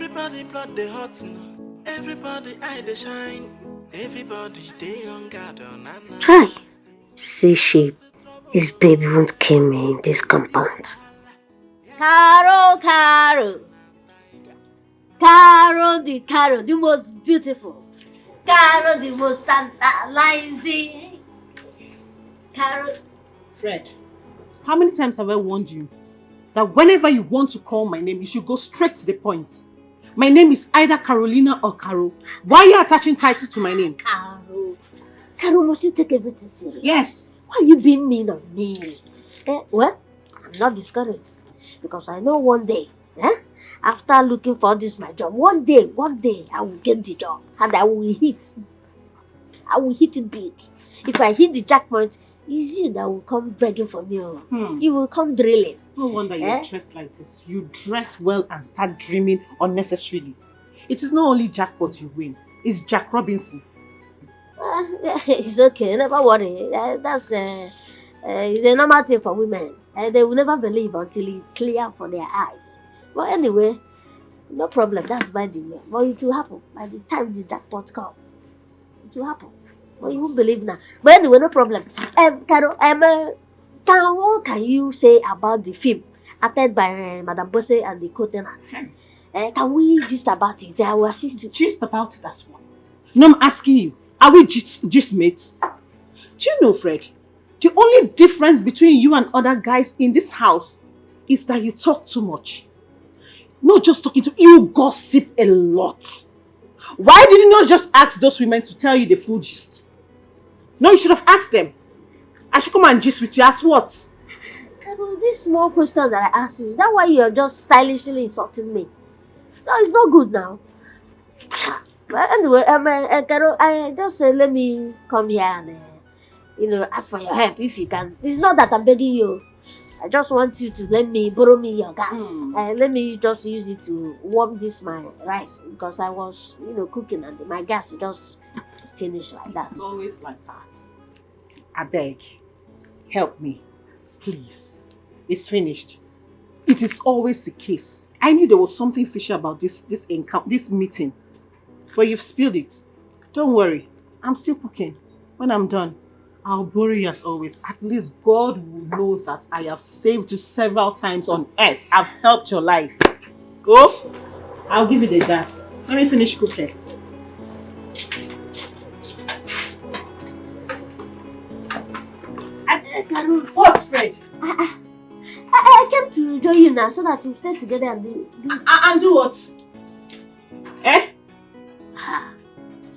Everybody blood they hot now. Everybody eye they shine. Everybody they on guard on and Try. See shape. This baby won't kill me in this compound. Caro, the most beautiful. Caro, the most tantalizing. Caro. Fred, how many times have I warned you that whenever you want to call my name, you should go straight to the point? My name is either Carolina or Caro. Why are you attaching title to my name? Caro, must you take everything serious? Yes. Why are you being mean on me? Well, I'm not discouraged. Because I know one day, after looking for this my job, one day, I will get the job. And I will hit it big. If I hit the jackpot, it's you that will come begging for me. You will come drilling. No wonder you're dressed like this. You dress well and start dreaming unnecessarily. It is not only jackpot you win, it's Jack Robinson. It's okay, never worry. That's it's a normal thing for women. They will never believe until it's clear for their eyes. But anyway, no problem. That's by the way. But it will happen by the time the jackpot comes. It will happen. But you won't believe now. But anyway, no problem. Carol, what can you say about the film acted by Madame Bosse and the co-tenant? Can we gist about it? I will assist you. Gist about it as well. No, I'm asking you. Are we gist mates? Do you know, Fred? The only difference between you and other guys in this house is that you talk too much. Not just talking to you, gossip a lot. Why did you not just ask those women to tell you the full gist? No, you should have asked them. I should come and gist with you as what? Carol, this small question that I asked you, is that why you are just stylishly insulting me? No, it's not good now. But anyway, Carol, I just say let me come here and ask for your help if you can. It's not that I'm begging you. I just want you to borrow me your gas. Let me just use it to warm my rice because I was, cooking and my gas just finished like that. It's always like that. I beg, help me, please. It's finished. It is always the case. I knew there was something fishy about this meeting, but you've spilled it. Don't worry, I'm still cooking. When I'm done, I'll borrow you as always. At least God will know that I have saved you several times on earth. I've helped your life. Go. I'll give you the gas. Let me finish cooking. Carol, what, Fred? I came to join you now so that we'll stay together and do... And do what?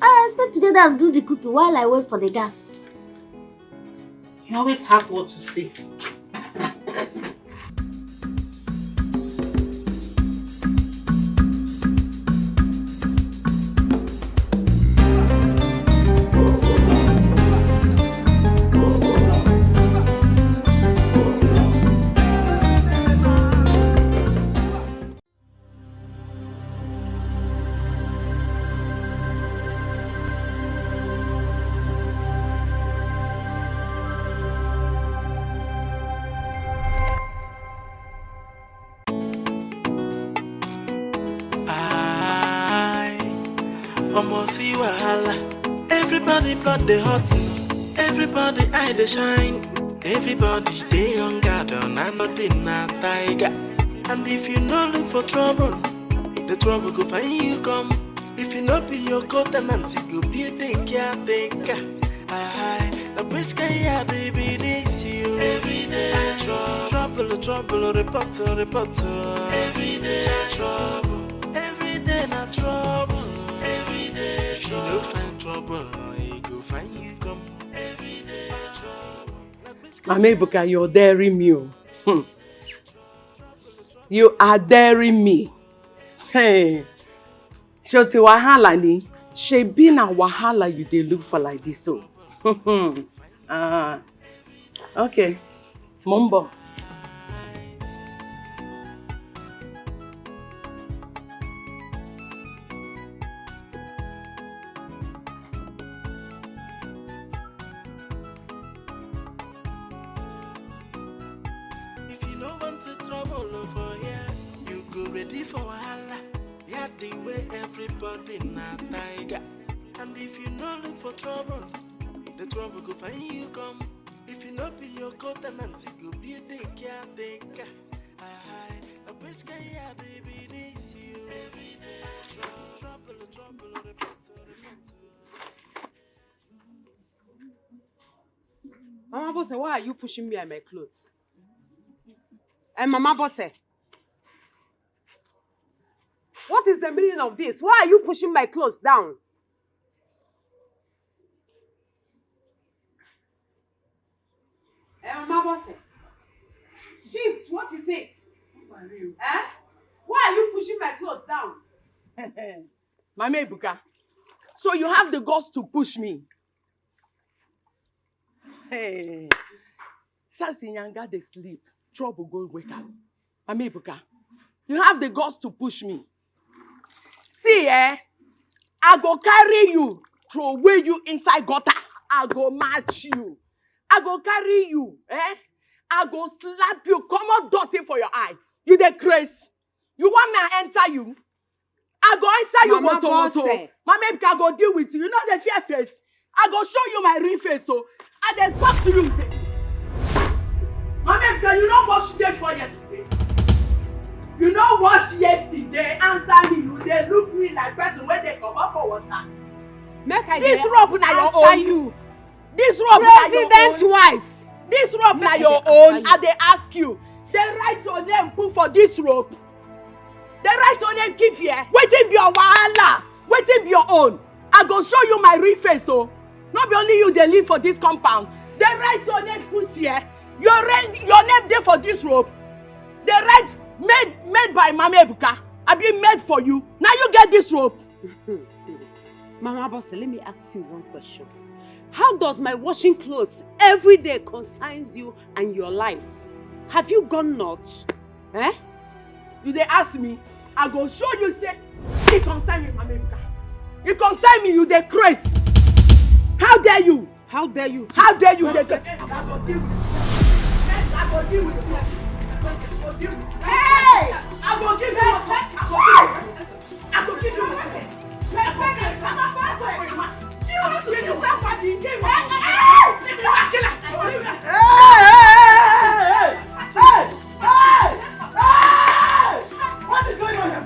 I stay together and do the cooking while I wait for the gas. You always have what to say. Everybody blood they hot, everybody eye they shine, everybody they on guard on and not in a tiger. And if you no look for trouble, the trouble go find you come. If you not be your co-tenant, you go be the caretaker. The which can they be this you every day? Trouble, report. Every day trouble, every day not trouble. Every day if you no find trouble, he go find you come. Every day trouble. Mama Ebuka, you're daring me. You are daring me. Hey, Shoti wahala ni. She be na wahala you dey look for like this so. Okay, Mumbo. Anyway, everybody na tiger. And if you no look for trouble, the trouble go find you come. If you not be your co-tenant, you go be the caretaker. I wish I baby this you every day. Trouble, report. Mama Bosse, why are you pushing me and my clothes? And Mama Bosse, what is the meaning of this? Why are you pushing my clothes down? Mama Bosse, shift, what is it? Why are you pushing my clothes down? Mama Ebuka, so you have the guts to push me? Hey, Sasinyanga they sleep, trouble go wake up. Mama Ebuka, you have the guts to push me. See, I go carry you, throw away you inside gutter. I go match you. I go carry you, I go slap you, come out dirty for your eye. You the craze. You want me to enter you? I go enter you, moto. Mama Ebuka go deal with you. You know the fear face. I go show you my real face, so I then talk to you. Mama Ebuka, you don't wash day for yesterday. You don't wash yesterday. Answer me. You they look me like person when they come up for water. This rope na your own. You. This rope na your own. President wife. This rope na your own. And they ask you. They write your name put for this rope. They write your name give here. Waiting be your wahala. Waiting be your own. I go show you my real face, so not be only you they live for this compound. They write your name put here. Your name there for this rope. They write made by Mama Ebuka. I be made for you. Now you get this rope. Mama Bosse, let me ask you one question. How does my washing clothes every day concerns you and your life? Have you gone nuts? You they ask me, I go show you say, it concern me, Mama Ebuka. You concern me, you they crazy. How dare you? How dare you? How dare you? I go deal with you. Yes, I go deal with you. Hey! I go give you respect. I go give you respect. Respect. You want to give you somebody? Give What is going on here?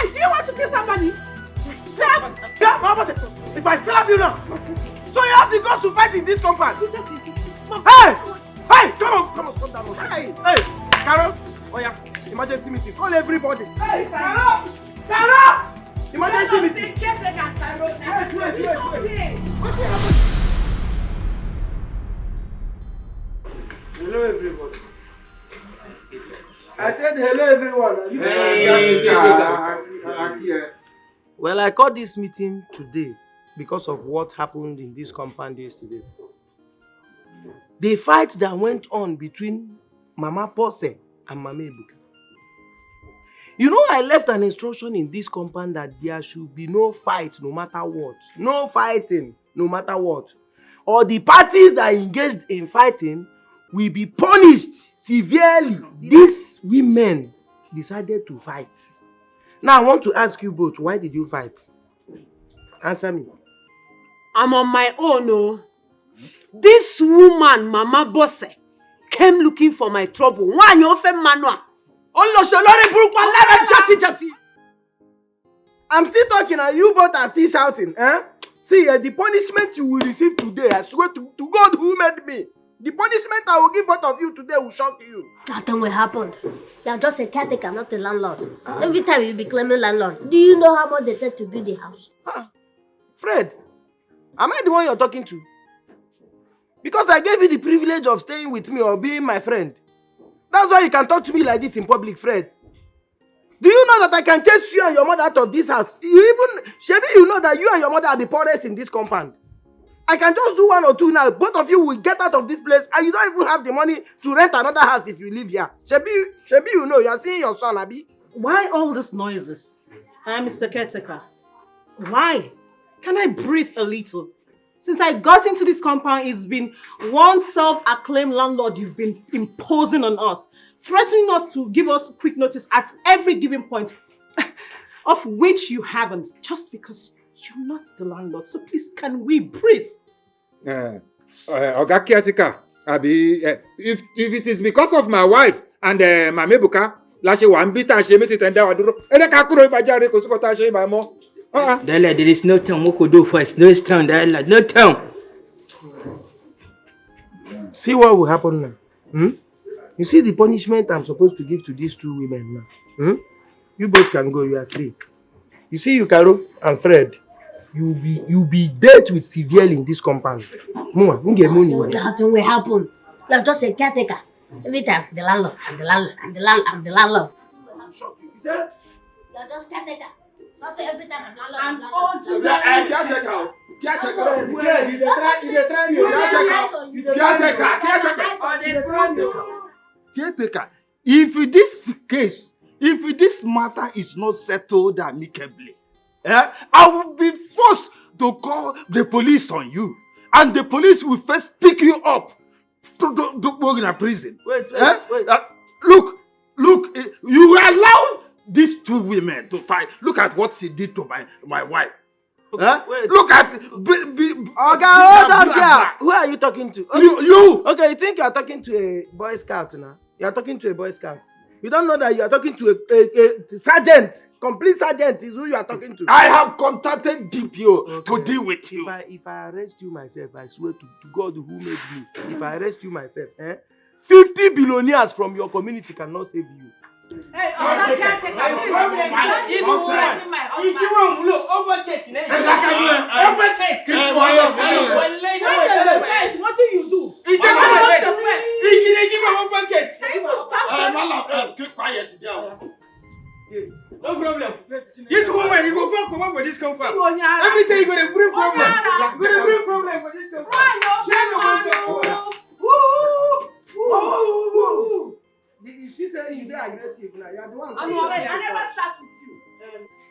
Do you want to kill somebody? If I slap you now, so you have the guts to fight in this compound. Hey! Hey! Come on, stop that one. Hey! Carol! Oh yeah, emergency meeting. Call everybody. Hey, Carol! Emergency meeting. Hello everybody. I said hello everyone. Well, I called this meeting today because of what happened in this compound yesterday. The fight that went on between Mama Bosse and Mama Ebuka. You know, I left an instruction in this compound that there should be no fight no matter what. No fighting no matter what. Or the parties that engaged in fighting will be punished severely. These women decided to fight. Now I want to ask you both, why did you fight? Answer me. I'm on my own, oh. This woman, Mama Bosse, came looking for my trouble. Why you offend Manua? I'm still talking and you both are still shouting. See, the punishment you will receive today, I swear to God who made me. The punishment I will give both of you today will shock you. Nothing will happen. You're just a caretaker, not a landlord. Every time you be claiming landlord, do you know how much they take to build the house? Fred, am I the one you're talking to? Because I gave you the privilege of staying with me or being my friend. That's why you can talk to me like this in public, Fred. Do you know that I can chase you and your mother out of this house? Shebi, you know that you and your mother are the poorest in this compound. I can just do 1 or 2 now. Both of you will get out of this place and you don't even have the money to rent another house if you live here. Shebi, you know, you are seeing your son, Abi. Why all these noises? Mr. Caretaker. Why? Can I breathe a little? Since I got into this compound, it's been one self-acclaimed landlord you've been imposing on us, threatening us to give us quick notice at every given point, of which you haven't, just because you're not the landlord. So please, can we breathe? Oga caretaker, if it is because of my wife and my mebuka, there is no time we could do first. No time, no time. See what will happen now? You see the punishment I'm supposed to give to these two women now? You both can go, you are free. You see you, Carol and Fred, you'll be dealt with severely in this compound. Nothing will happen. You're just a caretaker. Every time, the landlord, and the landlord, and the landlord, and the landlord. I'm shocked. You said? You're just caretaker. Not every time, I'm landlord. And landlord. Caretaker. Caretaker, if this matter is not settled amicably, I will be forced to call the police on you. And the police will first pick you up to work in a prison. Wait. Look, you allow these two women to fight. Look at what she did to my wife. Wait. Look at Okay, hold up here. Who are you talking to? you. Okay, you think you are talking to a Boy Scout now? You are talking to a Boy Scout. You don't know that you are talking to a sergeant. Complete sergeant is who you are talking to. I have contacted DPO to deal with you. If I arrest you myself, I swear to God who made me. If I arrest you myself, 50 billionaires from your community cannot save you. Hey, caretaker, please. This woman is my husband. What do you do? Keep quiet. No problem. This woman, you go come up for this compound. Every day you go to bring problem. You go to bring problem for this compound. She said you are aggressive now. You are the one. I never start with you.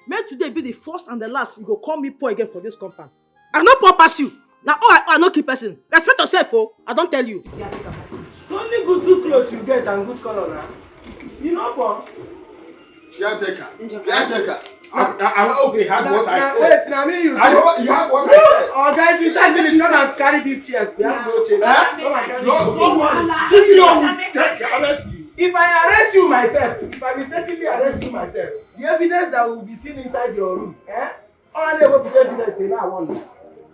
May today be the first and the last you go call me poor again for this compound. I no poor pass you. Now I no keep person. Respect yourself, oh. I don't tell you. Only good clothes you get and good color now. You know what? Caretaker. Okay, have what I said. Wait, now me you You have what I said. Oh, guys, you shall finish. Come and carry these chairs. We have no chair. Come and carry Don't worry. Give me your If I arrest you myself, if I mistakenly arrest you myself, the evidence that will be seen inside your room, all the evidence in that one.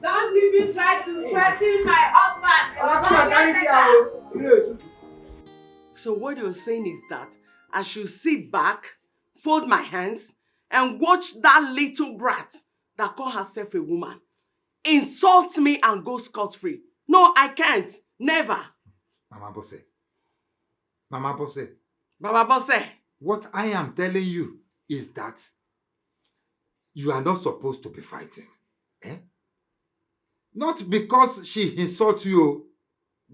Don't even try to threaten my husband. So what you're saying is that I should sit back, fold my hands, and watch that little brat that call herself a woman insult me and go scot-free. No, I can't. Never. Mama Bosse. Baba Bosse. What I am telling you is that you are not supposed to be fighting. Not because she insults you.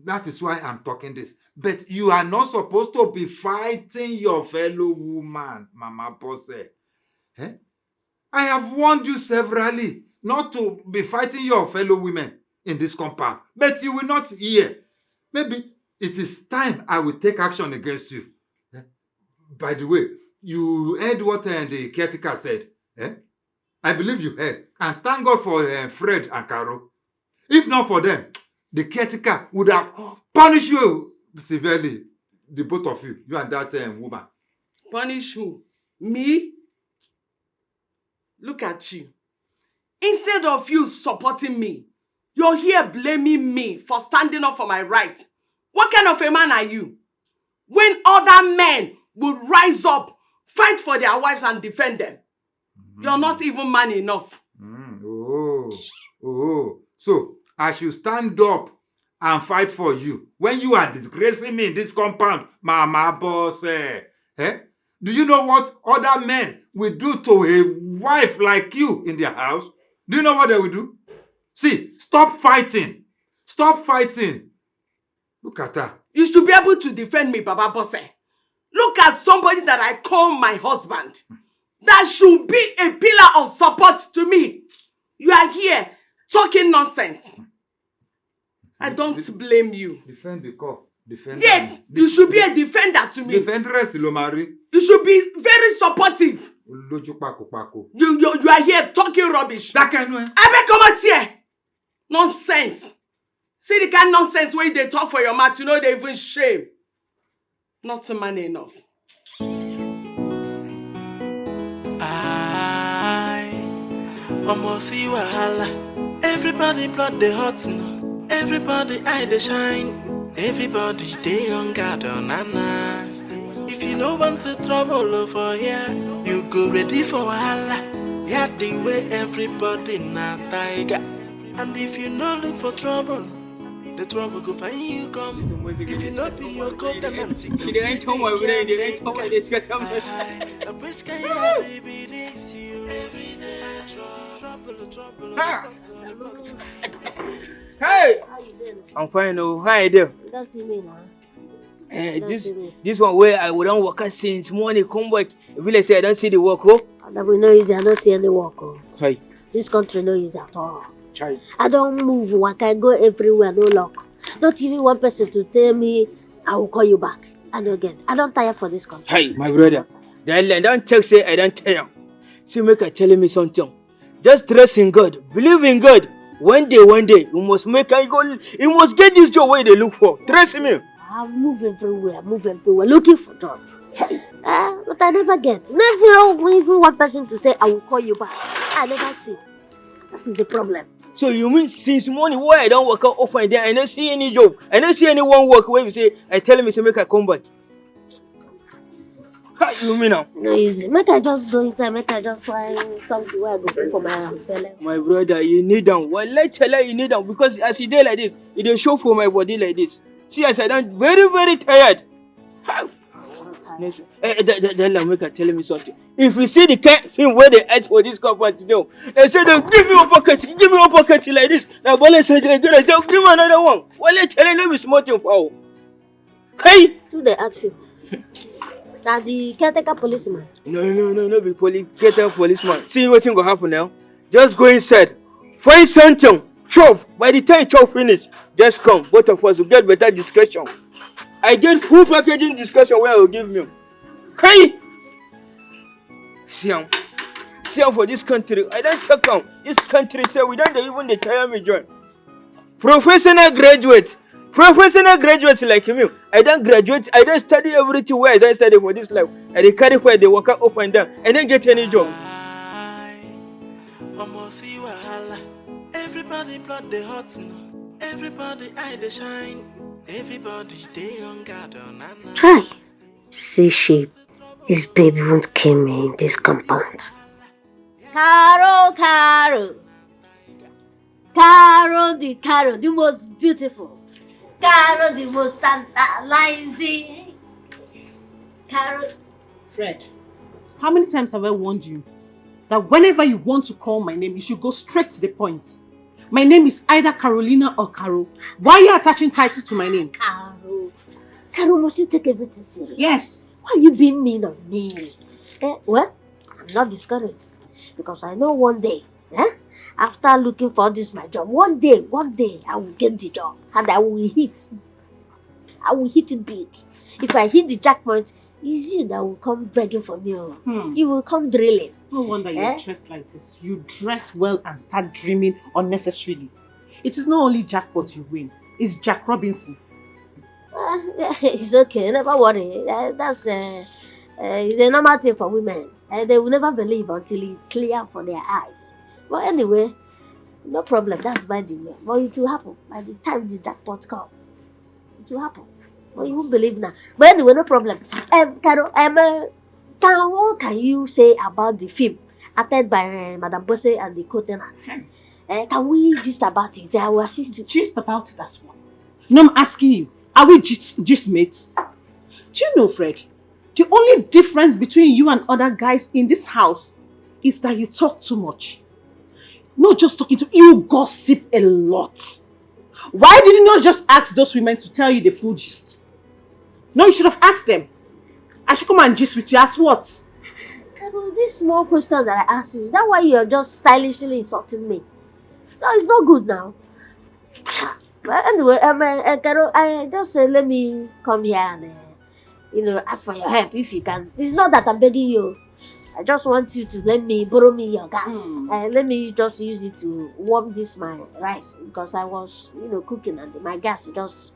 That is why I'm talking this. But you are not supposed to be fighting your fellow woman, Mama Bosse. I have warned you severally not to be fighting your fellow women in this compound. But you will not hear. Maybe it is time I will take action against you. By the way, you heard what the caretaker said. I believe you heard. And thank God for Fred and Carol. If not for them, the caretaker would have punished you severely. The both of you and that woman. Punish who? Me? Look at you. Instead of you supporting me, you're here blaming me for standing up for my right. What kind of a man are you? When other men would rise up, fight for their wives and defend them. You're not even man enough. So I should stand up and fight for you when you are disgracing me in this compound, Mama Bosse. Do you know what other men will do to a wife like you in their house? Do you know what they will do? See, stop fighting. Stop fighting. Look at her. You should be able to defend me, Baba Bosse. Look at somebody that I call my husband. That should be a pillar of support to me. You are here talking nonsense. I don't blame you. Defend the call. Defend. Yes, you should be a defender to me. Defendress, Lomari. You should be very supportive. You are here talking rubbish. That kind of. I beg come out here. Nonsense. See the kind of nonsense where they talk for your mouth, you know they even shame. Not man enough. Almost see wahala. Everybody blood they hot now. Everybody eye they shine. Everybody they on guard on nana. If you no want to trouble over here, you go ready for wahala. Yeah, the way everybody na tiger. And if you no look for trouble, the trouble go find you come. If you not be your coat and antique, I wish can you be this you every day. Trouble. Hey! How you doing? I'm fine, oh. How you doing? You don't see me now. This one where I wouldn't work since morning, come back. If you say I don't see the work, oh? That we know easy, I don't see any work. Oh. Hey. This country no easy at all. Try. I don't move, I can go everywhere, no luck. Not even one person to tell me I will call you back. I don't get it. I don't tire for this country. Hey, my brother. Don't text say I don't tire. See, make her telling me something. Just trust in God. Believe in God. One day, you must make a goal. You must get this job where they look for. Trust me. I move everywhere, looking for job. But I never get. Never even one person to say I will call you back. I never see. That is the problem. So you mean since morning why I don't work out up and down, I don't see any job. I don't see anyone work where you say I tell me to make a come back. How you mean now? No easy. Make I just go inside, make I just find something where I go pay for my belly. My brother, you need them. Well, let's tell her you need them because as you do like this, it will show for my body like this. See, as I done very, very tired. How? Then make her tell me something. If you see the kind of thing where they ask for this company to do, they say they give me a bucket like this. Now Bola said they're gonna give me another one. Well, let's tell them it's small thing for. Hey! Do they ask you? That the caretaker policeman. No, be caretaker policeman. See what's gonna happen now? Just go inside, find something, chop. By the time chop finish, just come. Both of us will get better discussion. I get full packaging discussion where I will give me. Hey! See for this country, I don't talk on. This country say we don't even tire me join. Professional graduates like me. I don't graduate, I don't study everything where I don't study for this life. I dey carry where they work up and down. I don't get any job. Everybody blood they hot now. Everybody eye they shine. Everybody they on guard on nana. Try. See sheep. This baby won't kill me in this compound. Carol, the most beautiful. Carol, the most tantalizing. Carol. Fred, how many times have I warned you that whenever you want to call my name, you should go straight to the point? My name is either Carolina or Carol. Why are you attaching title to my name? Carol, must you take everything serious? Yes. Why are you being mean on me? Well, I'm not discouraged. Because I know one day, after looking for this my job, one day, I will get the job. And I will hit it big. If I hit the jackpot, it's you that will come begging for me. You will come drilling. No wonder you dress like this. You dress well and start dreaming unnecessarily. It is not only jackpot you win. It's Jack Robinson. It's okay. Never worry. That's it's a normal thing for women. They will never believe until it clear for their eyes. But anyway, no problem. That's by the way. But it will happen. By the time the jackpot comes, it will happen. But you won't believe now. But anyway, no problem. Carol, what can you say about the film acted by Madame Bosse and the co-tenant? Can we gist about it? I will assist you. Gist about it as well. No, I'm asking you. Are we gist mates? Do you know, Fred? The only difference between you and other guys in this house is that you talk too much. Not just talking to you, gossip a lot. Why did you not just ask those women to tell you the full gist? No, you should have asked them. I should come and gist with you. As what? Carol, this small question that I asked you, is that why you're just stylishly insulting me? No, it's not good now. But anyway, Carol, I just say let me come here and ask for your help if you can. It's not that I'm begging you. I just want you to let me borrow me your gas. Let me just use it to warm this my rice because I was, cooking and my gas just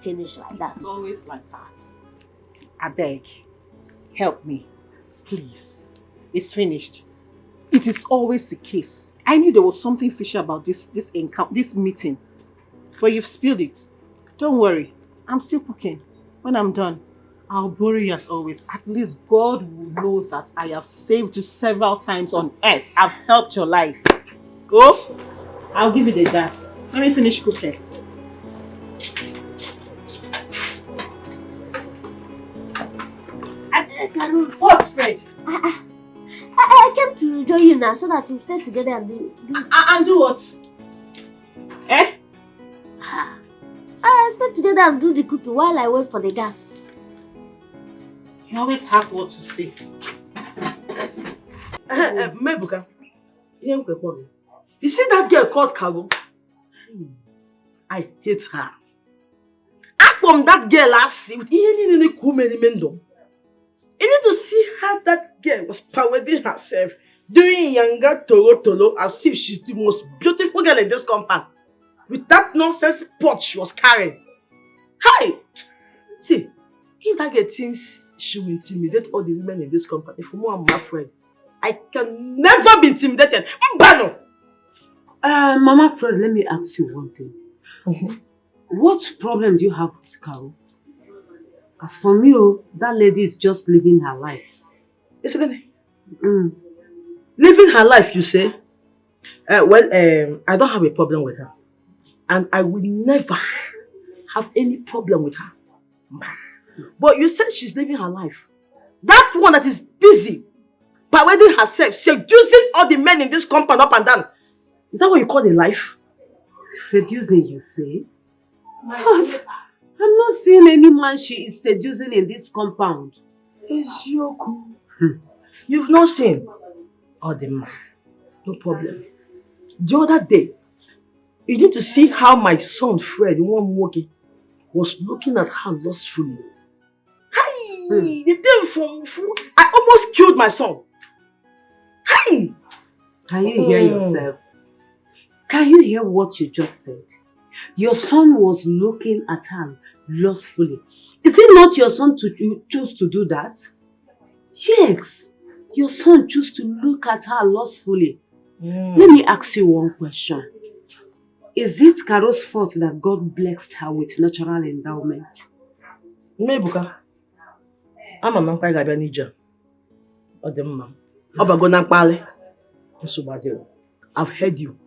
finished like that. It's always like that. I beg, help me, please. It's finished. It is always the case. I knew there was something fishy about this meeting, but you've spilled it. Don't worry, I'm still cooking. When I'm done, I'll borrow you as always. At least God will know that I have saved you several times on earth. I've helped your life. Go. I'll give you the gas. Let me finish cooking. What, Fred? I came to join you now so that we'll stay together and do and do what? Eh? I stay together and do the cooking while I wait for the gas. You always have what to say. Mebuka, you see that girl called Carol? I hate her. From that girl last year, you need to see how that girl was parading herself, doing younger tolo as if she's the most beautiful girl in this compound. With that nonsense pot she was carrying. Hi! See, if that girl thinks she will intimidate all the women in this company, for more I'm my friend, I can never be intimidated. Mbano! Mama Fred, let me ask you one thing. What problem do you have with Carol? As for me, that lady is just living her life. It's okay. Living her life, you say? I don't have a problem with her. And I will never have any problem with her. But you said she's living her life. That one that is busy parading herself, seducing all the men in this compound up and down. Is that what you call a life? Seducing, you say? But I'm not seeing any man she is seducing in this compound. It's Yoku. You've not seen all the men. No problem. The other day, you need to see how my son Fred, one walking, was looking at her lustfully. Hi! The thing from I almost killed my son. Hi! Can you hear yourself? Can you hear what you just said? Your son was looking at her lustfully. Is it not your son to choose to do that? Yes, your son chose to look at her lustfully. Let me ask you one question. Is it Carol's fault that God blessed her with natural endowment? Mebuka, I'm a man quite a ninja. Odemma. Obagona Pale. I've heard you.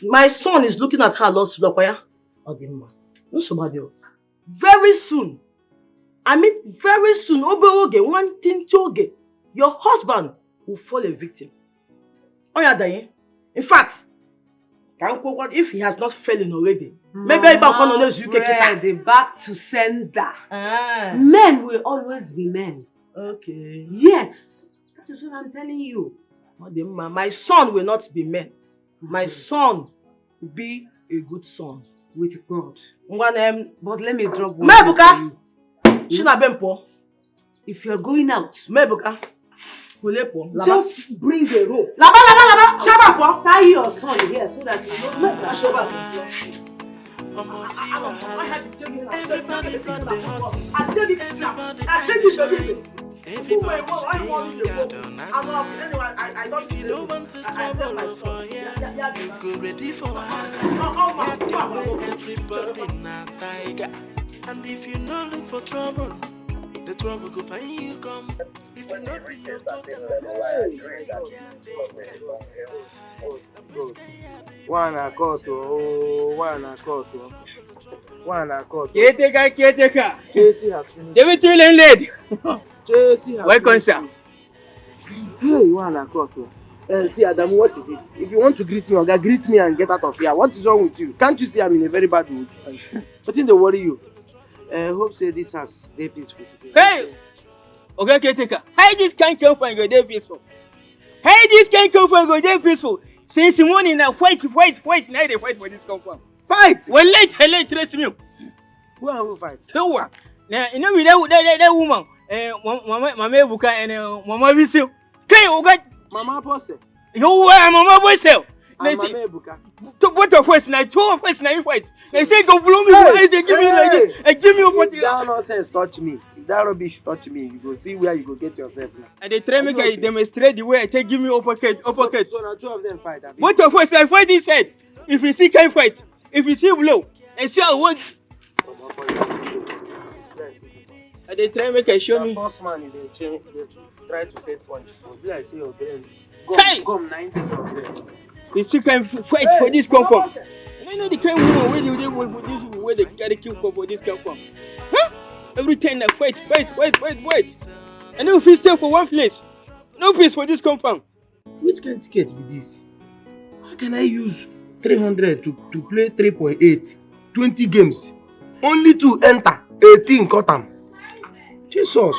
My son is looking at her lustfully. Odemma. Very soon. I mean, very soon, one thing to your husband will fall a victim. Oh yeah, Diane. In fact, if he has not fallen already, maybe I back on this UK. Back to sender. Men will always be men. Okay. Yes, that is what I'm telling you. My son will not be men. My son will be a good son with God. But let me drop one. Mebuka, if you're going out, Mebuka. Just bring the rope. Laba. Shaba. Tie your son here so that you don't make that shaba. Everybody flood the hot. If you don't want to trouble for you go ready for everybody na tiger. And if you no look for trouble, the trouble go find you come. If you not be your one accord, caretaker. Everything landlord. Welcome, sir. Hey, one accord. See, Adam, what is it? If you want to greet me, Oga, greet me and get out of here. What is wrong with you? Can't you see I'm in a very bad mood? What in the worry you? Hope say this has day peaceful. Hey! Okay, caretaker. How this can come from your day peaceful? How this can come from your day peaceful? Since morning now, fight. Now they fight for this compound. Fight. Well, late, trust me. Who and who fight? Who are? Now, you know, that woman, Mama Ebuka and Mama Visil. Okay, you got Mama Pose. you are Mama Boysel. And Mama Ebuka. What of first night, 2 of first night fight. They say go blow me, they give me like this, and give me If that nonsense touch me, if that rubbish touch me, you go see where you go get yourself now. and they try make I demonstrate the way I take give me uppercut. So now 2 of them fight. What of first night fight inside? If you see can fight, if you see blow, and see I want. And they try make I show me. First man, they try to set punch. I say, okay, come 90 of them. You see can fight for this compound. I know the kind of woman where they carry kill for this compound. Huh? Every time they fight. And then if we stay for one place, no peace for this compound. Which kind of ticket be this? How can I use 300 to play 3.8? 20 games. Only to enter 18 cut them. Jesus.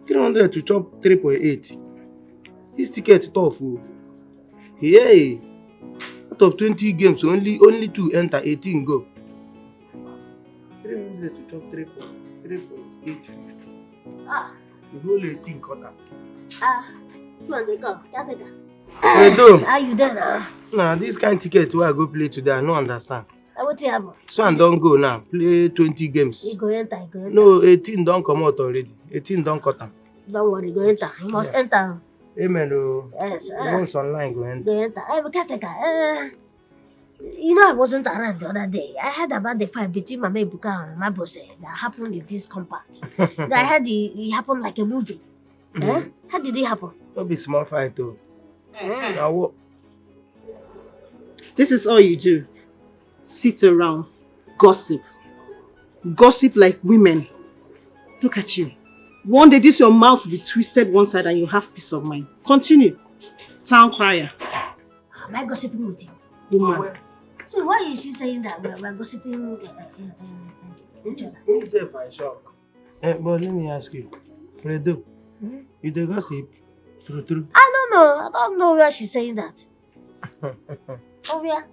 300 to chop 3.8. This ticket tough. Hey. Out of 20 games, only to enter 18 go. 300 to chop 3.8. The whole 18 cut them. 200 go. Caretaker. Fredo. Are you there now? Nah, this kind of ticket where I go play today, I don't understand. What you have? So I don't go now. Play 20 games. You go enter. No, 18 don't come out already. 18 don't cut them. Don't worry, go enter. You must enter. Amen. Oh. Yes. The ones online go enter. Go enter. But caretaker, you know I wasn't around the other day. I heard about the fight between Mama Ebuka and Mama Bose that happened in this compound. I heard it happened like a movie. How did it happen? Don't be small fight though. Now what? This is all you do. Sit around, gossip. Gossip like women. Look at you. One day this your mouth will be twisted one side and you have peace of mind. Continue. Town crier. Am I gossiping with you? Woman. So why is she saying that we're gossiping each other? Himself I shock. But let me ask you. Fredo, you dey gossip? True. I don't know where she's saying that. Oh yeah.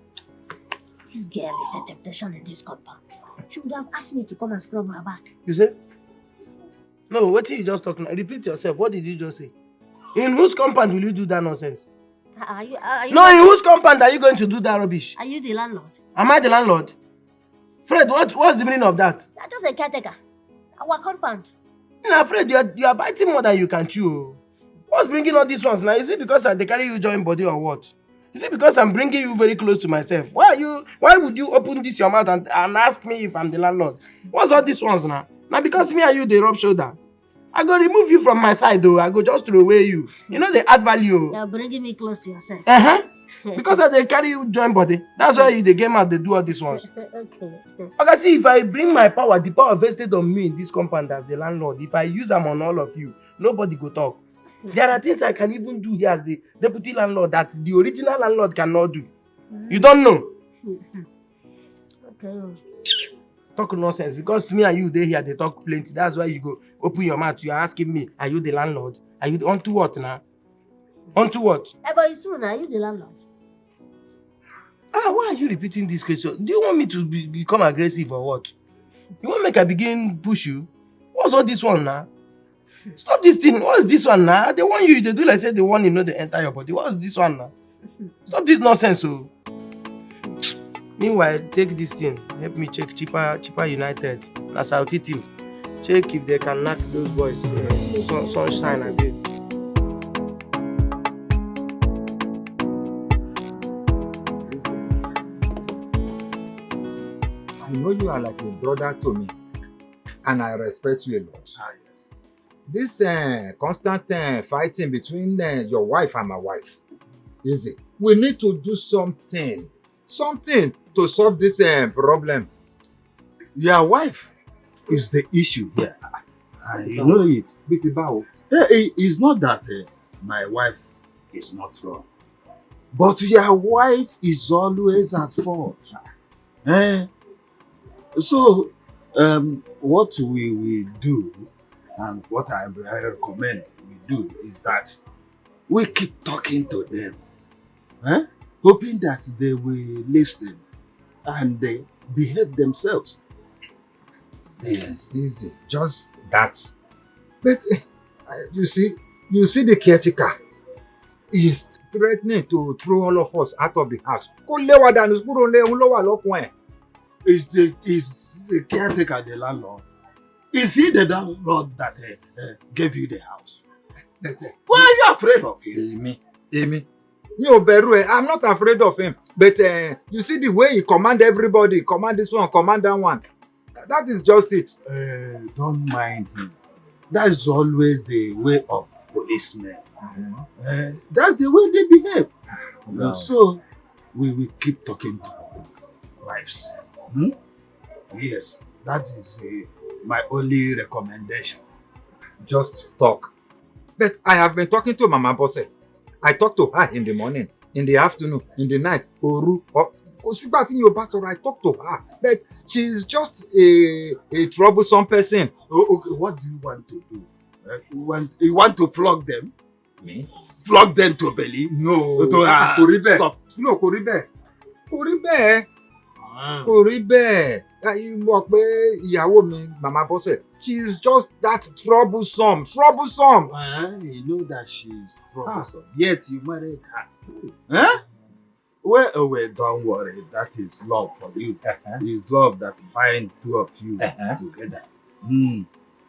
This girl is a temptation in this compound. She would have asked me to come and scrub her back. You say? No, what did you just talk now? Repeat yourself. What did you just say? In whose compound will you do that nonsense? Are you No, in whose compound are you going to do that rubbish? Are you the landlord? Am I the landlord? Fred, what's the meaning of that? I'm just a caretaker. Our compound. Nah, Fred, you are biting more than you can chew. What's bringing all these ones now? Is it because they carry you joint body or what? Is it because I'm bringing you very close to myself? Why would you open this your mouth and ask me if I'm the landlord? What's all these ones now? Now because me and you they rub shoulder. I go remove you from my side though. I go just throw away you. You know they add value. You're bringing me close to yourself. Because they carry you joint body. That's why they game out they do all these ones. Okay. See, if I bring my power, the power vested on me in this compound as the landlord, if I use them on all of you, nobody go talk. There are things I can even do here as the deputy landlord that the original landlord cannot do. You don't know. Okay. Talk nonsense because me and you they here they talk plenty. That's why you go open your mouth. You are asking me, are you the landlord? Are you onto what now? Onto what? But it's true now. Are you the landlord? Why are you repeating this question? Do you want me to become aggressive or what? You want make I begin push you? What's all this one now? Stop this thing. What's this one now? They want you. They do like say they want you know they enter your body. What's this one now? Stop this nonsense, so. Meanwhile, take this thing. Help me check cheaper United. That's our team. Check if they can knock those boys. Sunshine a bit. I know you are like a brother to me, and I respect you a lot. Yes. This constant fighting between your wife and my wife, easy. We need to do something to solve this problem. Your wife is the issue here. You know it. It's not that my wife is not wrong. But your wife is always at fault. So, what we will do, and what I recommend we do, is that we keep talking to them. hoping that they will listen and they behave themselves. Yes, easy. Just that. But you see the caretaker is threatening to throw all of us out of the house. Is the caretaker the landlord? Is he the landlord that gave you the house? Why are you afraid of him? Amy. I'm not afraid of him. But you see the way he command everybody, command this one, command that one. That is just it. Don't mind him. That's always the way of policemen. That's the way they behave. No. So, we will keep talking to wives. Yes, that is my only recommendation. Just talk. But I have been talking to Mama Bose. I talk to her in the morning, in the afternoon, in the night. I talk to her. But she's just a troublesome person. Oh, okay, what do you want to do? You want to flog them? Me? Flog them to believe? No. Stop. No, kò rí bẹ́ẹ̀. Kò rí bẹ́ẹ̀. Mọ̀ pé ìyàwó mi, Mama Bose, she's just that troublesome. You know that she's troublesome. Yet you married her. Well, don't worry. That is love for you. It's love that binds two of you together. We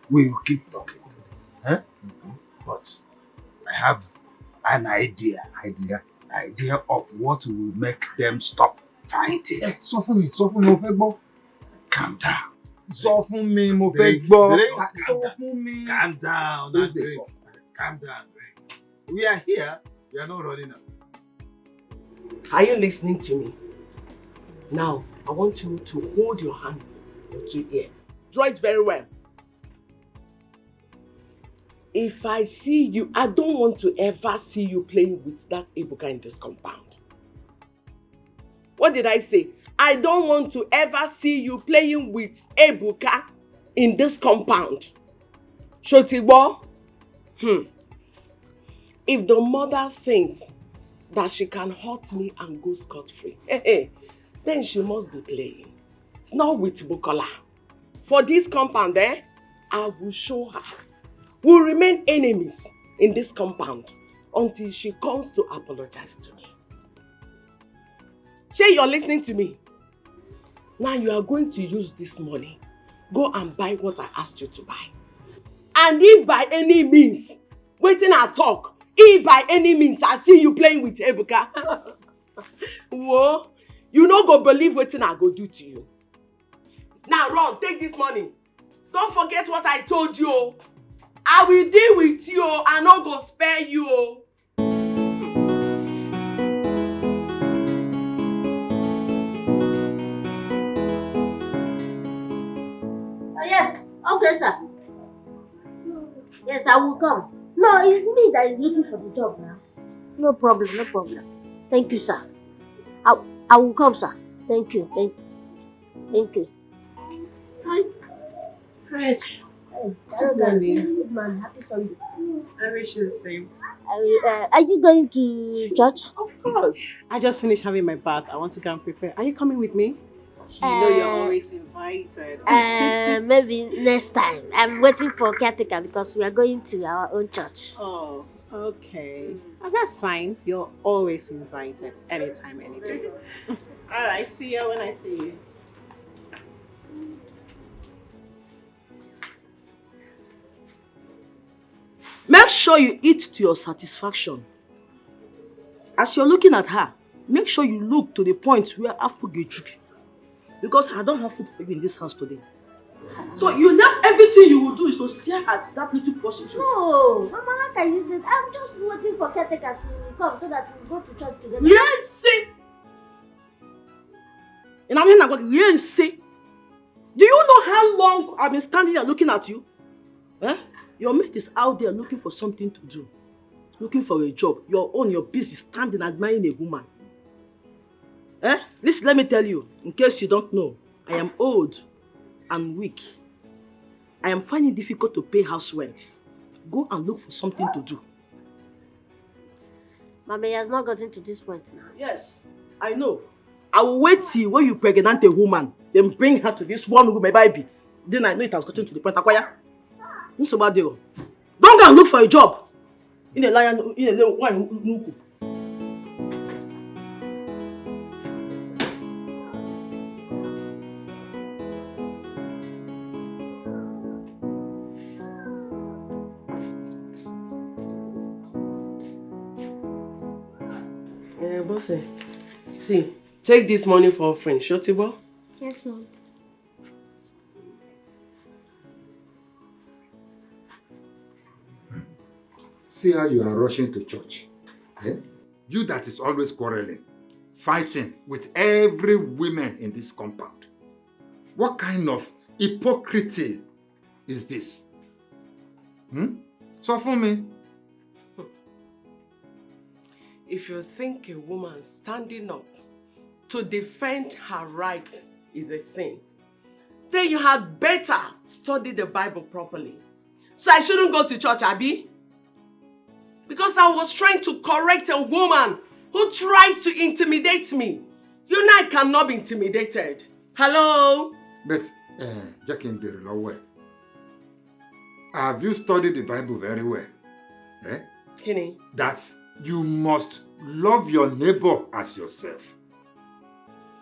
will keep talking to them. But I have an idea of what will make them stop fighting. Sọ fún mi, mo fẹ́ gbọ́. Calm down. Sọ fún mi, mo fẹ́ gbọ́. Sọ fún mi. Calm down. Calm down. We are here. We are not running out. Are you listening to me? Now, I want you to hold your hands, your two ears. Draw it very well. If I see you, I don't want to ever see you playing with that Ebuka in this compound. What did I say? I don't want to ever see you playing with Ebuka in this compound. Shotibo? If the mother thinks that she can hurt me and go scot-free, then she must be playing. It's not with Bukola. For this compound, I will show her. We'll remain enemies in this compound until she comes to apologize to me. Shay, you're listening to me. Now you are going to use this money. Go and buy what I asked you to buy. And if by any means, waiting I talk, if by any means I see you playing with Ebuka, whoa, you no go believe what I go do to you. Now run, take this money. Don't forget what I told you. I will deal with you and not go spare you. Yes, okay, sir. Yes, I will come. No, it's me that is looking for the job now. No problem. Thank you, sir. I will come, sir. Thank you. Hi. Fred. Good man. Happy Sunday. I wish you the same. Are you going to church? Of course. I just finished having my bath. I want to go and prepare. Are you coming with me? You know you're always invited. Maybe next time. I'm waiting for caretaker because we are going to our own church. Oh, okay. Oh, that's fine. You're always invited. Anytime, any day. All right. See you when I see you. Make sure you eat to your satisfaction. As you're looking at her, make sure you look to the point where her food gets you. Because I don't have food for you in this house today. So you left everything you will do is to stare at that little prostitute. No, Mama, how can you say that? I'm just waiting for caretaker to come so that we go to church together. Yes, see. And I'm not going to see. Do you know how long I've been standing here looking at you? Your mate is out there looking for something to do. Looking for a job. You're on your business, standing admiring a woman. Listen, let me tell you, in case you don't know, I am old and weak. I am finding it difficult to pay house rent. Go and look for something to do. Mommy has not gotten to this point now. Yes, I know. I will wait till when you pregnant a woman, then bring her to this one room, my baby. Then I know it has gotten to the point. Akwaya, who's about there? Don't go and look for a job. In a lion, in a one. Boss, see, take this money for offering, Shotibo. Yes, Mom. See how you are rushing to church. Eh? You that is always quarreling, fighting with every woman in this compound. What kind of hypocrisy is this? So for me. If you think a woman standing up to defend her right is a sin, then you had better study the Bible properly. So I shouldn't go to church, Abby? Because I was trying to correct a woman who tries to intimidate me. You know I cannot be intimidated. Hello? But, Jackie, have you studied the Bible very well? Eh? Kenny? That you must love your neighbor as yourself.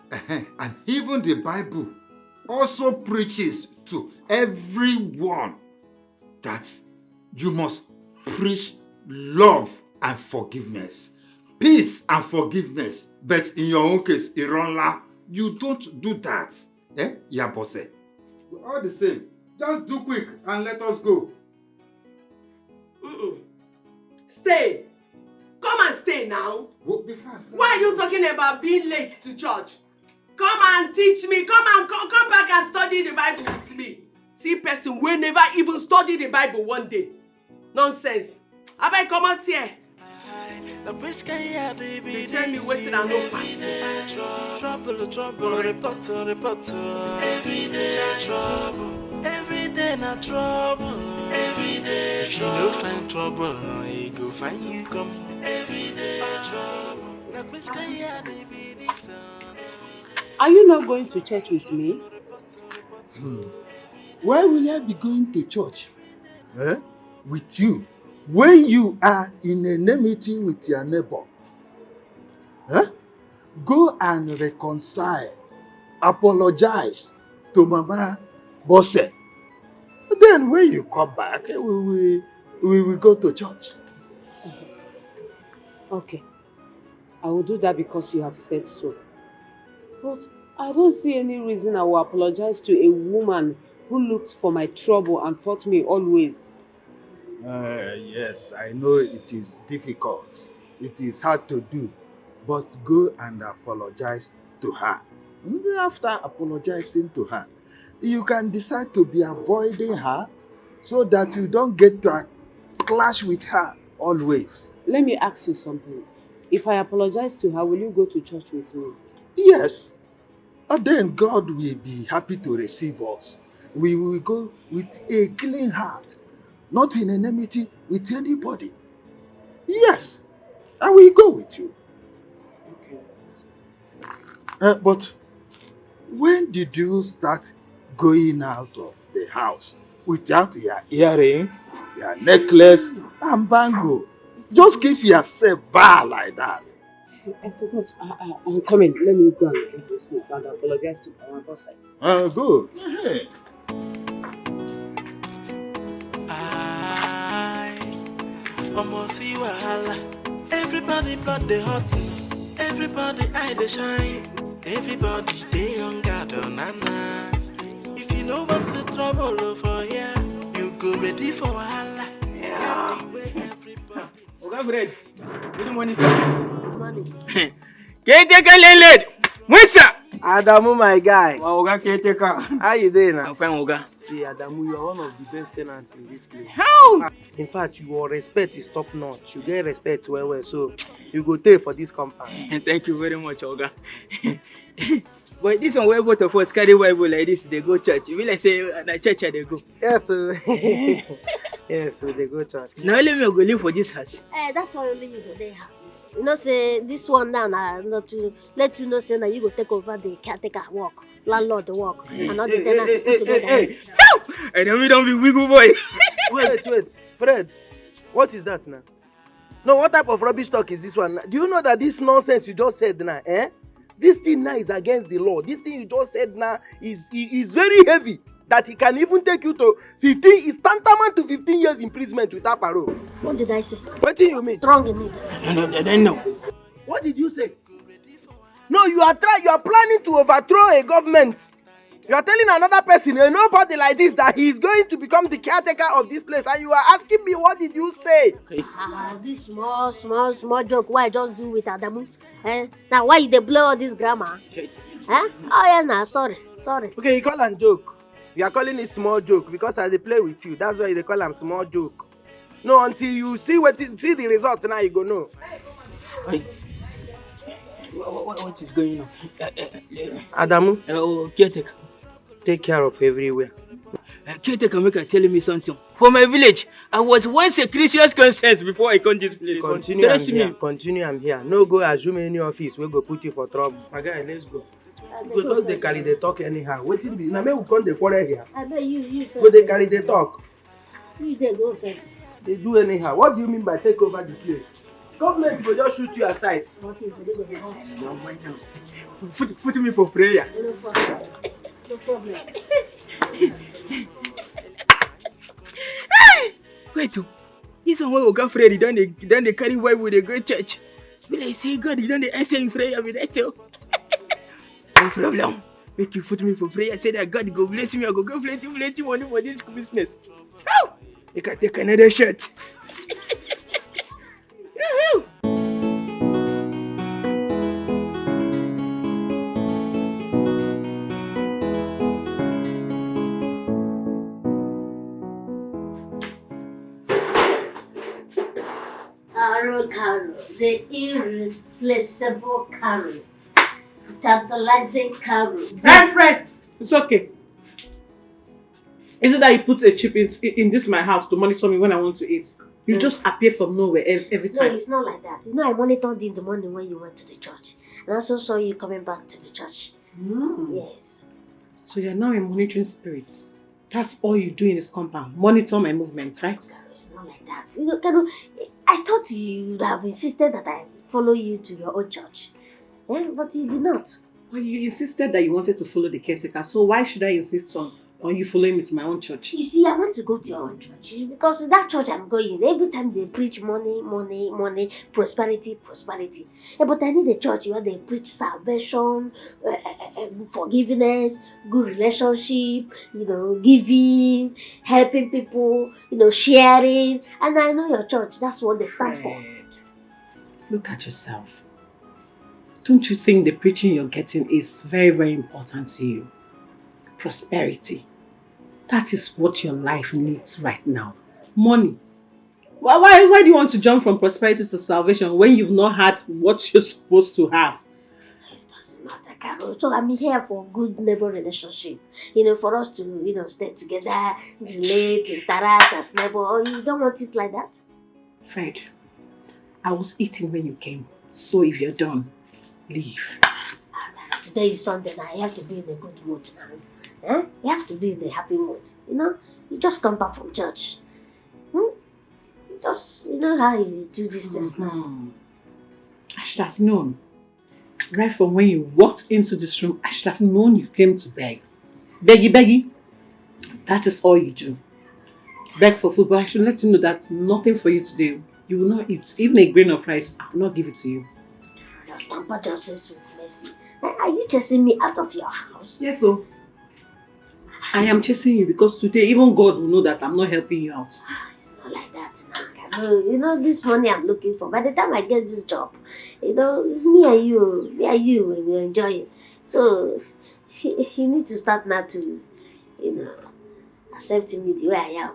And even the Bible also preaches to everyone that you must preach love and forgiveness. Peace and forgiveness. But in your own case, Ironla, you don't do that. Eh? Yeah, boss. All the same, just do quick and let us go. Stay. Come and stay now. Be fast. Why are you talking about being late to church? Come and teach me. Come back and study the Bible with me. See person will never even study the Bible one day. Nonsense. Abeg come out here. They tell me waiting and no pass. Trouble, report. Every day trouble. Every day not trouble. Every day if you don't find trouble, he go find you come. Every day trouble. Are you not going to church with me? Why will I be going to church? With you? When you are in enmity with your neighbor? Go and reconcile. Apologize to Mama Bosse. Then when you come back, we will go to church. Okay. I will do that because you have said so. But I don't see any reason I will apologize to a woman who looked for my trouble and fought me always. Yes, I know it is difficult. It is hard to do. But go and apologize to her. After apologizing to her, you can decide to be avoiding her so that you don't get to clash with her always. Let me ask you something. If I apologize to her, will you go to church with me? Yes. And then God will be happy to receive us. We will go with a clean heart, not in enmity with anybody. Yes, I will go with you. Okay. But when did you start going out of the house without your earring, your necklace, and bangle? Just give yourself bar like that. I forgot. I'm coming. Let me go and get those things and apologize to my boss. Go. See wahala. Everybody blood they hot. Everybody eye they shine. Everybody they on guard on nana. If you know want to trouble over here, you go ready for wahala. Yeah. Okay, Fred. Good morning. Good morning. Caretaker Landlord. Mwisa. Adamu, my guy. Wow, Oga Caretaker. How you doing now? I'm fine, Oga. See, Adamu, you are one of the best tenants in this place. How? In fact, your respect is top notch. You get respect well, so you go take for this compound. Thank you very much, Oga. But this one where both of us carry Bible like this, they go church. You will like say na church they go. Yes, so yes, so they go church. Now let me go live for this house. That's why only you go there happy. You know, say this one now, not to let you know, say now you go take over the caretaker work, landlord the work, and all the tenants you put together. And then we don't be wiggle boy. Wait. Fred, what is that now? No, what type of rubbish talk is this one? Do you know that this nonsense you just said now, This thing now is against the law. This thing you just said now is very heavy. That he can even take you to 15, is tantamount to 15 years imprisonment without parole. What did I say? What do you mean? What's wrong in it? No. What did you say? No, you are planning to overthrow a government. You are telling another person, nobody like this, that he is going to become the caretaker of this place, and you are asking me what did you say? Okay. This small joke why I just do with Adamu. Now why you dey blow all this grammar? Oh yeah, nah, sorry. Okay, you call am joke. You are calling it small joke because I dey play with you. That's why they call am small joke. No, until you see the result now you go know. Hey. What is going on? Adamu, Caretaker. take care of everywhere. Caretaker make telling me something. For my village, I was once a Christian conscience before I come this place. Continue, I'm here. No go assume any office, we go put you for trouble. My guy, let's go. Because they carry the talk anyhow. Waiting be now, we come the quarrel here. I bet you first. But they carry the talk. You dey go first. They do anyhow. What do you mean by take over the place? Government will just shoot you aside. What if they go dey hurt? Put me for prayer. No problem. Wait, this one wey Oga Freddy don dey carry Bible dey go church. Be like say God, he don dey answer in prayer with that too. No problem. Make you put me for prayer. Say that God go bless me. I go plenty money for this business. How? You can take another shot. Carol, the irreplaceable Carol, tantalizing Carol. Hey, Fred, it's okay. Is it that you put a chip in this my house to monitor me when I want to eat? You just appear from nowhere every time. No, it's not like that. You know, I monitored in the morning when you went to the church. And I also saw you coming back to the church. Yes. So you're now a monitoring spirit. That's all you do in this compound. Monitor my movements, right? Carol, it's not like that. You know, Carol, I thought you would have insisted that I follow you to your own church. But you did not. Well, you insisted that you wanted to follow the caretaker, so why should I insist on you following me to my own church? You see, I want to go to your own church because in that church I'm going, every time they preach money, prosperity. But I need a church where they preach salvation, forgiveness, good relationship, giving, helping people, sharing. And I know your church, that's what they stand for. Look at yourself. Don't you think the preaching you're getting is very, very important to you? Prosperity. That is what your life needs right now. Money. Why do you want to jump from prosperity to salvation when you've not had what you're supposed to have? It doesn't matter, Carol. So I'm here for good neighbor relationship. For us to, stay together, relate, interact as neighbor. Or you don't want it like that? Fred, I was eating when you came. So if you're done, leave. Today is Sunday now. You have to be in a good mood now. You have to be in a happy mood. You just come back from church. Just, how you do these things now. I should have known. Right from when you walked into this room, I should have known you came to beg. Beggy. That is all you do. Beg for food, but I should let you know that nothing for you today. You will not eat. Even a grain of rice, I will not give it to you. Just tamper justice with mercy. Are you chasing me out of your house? Yes, so. I am chasing you because today even God will know that I'm not helping you out. It's not like that now. This money I'm looking for. By the time I get this job, it's me and you and we enjoy it. So, you need to start now to, accept me the way I am.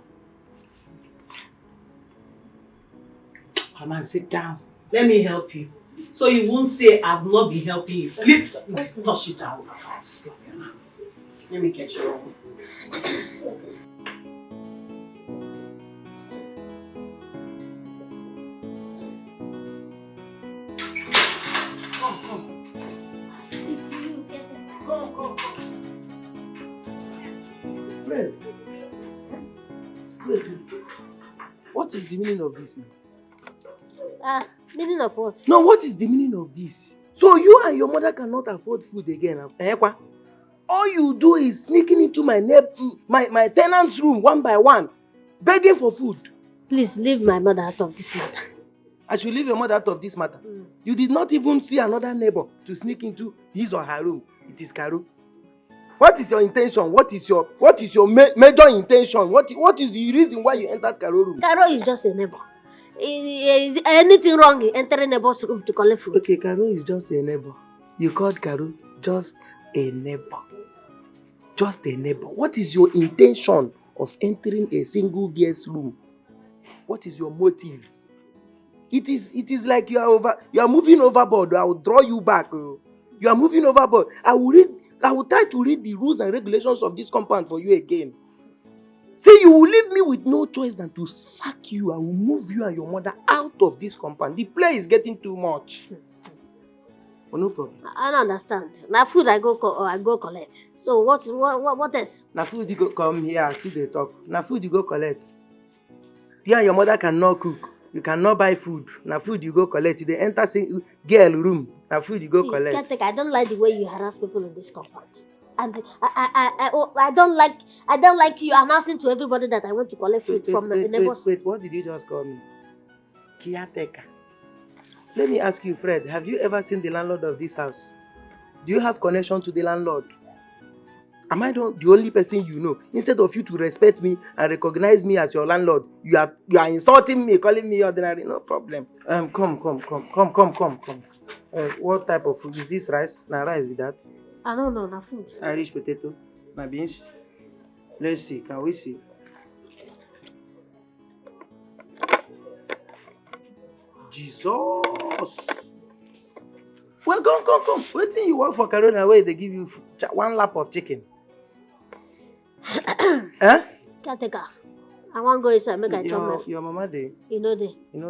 Come and sit down. Let me help you. So you won't say I've not been helping you. Lift, touch it out. Let me get your own food. Wait. What is the meaning of this now? Meaning of what? No, what is the meaning of this? So you and your mother cannot afford food again. All you do is sneaking into my tenant's room one by one, begging for food. Please leave my mother out of this matter. I should leave your mother out of this matter. You did not even see another neighbor to sneak into his or her room. It is Karo. What is your intention? What is your major intention? What is the reason why you entered Karo's room? Karo is just a neighbor. Is anything wrong in entering a neighbor's room to collect food? Okay, Karo is just a neighbor. You called Karo just a neighbor. Just a neighbor. What is your intention of entering a single girl's room? What is your motive? It is like you are moving overboard. I will draw you back. You are moving overboard. I will try to read the rules and regulations of this compound for you again. See, you will leave me with no choice than to sack you. I will move you and your mother out of this compound. The play is getting too much. Oh, no problem. I don't understand. Now food I go collect. So what else? Now food you go come here and still they talk. Now food you go collect. You and your mother cannot cook. You cannot buy food. Now food you go collect. They enter girl room. Now food you go collect. Caretaker, I don't like the way you harass people in this compound. And I don't like you announcing to everybody that I want to collect food from the neighbors. Wait, what did you just call me? Caretaker. Let me ask you, Fred, have you ever seen the landlord of this house? Do you have connection to the landlord? Am I the only person you know? Instead of you to respect me and recognize me as your landlord, you are insulting me, calling me ordinary. No problem. Come. What type of food is this? Rice? Now rice with that? I don't know, na food. Irish potato, na beans. Let's see. Can we see? Jesus. Well, come. Wait till you work for Carolina where they give you one lap of chicken. Huh? Caretaker, I want to go inside, make I chop my food. Your mama dey? You know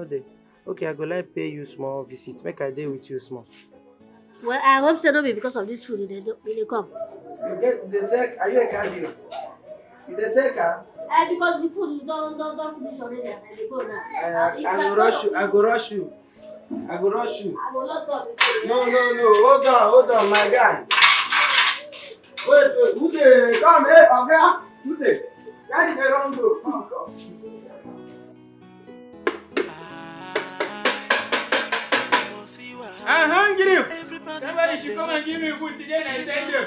there. Okay, I go like pay you small visit. Make I dey with you small. Well, I hope so, not be because of this food they come. You get the sec? Are you a cardio? You the second? Because the food you don't finish already as I go now. I go rush you. I will not talk. No. Hold on, my guy. Wait. Who dey? Come, hey, Oga. Who dey? Carry the wrong door. Come. I'm hungry. Somebody should come and give me food today and I send you.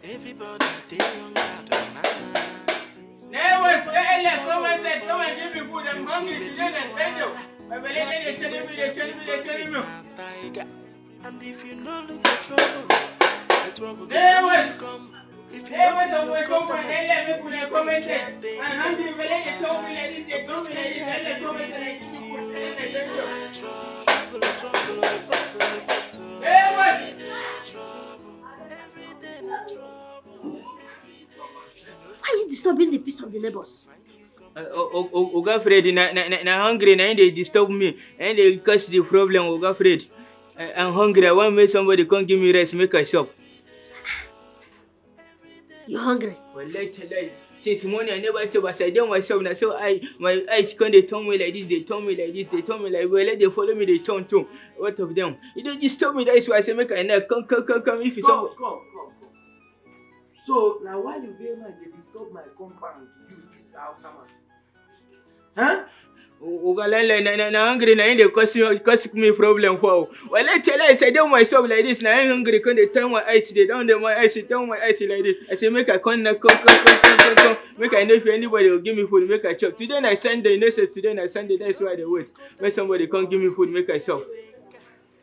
Everybody they young Someone said, come and give me food. I'm hungry today and I send you. My belly is telling me. And if you no look for trouble, the trouble will come. If you I'm hungry, belly they told me like this, they told me like this, trouble. Why are you disturbing the peace of the neighbors? Oga Fred, na hungry, na they disturb me, and they cause the problem, Oga Fred. I'm hungry, I want to make somebody come give me rest, make a shop. You hungry? Well, since morning I never stop, as I done myself, now so my eyes come, they told me like this, they told me like, well, let they follow me, they turn too. What of them? You don't disturb me, that's why I say, make a neck, come, if you Come. So, now why you be able to disturb my compound, you this house man? Huh? Oga na hungry, na they cause me problem for. Well, I tell you, I do myself like this. Now I'm hungry, can they turn my eyes? They down my eyes, turn my eyes like this. I say make a come. Make I know if anybody will give me food, make a chop. Today na Sunday, today na Sunday. That's why they wait. When somebody come give me food, make a chop.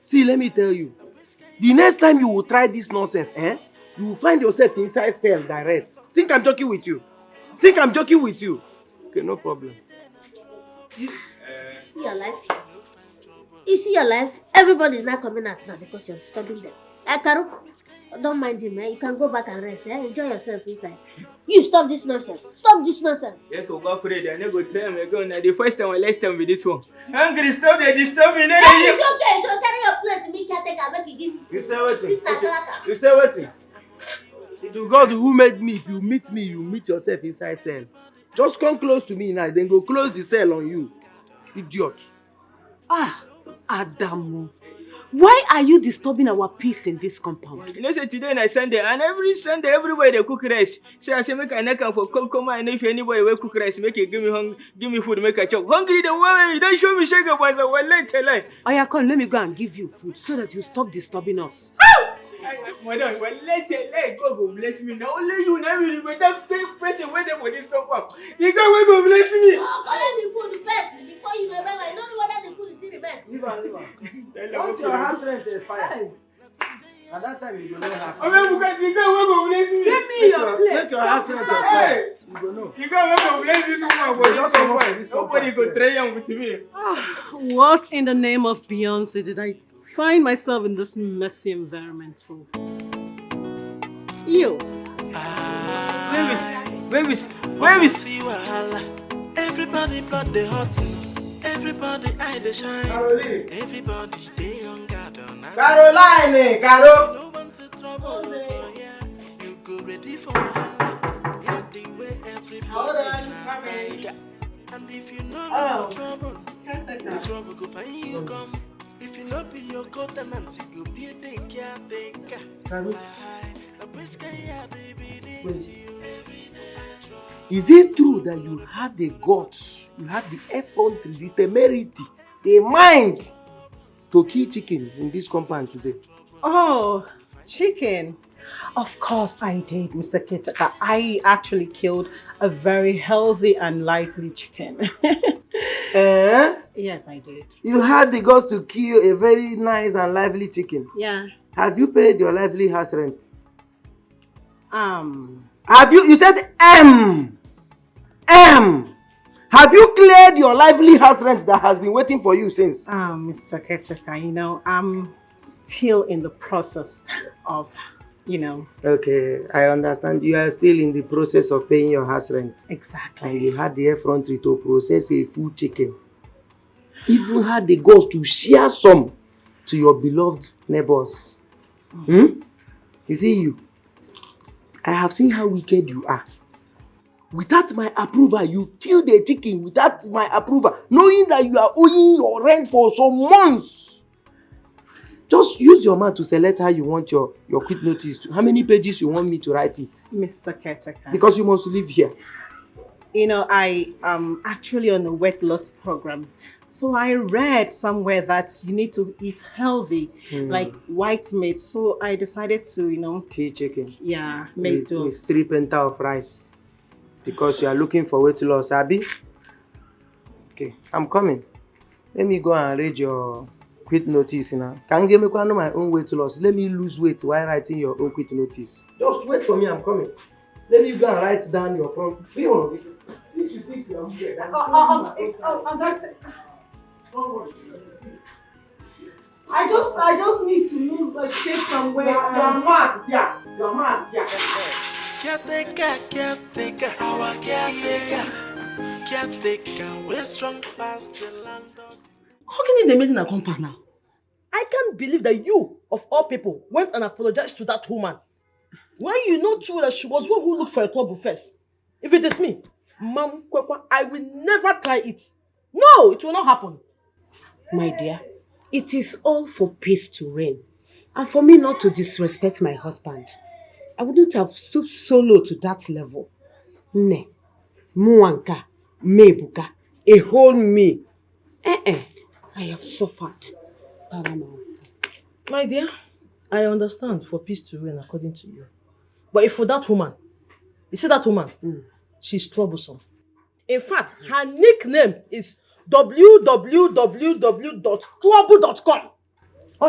See, let me tell you, the next time you will try this nonsense, you will find yourself inside cell direct. Think I'm joking with you? Okay, no problem. See your life? You see your life? Everybody's not coming out now because you're disturbing them. Karo, don't mind him, You can go back and rest, Enjoy yourself inside. You stop this nonsense. Yes, Oga Fred, I never try him again. Now the first time and last time with this one. Hungry, stop, they disturb me. It's okay, so carry your plate to me, caretaker, make you give You say what? Sister Salaka. You say what? To God who made me, if you meet me, you meet yourself inside cell. Just come close to me now, then go close the cell on you. Idiot. Ah, Adamu. Why are you disturbing our peace in this compound? You know, say today na Sunday, and every Sunday, everywhere they cook rice. So I say, make I knock for come and if anybody will cook rice, make it give me food, make I chop. Hungry the way, you don't show me sugar, but I will let tell you. Oya, come, let me go and give you food so that you stop disturbing us. Madam, well, let God go bless me. Now only you never will be that person waiting for this compound. You God will go bless me. Oh, collect the food first before you remember. I don't know whether the food is still remain. Leave her. Once your house rent expires, at that time you will not have. Oh, you God will go bless me. Give me your plate. Make your house rent expire. You will know. You God will go bless this woman for this compound. Nobody go try on with me. What in the name of Beyonce did I find myself in this messy environment for? You. Where is? See wahala. Everybody blood they hot. Everybody eye they shine. Everybody they on guard. Caroline, Caro. No one to trouble for ya. You go ready for wahala. Yeah, the way everybody. And if you know no trouble, the trouble go find you come. If you not be your co-tenant, you go be a caretaker. Is it true that you had the guts, you had the effrontery, the temerity, the mind to kill chicken in this compound today? Oh, chicken. Of course I did, Mr. Caretaker. I actually killed a very healthy and lively chicken. Yes, I did. You had the guts to kill a very nice and lively chicken. Yeah. Have you paid your lively house rent? Have you said have you cleared your lively house rent that has been waiting for you since? Mr. Caretaker, you know, I'm still in the process of, you know. Okay, I understand. You are still in the process of paying your house rent. Exactly. And you had the effrontery to process a full chicken. Even had the guts to share some to your beloved neighbors. You see you. I have seen how wicked you are. Without my approval, you killed the chicken without my approval, knowing that you are owing your rent for some months. Just use your mouth to select how you want your quit notice. How many pages you want me to write it? Mr. Caretaker. Because you must live here. You know, I am actually on a weight loss program. So I read somewhere that you need to eat healthy, like white meat. So I decided to, you know, kill chicken. Yeah, make do. With 3 penta of rice. Because you are looking for weight loss, Abby. Okay, I'm coming. Let me go and read your quit notice now. Can you give me my own weight loss? Let me lose weight while writing your own quit notice. Just wait for me, I'm coming. Let me go and write down your problem. That's it. Don't worry. I just need to lose the shit somewhere. You're mad, yeah. You're mad, yeah. Caretaker, our caretaker. Caretaker, we're strong past the landlord. How can they make a compound now? I can't believe that you, of all people, went and apologized to that woman. Why you know too that she was one who looked for a trouble first? If it is me, Mom Kwekwa, I will never try it. No, it will not happen. My dear, it is all for peace to reign. And for me not to disrespect my husband. I wouldn't have stooped so low to that level. Ne, Muanka, Mebuka, a whole me. I have suffered. My dear, I understand for peace to reign according to you. But if for that woman, you see that woman, she's troublesome. In fact, her nickname is www.trouble.com. Oh,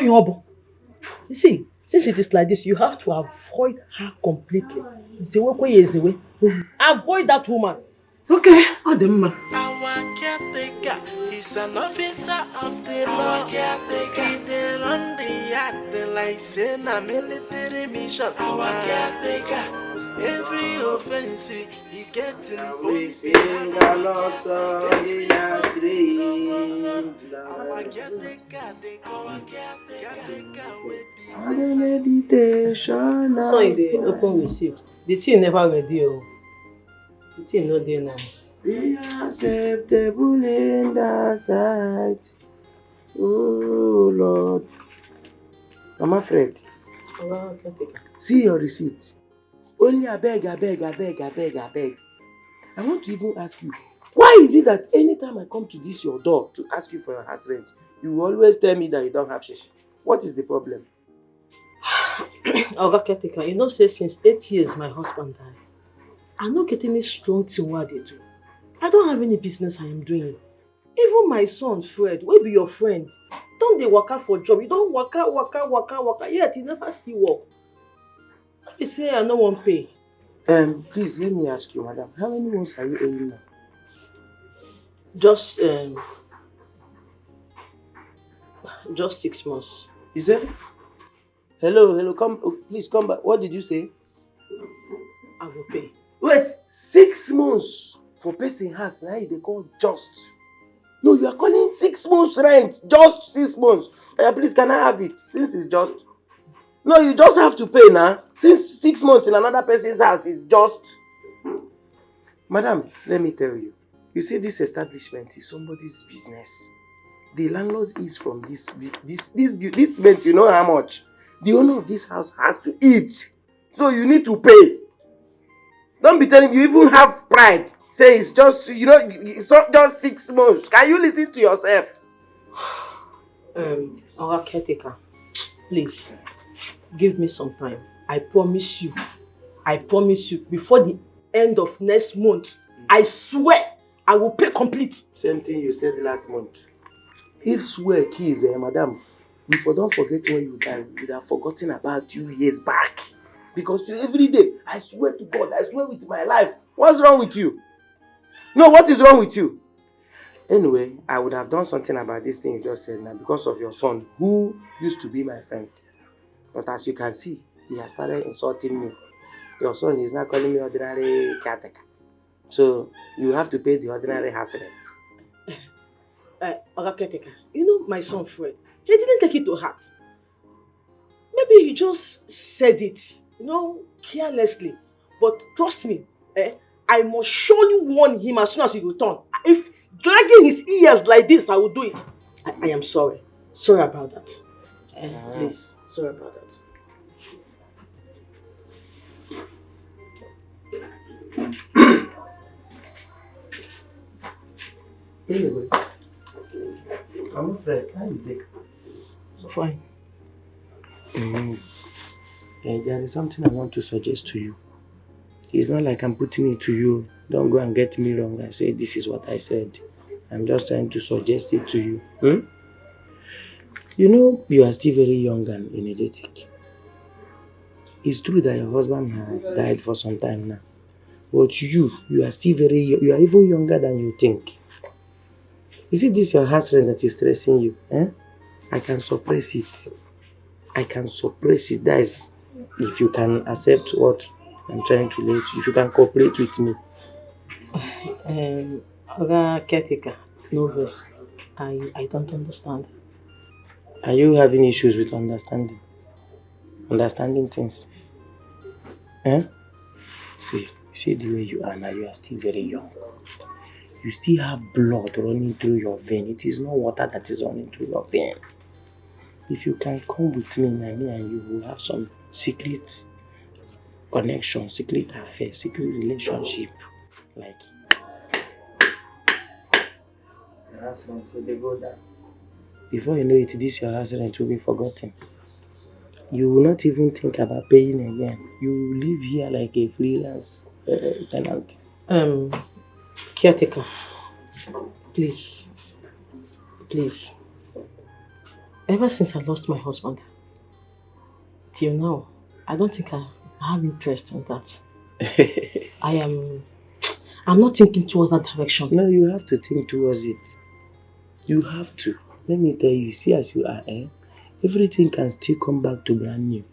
you see, since it is like this, you have to avoid her completely. Avoid that woman. Okay, Our caretaker is an officer of the law. He dey run the yard like say na military mission. Our caretaker. Every offense, he gets in We sing a lot of in a dream. our caretaker, they call caretaker with And the meditation So if of they open receipt, the thing never ready. Oh. The thing no dey now. be acceptable in the sight. Oh Lord. I'm afraid. See your receipt. Only I beg. I want to even ask you, why is it that anytime I come to this your door to ask you for your house rent, you always tell me that you don't have shishi? What is the problem? Oga caretaker, you know say since 8 years my husband died. I no get any strong thing what they do. I don't have any business I am doing. Even my son Fred, wey be your friend, don dey waka for job. You don waka, yet you never see work. You say I no wan pay. Please let me ask you, madam, how many months are you owing now? Just 6 months. You said? Hello, please come back. What did you say? I will pay. Wait, 6 months for person house, now they call just. No, you are calling 6 months rent, just 6 months. Please, can I have it, since it's just? No, you just have to pay now. Since 6 months in another person's house is just. Madam, let me tell you. You see, this establishment is somebody's business. The landlord is from this rent, you know how much? The owner of this house has to eat. So you need to pay. Don't be telling me you even have pride. Say it's just, it's not just 6 months. Can you listen to yourself? Our caretaker, please, give me some time. I promise you, before the end of next month, I swear, I will pay complete. Same thing you said last month. If swear keys, madam, if you don't forget when you died, you would have forgotten about you years back. Because every day, I swear to God, I swear with my life. What's wrong with you? No, what is wrong with you? Anyway, I would have done something about this thing you just said now because of your son, who used to be my friend. But as you can see, he has started insulting me. Your son is now calling me ordinary caretaker. So, you have to pay the ordinary house rent. Oga caretaker, you know my son Fred, he didn't take it to heart. Maybe he just said it, carelessly. But trust me, I must surely warn him as soon as he returns. If dragging his ears like this, I will do it. I am sorry. Sorry about that. Please, sorry about that. Anyway, I'm afraid, how you take? Fine. There is something I want to suggest to you. It's not like I'm putting it to you. Don't go and get me wrong and say this is what I said. I'm just trying to suggest it to you. You know, you are still very young and energetic. It's true that your husband has died for some time now. But you are still very young. You are even younger than you think. Is it this your house rent that is stressing you? I can suppress it. That is, if you can accept what I'm trying to let you, if you can cooperate with me. Oga caretaker, no verse. I don't understand. Are you having issues with understanding? Understanding things? See the way you are now, you are still very young. You still have blood running through your vein. It is not water that is running through your vein. If you can come with me, me and you will have some secret connection, secret affair, secret relationship. Like, your house rent will go down. Before you know it, this your house rent will be forgotten. You will not even think about paying again. You will live here like a freelance tenant. Caretaker, please. Ever since I lost my husband, till now, I don't think I have interest in that. I'm not thinking towards that direction. No, you have to think towards it. You have to. Let me tell you, see as you are, everything can still come back to brand new.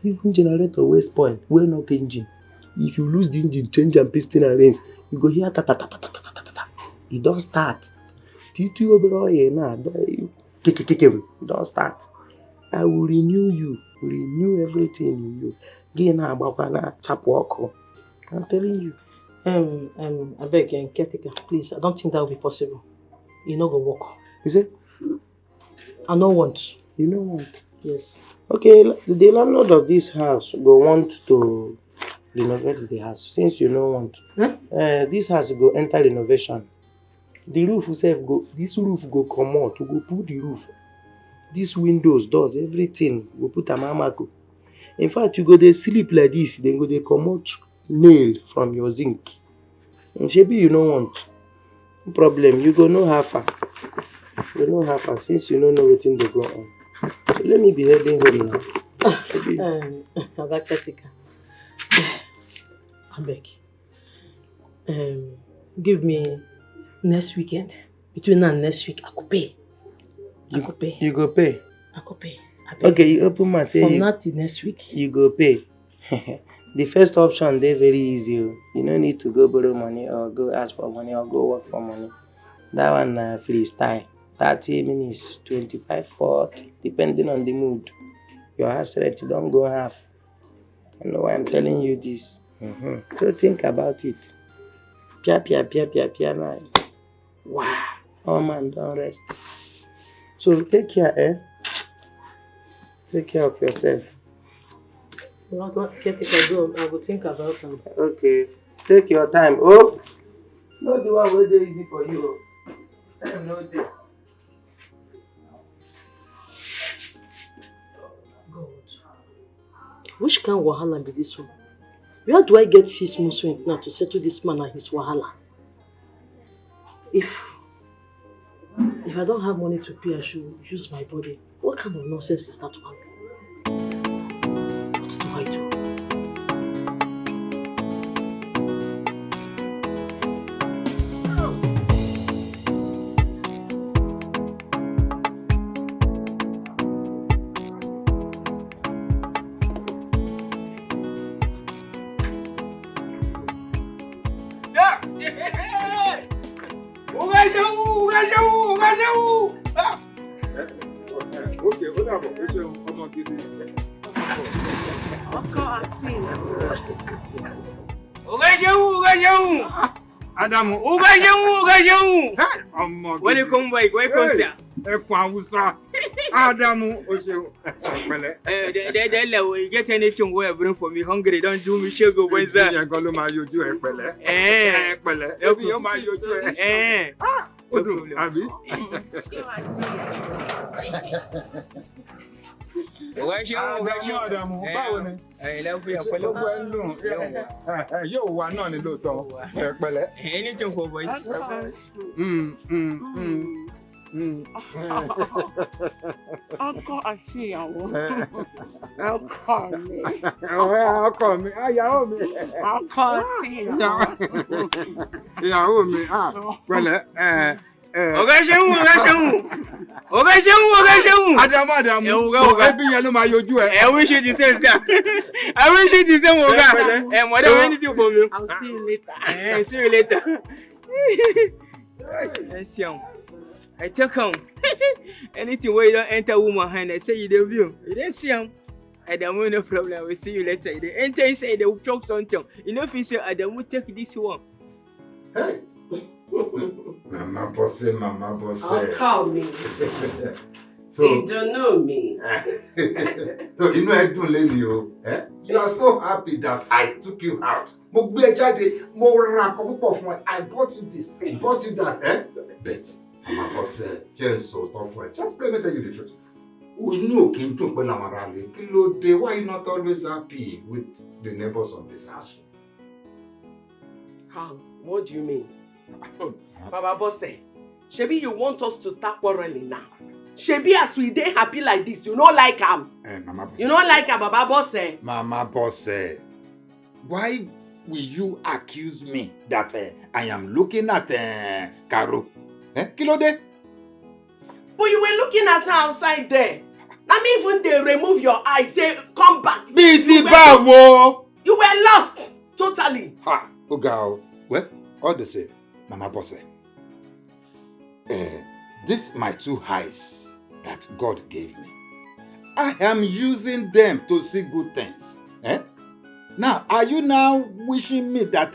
Even generator will spoil, will knock engine. If you lose the engine, change and piston and rings, you go hear ta ta ta ta ta ta ta ta. It don't start. Titi Oberoye now, don't start. I will renew everything in you. Gain now, Babana, chap walk. I'm telling you. I beg you, caretaker, please. I don't think that will be possible. You no go work. Is it? I no want. You know what? Yes. Okay, the landlord of this house go want to renovate the house. Since you don't want, this house go enter renovation. The roof itself go. This roof go come out. To go put the roof. These windows, doors, everything go put a mamako. In fact, you go dey sleep like this, then go dey come out nail from your zinc. Maybe you don't want. No problem. You go know how far. You know how far. Since you don't know what they go on. So let me be heading home now. About caretaker. I beg. Give me next weekend. Between now and next week, I could pay. You go pay? I could pay. Okay, you open my say. From now till next week. You go pay. The first option, they're very easy. You don't need to go borrow money or go ask for money or go work for money. That one freestyle. 30 minutes, 25, 40, depending on the mood. Your house rent, don't go half. I know why I'm telling you this. So think about it. Pia now. Wow. Oh man, don't rest. So take care, Take care of yourself. I will think about it. Okay. Take your time. Oh! Not the one very easy for you. Time no day. God. Which kind of wahala be this one? Where do I get 6 months rent now to settle this man and his wahala? If I don't have money to pay, I should use my body. What kind of nonsense is that one? What do I do? Adamu, welcome back. Welcome, sir. Adamu, you get anything where I bring for me hungry? Don't do me sugar, boys. I'm going to you do anything for boys. Uncle Asiyawo. Ọkọ mi. Ìyàwó mi. Uncle Asiyawo. Ìyàwó mi. Pẹ̀lẹ́. Ọ̀gá ṣeun. Adamu. Ẹbí yẹn ló máa yọjú ẹ. I wish you the same, sir. I wish you the same, ọ̀gá. Madam, anything for me. I'll see you later. See you later. I check him. Anything where you don't enter woman hand, I say you the view. You didn't see him. Adamu, no problem. We'll see you later. They enter inside, they will talk something. You know if you say Adamu, take this one. Hey. Mama boss. Oh, call me. So You don't know me. So you know I don't let you. You are so happy that I took you out. I bought you this, I bought you that, But Mama boss just so tough. Just let me tell you the truth. We know came to Benamarale. Why are you not always happy with the neighbors of this house? How? What do you mean? Baba Bosse, Shebi, you want us to start quarreling now? Shebi, as we dey happy like this, you don't like him. Mama Bosse. You don't like him, Baba Bosse. Mama Bosse, why will you accuse me that I am looking at Caro? Kilode? But you were looking at her outside there. That means even they remove your eyes, say, come back. Busy Bavo! You were lost Totally. Ha, Ogao. Well, all the same, Mama Bosse. This my 2 eyes that God gave me. I am using them to see good things. Now, are you now wishing me that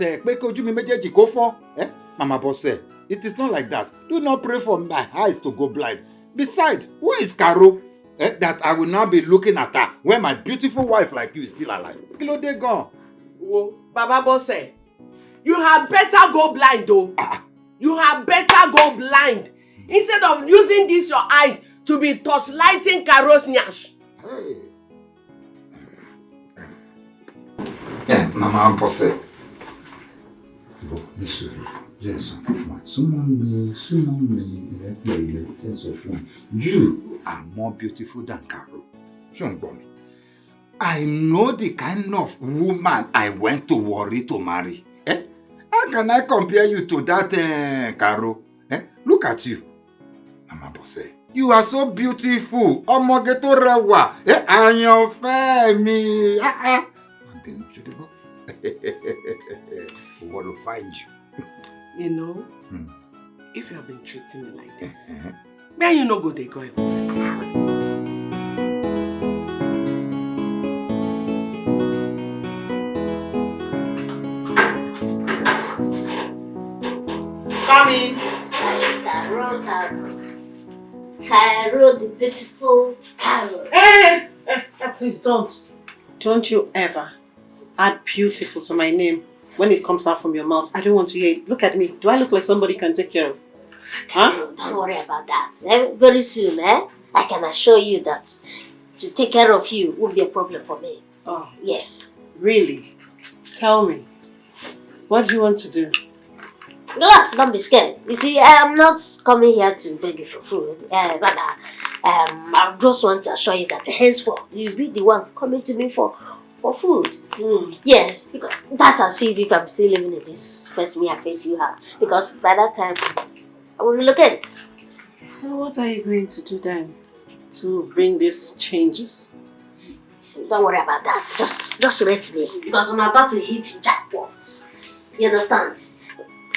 Mama Bosse, it is not like that. Do not pray for my eyes to go blind. Besides, who is Caro? That I will now be looking at her when my beautiful wife like you is still alive. Kilo de gone. Whoa, Baba Bosse, you had better go blind though. You had better go blind. Instead of using this your eyes to be torchlighting Caro's nyash. Hey. Mama Bosse. Yes, you are more beautiful than Caro. I know the kind of woman I went to worry to marry. How can I compare you to that Caro? Look at you. Mama Bosse, you are so beautiful. Omogeto rewa. Anyofemi. We want to find you. You know, if you have been treating me like this, then you no go they go. Coming. Caro, the beautiful Caro. Please don't. Don't you ever add beautiful to my name when it comes out from your mouth. I don't want to hear it. Look at me. Do I look like somebody you can take care of? Huh? Don't worry about that. Very soon, I can assure you that to take care of you won't be a problem for me. Oh. Yes. Really? Tell me. What do you want to do? Relax, don't be scared. You see, I'm not coming here to beg you for food. Rather, I just want to assure you that henceforth, you'll be the one coming to me for food. Yes, because that's as if I'm still living in this face me and face you have. Because by that time, I will relocate. So what are you going to do then to bring these changes? See, don't worry about that. Just rate me. Because I'm about to hit jackpot. You understand?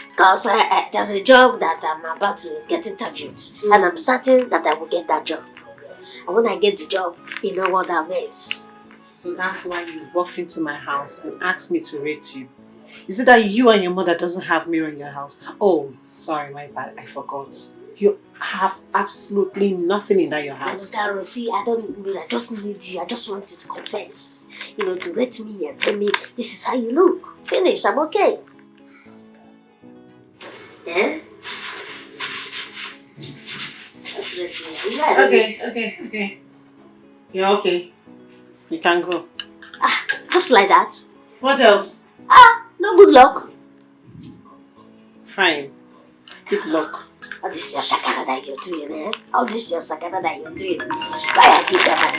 Because there's a job that I'm about to get interviewed. And I'm certain that I will get that job. And when I get the job, you know what that means. So that's why you walked into my house and asked me to rate you. Is it that you and your mother doesn't have mirror in your house? Oh, sorry, my bad, I forgot. You have absolutely nothing in that your house. Caro, see, I just need you. I just want you to confess. You know, to rate me and tell me this is how you look. Finish, I'm okay. Yeah? Just rate me. Okay. You're okay. You can go. Just like that. What else? No good luck. Fine. Good luck. All this your shakara that you're doing, All this your shakara that you're doing. Why I did that?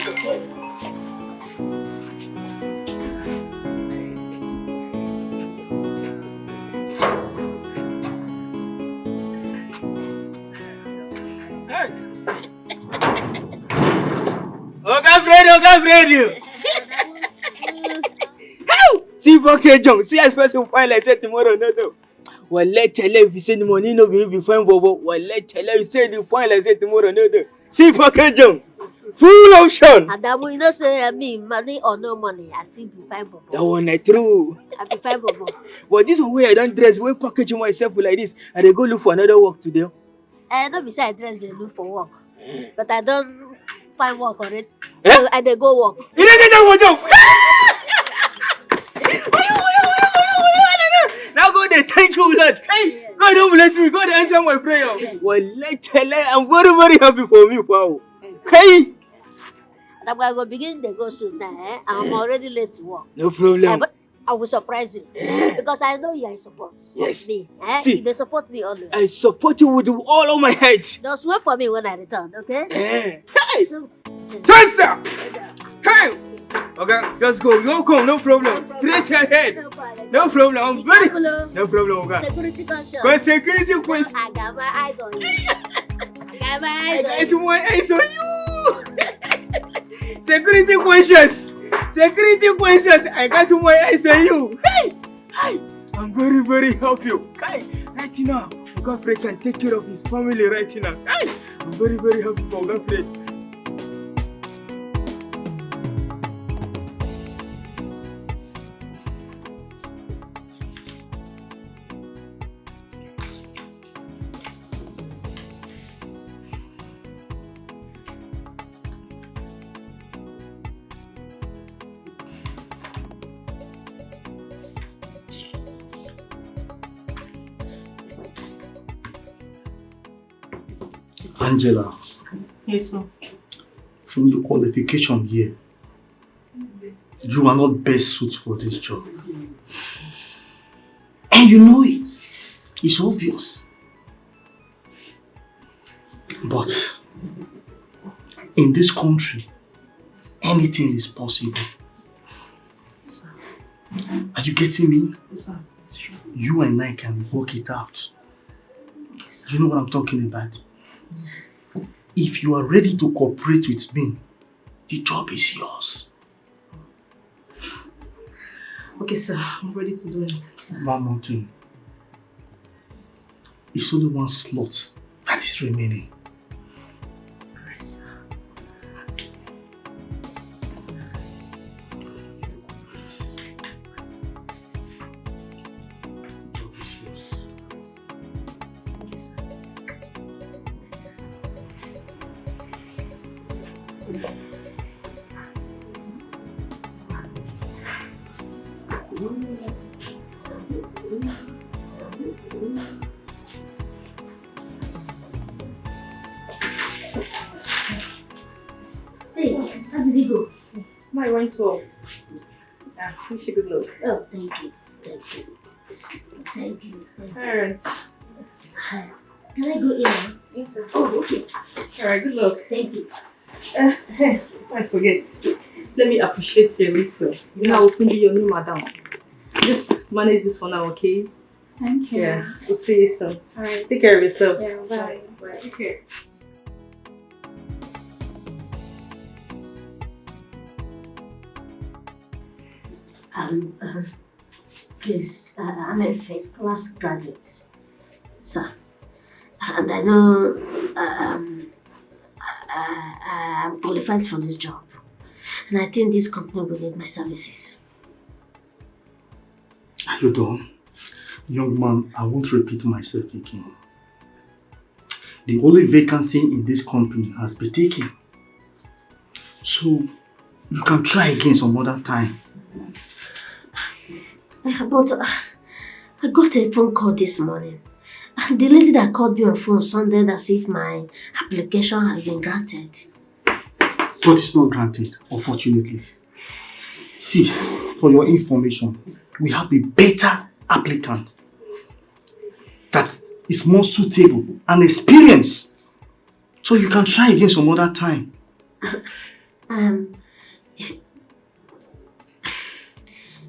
Oga Freddy. See Pocket John, see as person fine like say tomorrow, no. Well, let tell if you say the money no be fine, Bobo. Well, let tell you say the fine like say tomorrow, no. See Pocket John, full option. And that will not say money or no money, I still be fine, Bobo. That one is true. I be fine, Bobo. But this one way I don't dress, way packaging myself like this, and they go look for another work today. Not beside dress, they look for work. But I don't find work on it. So I they go work. You don't get that one job. Now go there, thank you, Lord. Hey, God don't bless me. God answer my prayer. Well, let tell you, I'm very, very happy for me, wow. Hey. That's why I will begin to go soon now. I'm already late to work. No problem. But I will surprise you because I know you are in support of me. See, they support me always. I support you with all of my heart. Just wait for me when I return, okay? Hey! Transfer! Hey! Okay, just go. You come, no problem. Straight ahead. No problem. I'm very. No problem, okay. Security conscious. But security conscious. I got my eyes on you. I got my I got my eyes on you. Security conscious. Security conscious. I got my eyes on you. Hey! I'm very, very happy. Kai, right now, Oga Fred can take care of his family right now. Kai, I'm very, very happy for Oga Fred. Angela, Yes, sir. from your qualification here, you are not best suited for this job. And you know it. It's obvious. But in this country, anything is possible. Yes, sir. Are you getting me? Yes, sir. Sure. You and I can work it out. Yes, You know what I'm talking about? If you are ready to cooperate with me, the job is yours. okay, sir. I'm ready to do it, sir. One more thing. It's only one slot that is remaining. Alright, sir. The job is yours. Hey, how did it go? My went well. Yeah, wish you good luck. Oh, thank you. Thank you. Thank you. Thank you. Alright. Can I go in now? Yes, sir. Oh, okay. Alright, good luck. Thank you. Hey, I forget. Let me appreciate you a little. You know, I will soon be your new madam. Just manage this for now, okay? Thank you. Yeah, we'll see you soon. Alright. Take care of yourself. Yeah, bye. Bye. Take care. Please, I'm a first class graduate, sir. And I know I'm qualified for this job. And I think this company will need my services. Are you done? Young man, I won't repeat myself again. The only vacancy in this company has been taken. So, you can try again some other time. But I got a phone call this morning. And the lady that called me on phone sounded as if my application has been granted. But it's not granted, unfortunately. See, for your information, we have a better applicant that is more suitable and experienced. So you can try again some other time.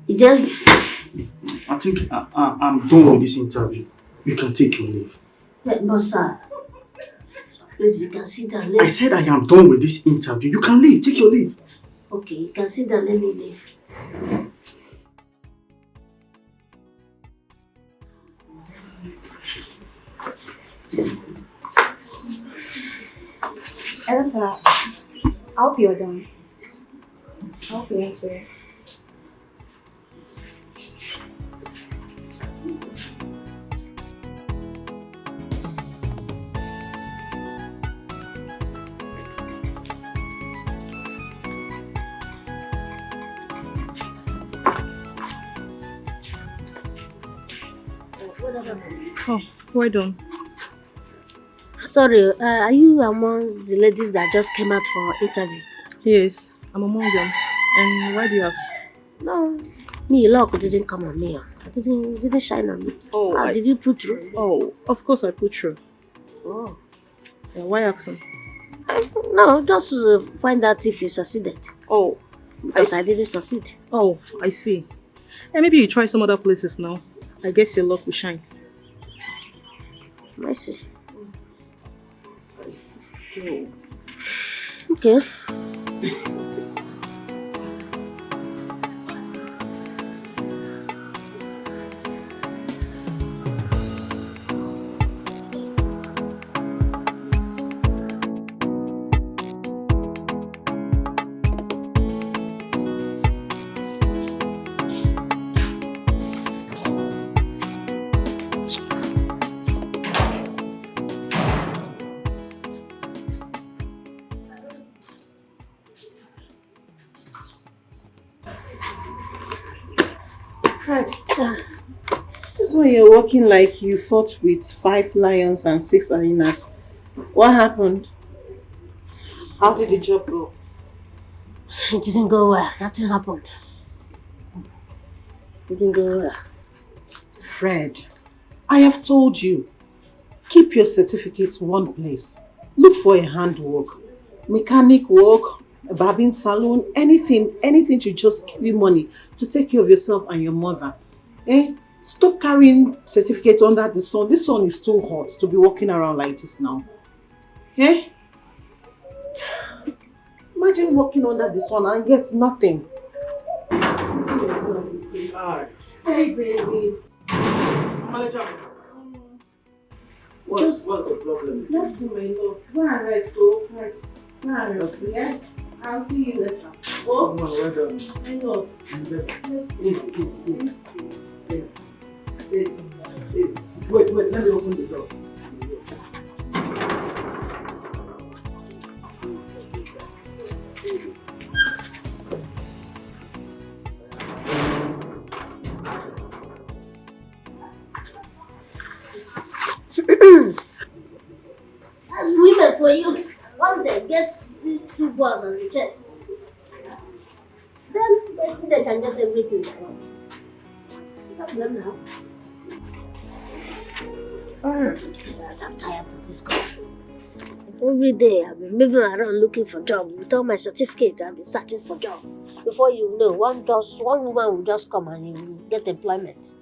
It just... I think I'm done with this interview. You can take your leave. Wait, no, sir. Please, you can sit down. I said I am done with this interview. You can leave. Take your leave. Okay, you can sit down. Let me leave. Elsa, I hope you're done. I hope you went well. Oh, well done. Sorry, are you among the ladies that just came out for interview? Yes, I'm among them. And why do you ask? No, me, luck didn't come on me. It didn't shine on me. Oh, did you put through? Oh, of course I put through. Oh. Yeah, why asking? No, just to find out if you succeeded. Oh. Because I didn't succeed. Oh, I see. Yeah, maybe you try some other places now. I guess your luck will shine. I see. Okay. This one you're walking like you fought with 5 lions and 6 hyenas. What happened? How did the job go? It didn't go well. Nothing happened. It didn't go well. Fred, I have told you, keep your certificates one place. Look for a handwork, mechanic work, a barbing salon, anything to just give you money to take care of yourself and your mother. Eh? Stop carrying certificates under the sun. This sun is too hot to be walking around like this now. Eh? Imagine walking under the sun and get nothing. Hi. Hey, baby. Manager. What's the problem? Nothing, my love. Go and rest, go. Go and rest, yeah? I'll see you later. Oh, no, well done. My love. Please. Wait, let me open the door. That's women for you. Once they get these 2 balls on the chest, then they think they can get everything they want. That's them now. I'm tired of this country. Every day I've been moving around looking for job. With all my certificate, I've been searching for job. Before you know, one woman will just come and you will get employment.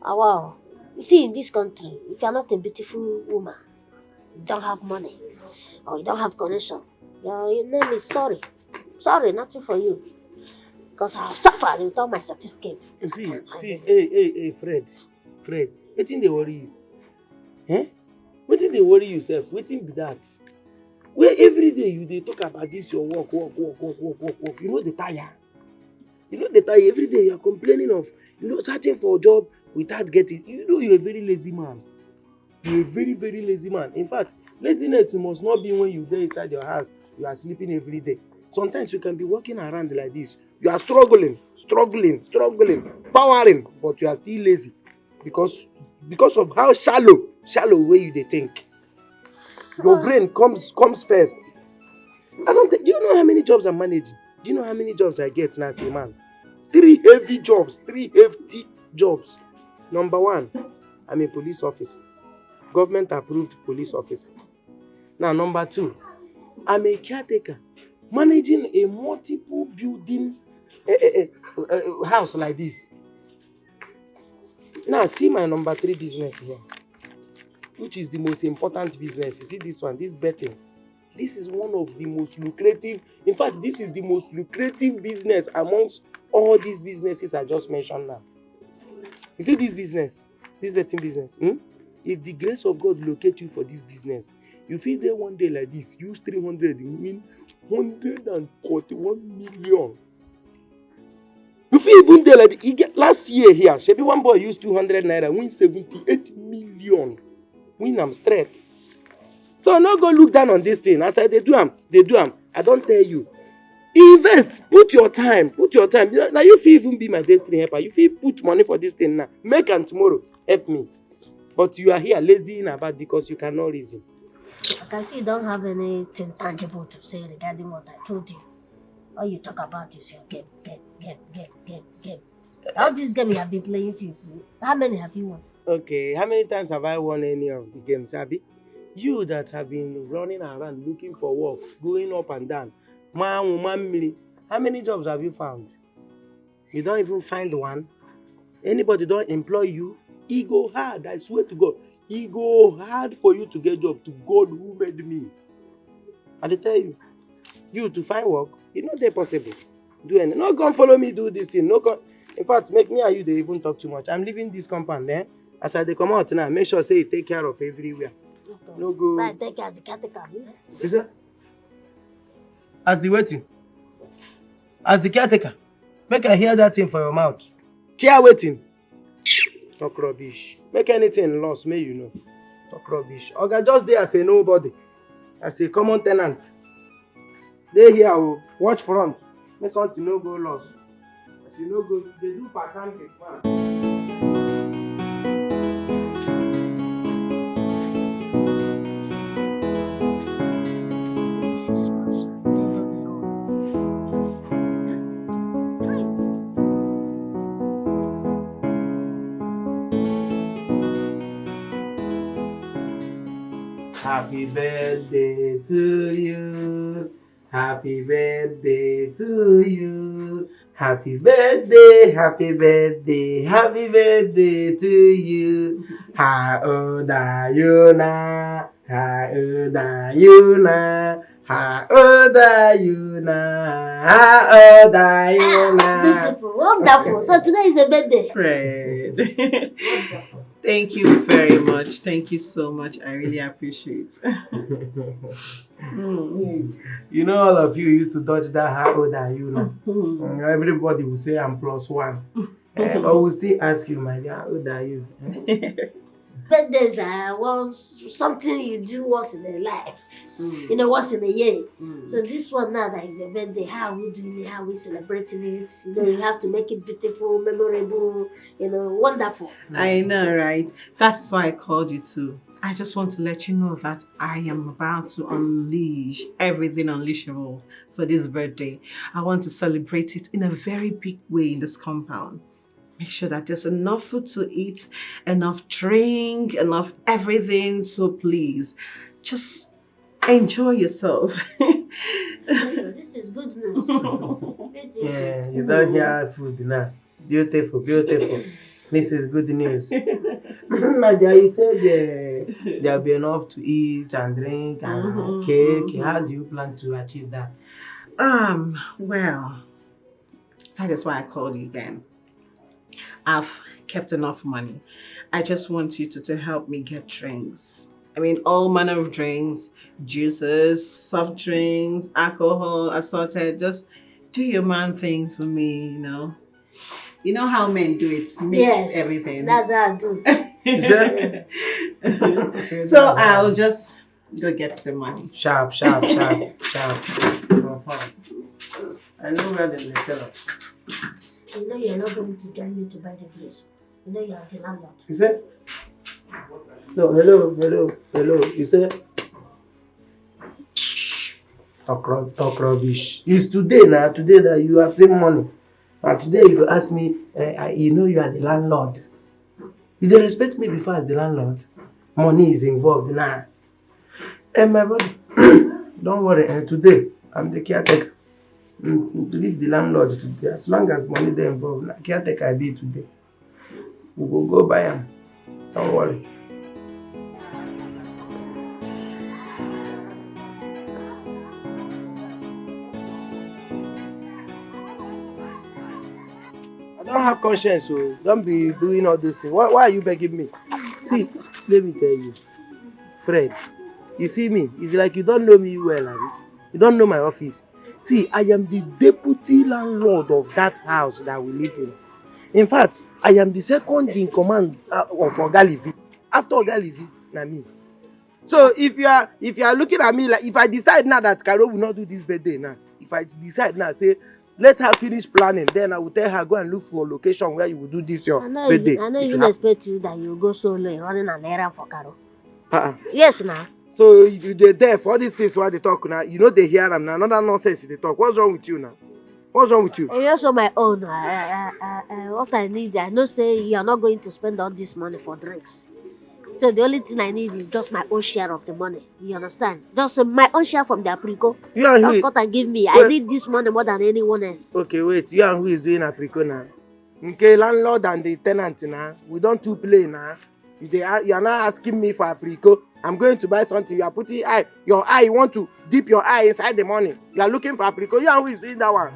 Oh, wow. You see, in this country, if you're not a beautiful woman, you don't have money, or you don't have connection, your name is sorry. Sorry, nothing for you. Because I have suffered without my certificate. You see, hey, Fred, wetin dey worry you? Eh? Wetin dey worry yourself? Wetin be that? Where every day you dey talk about this your work. You know the tire. Every day you are complaining of, searching for a job without getting. You know you're a very lazy man. You're a very, very lazy man. In fact, laziness must not be when you're there inside your house. You are sleeping every day. Sometimes you can be walking around like this. You are struggling, powering, but you are still lazy because of how shallow way you dey think. Your brain comes first. Do you know how many jobs I'm managing? Do you know how many jobs I get now as a man? 3 hefty jobs. Number 1, I'm a police officer. Government approved police officer. Now, number 2, I'm a caretaker, managing a multiple building house like this. Now, see my number 3 business here, which is the most important business. You see this one, this betting. This is one of the most lucrative. In fact, this is the most lucrative business amongst all these businesses I just mentioned now. You see this business, this betting business. If the grace of God locate you for this business, you feel there one day like this, use 300, you win 141 million. You feel even there like last year here, Shebi one boy used 200 naira, win 78 million. Win am straight. So now go look down on this thing. As I they do am. I don't tell you. Invest, put your time. Now you feel even be my destiny helper. You feel put money for this thing now. Make and tomorrow help me. But you are here lazy in about because you cannot reason. I can see you don't have anything tangible to say regarding what I told you. All you talk about is your game. All this game you have been playing since. How many have you won? Okay, how many times have I won any of the games, Abi? You that have been running around looking for work, going up and down, man, how many jobs have you found? You don't even find one. Anybody don't employ you? It go hard, I swear to God. It go hard for you to get job to God who made me. I tell you to find work, it's not that possible. Do anything. No, come follow me, do this thing. No, come. In fact, make me and you, they even talk too much. I'm leaving this compound there. As I come out now, make sure say you take care of everywhere. Okay. No go. Right, take care as the caretaker. Is that? As the waiting. As the caretaker. Make I hear that thing for your mouth. Care waiting. Talk rubbish. Make anything lost, may you know. Talk rubbish. Oga just there as a nobody. As a common tenant. They here, watch front. Make something no go lost. As you no go, they do part-time man. Happy birthday to you. Happy birthday to you. Happy birthday, happy birthday, happy birthday to you. How old are you now? How old are you now? How old are you now? How old are you now? Beautiful, wonderful. So today is a birthday. Fred. Wonderful. Thank you very much. Thank you so much. I really appreciate it. You know, all of you used to touch that. How old are you now? Everybody will say I'm +1. But we'll still ask you, my dear, how old are you? Birthdays are something you do once in a life. You know, once in a year. So this one now that is a birthday, how are we doing it? How are we celebrating it? You know, you have to make it beautiful, memorable, you know, wonderful. I know, right? That is why I called you too. I just want to let you know that I am about to unleash everything unleashable for this birthday. I want to celebrate it in a very big way in this compound. Make sure that there's enough food to eat, enough drink, enough everything. So please, just enjoy yourself. This is good news. Yeah, you don't hear food now. Beautiful, beautiful. This is good news. Nadia, you said there'll be enough to eat and drink and cake. How do you plan to achieve that? Well, that is why I called you again. I've kept enough money. I just want you to help me get drinks. I mean, all manner of drinks, juices, soft drinks, alcohol, assorted. Just do your man thing for me, you know. You know how men do it. Mix everything. That's how I do. So I'll just go get the money. Sharp, sharp, sharp, sharp. I know where they sell us. You know you're not going to join me to buy the place. You know you are the landlord. You said? No, hello. You said? Talk rubbish. It's today that you have seen money. And today you ask me, you know you are the landlord. You don't respect me before as the landlord. Money is involved now. My brother, don't worry. Today I'm the caretaker. Leave the landlord today. As long as money is involved, caretaker I be today. We will go buy him. Don't worry. I don't have conscience, so don't be doing all those things. Why are you begging me? See, let me tell you, Fred, you see me, it's like you don't know me well, Abi. You don't know my office. See, I am the deputy landlord of that house that we live in. In fact, I am the second in command of Ogalivi. After Ogalivi, na me. So if you are looking at me like, if I decide now that Carol will not do this birthday now, if I decide now, say, let her finish planning, then I will tell her, go and look for a location where you will do this your birthday. I know you don't expect you that you go solo running an errand for Carol. Yes, now. So they're there for all these things while they talk now. You know they hear them now. Another nonsense they talk. What's wrong with you now? What's wrong with you? And also my own. What I need, I know say you are not going to spend all this money for drinks. So the only thing I need is just my own share of the money. You understand? Just my own share from the apricot. That's what I give me. I need this money more than anyone else. Okay, wait. You and who is doing apricot now? Okay, landlord and the tenant now. We don't two play now. You are not asking me for apricot. I'm going to buy something. You are putting your eye. You want to dip your eye inside the money. You are looking for apricot. You and who is doing that one?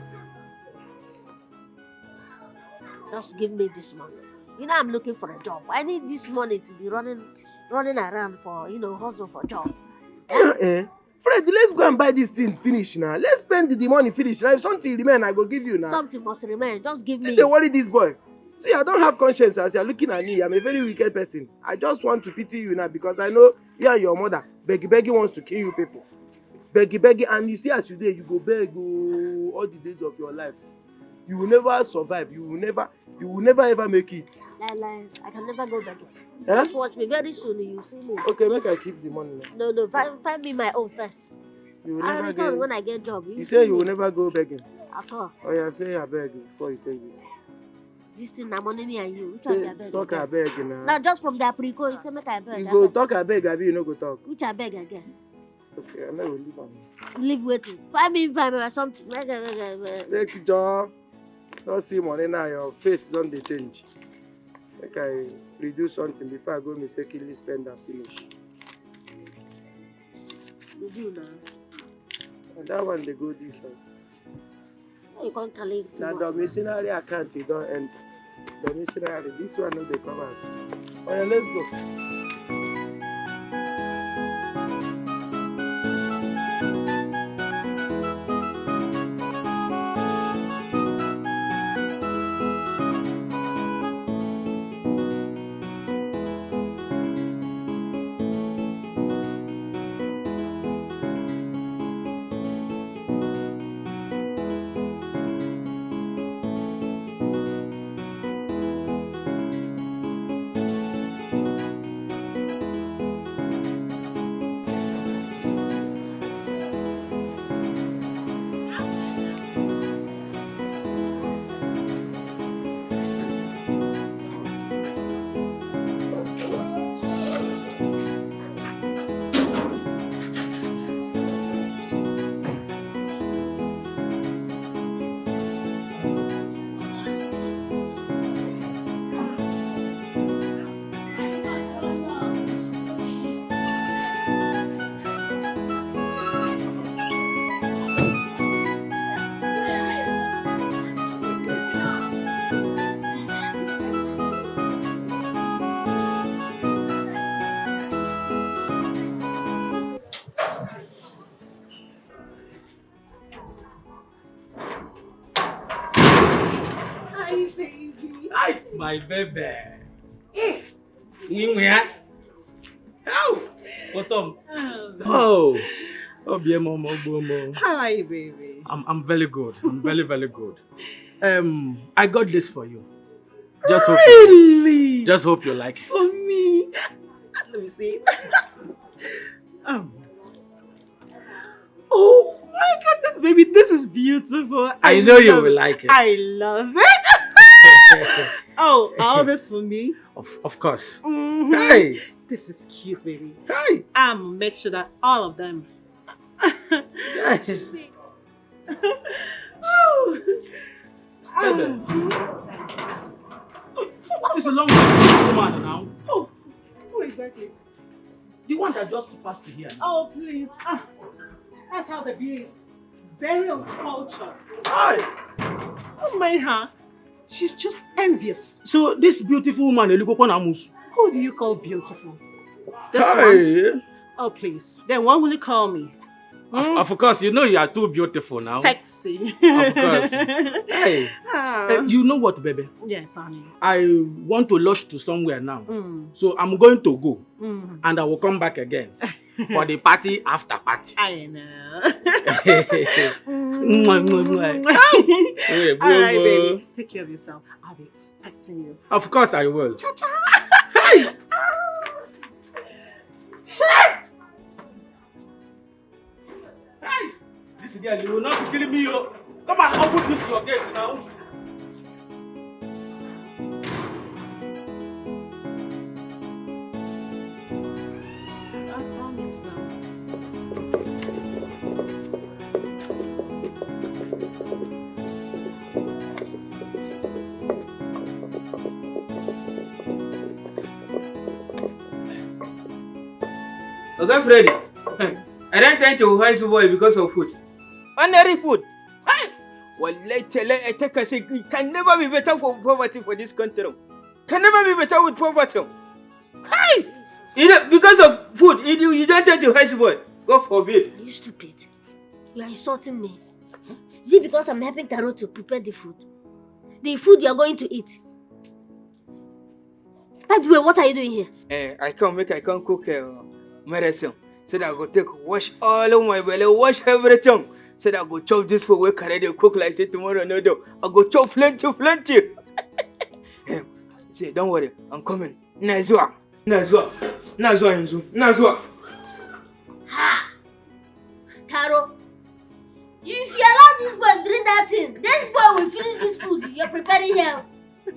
Just give me this money. You know I'm looking for a job. I need this money to be running around for, hustle for job. Fred, let's go and buy this thing finish now. Let's spend the money finish now. If something remain, I will give you now. Something must remain. Just give me. They worry this boy. See, I don't have conscience as you're looking at me. I'm a very wicked person. I just want to pity you now because I know you and your mother, Beggy wants to kill you people. Beggy, and you see as you do, you go beg all the days of your life. You will never survive. You will never ever make it. I can never go begging. Huh? Just watch me. Very soon you see me. Okay, make I keep the money now. No. Find me my own first. I'll return when I get job. You say you will never go begging. At all. Oh yeah, say I beg before you take this. This thing na money me and you. Which one I beg? Talk again? I beg now. Now just from the apricot, you say make I beg. You go talk I beg, Abi, you no go talk. Which I beg again? Okay, I know we leave am. Leave waiting. 5 minutes or something. Make John. Don't see money now, your face don't dey change. Make I reduce something before I go mistakenly spend and finish. You do now. And that one they go this one. You can't collect. Now the missionary account it don't end. The missionary, this one no dey come out. Oh yeah, let's go. My baby. Where? How? Bottom. Oh. Oh, bien, mama, bomo. Hi, baby. I'm very good. I'm very, very good. I got this for you. Just hope Really? Just hope you like it. For me? Let me see. Oh my goodness, baby, this is beautiful. I know you will like it. I love it. Oh, all this for me? Of course. Mm-hmm. Hey. This is cute, baby. Hey. I'm make sure that all of them. Yes. Oh. What is a long woman now? Oh, who exactly? The one that just passed here. Oh, please. That's how they behave. Very uncultured. Hi. Don't mind her. She's just envious. So this beautiful woman, who do you call beautiful? This one? Oh, please. Then what will you call me? Of course, you know you are too beautiful now. Sexy. Of course. Hey. You know what, baby? Yes, honey. I want to lodge to somewhere now. So I'm going to go. And I will come back again. For the party after party. I know. All right, baby. Take care of yourself. I'll be expecting you. Of course I will. Cha-cha. Hey! Shit! Hey! This girl, you will not kill me. Come on, open this your gate now. Okay, Freddy. I don't tend to hide boy because of food. Ordinary food. Well, Etiko say it can never be better for poverty for this country. Can never be better with poverty. Hey! Because of food, you don't tend to hide boy. God forbid. Are you stupid? You are insulting me. Is it because I'm helping Taro to prepare the food? The food you are going to eat. By the way, what are you doing here? I can cook medicine. So that I go wash all of my belly, wash everything. So that I go chop this food, carry they cook like this tomorrow. No, I go chop plenty. Say, don't worry, I'm coming. Nazwa. Ha! Taro, if you allow this boy drink that thing, this boy will finish this food you're preparing here.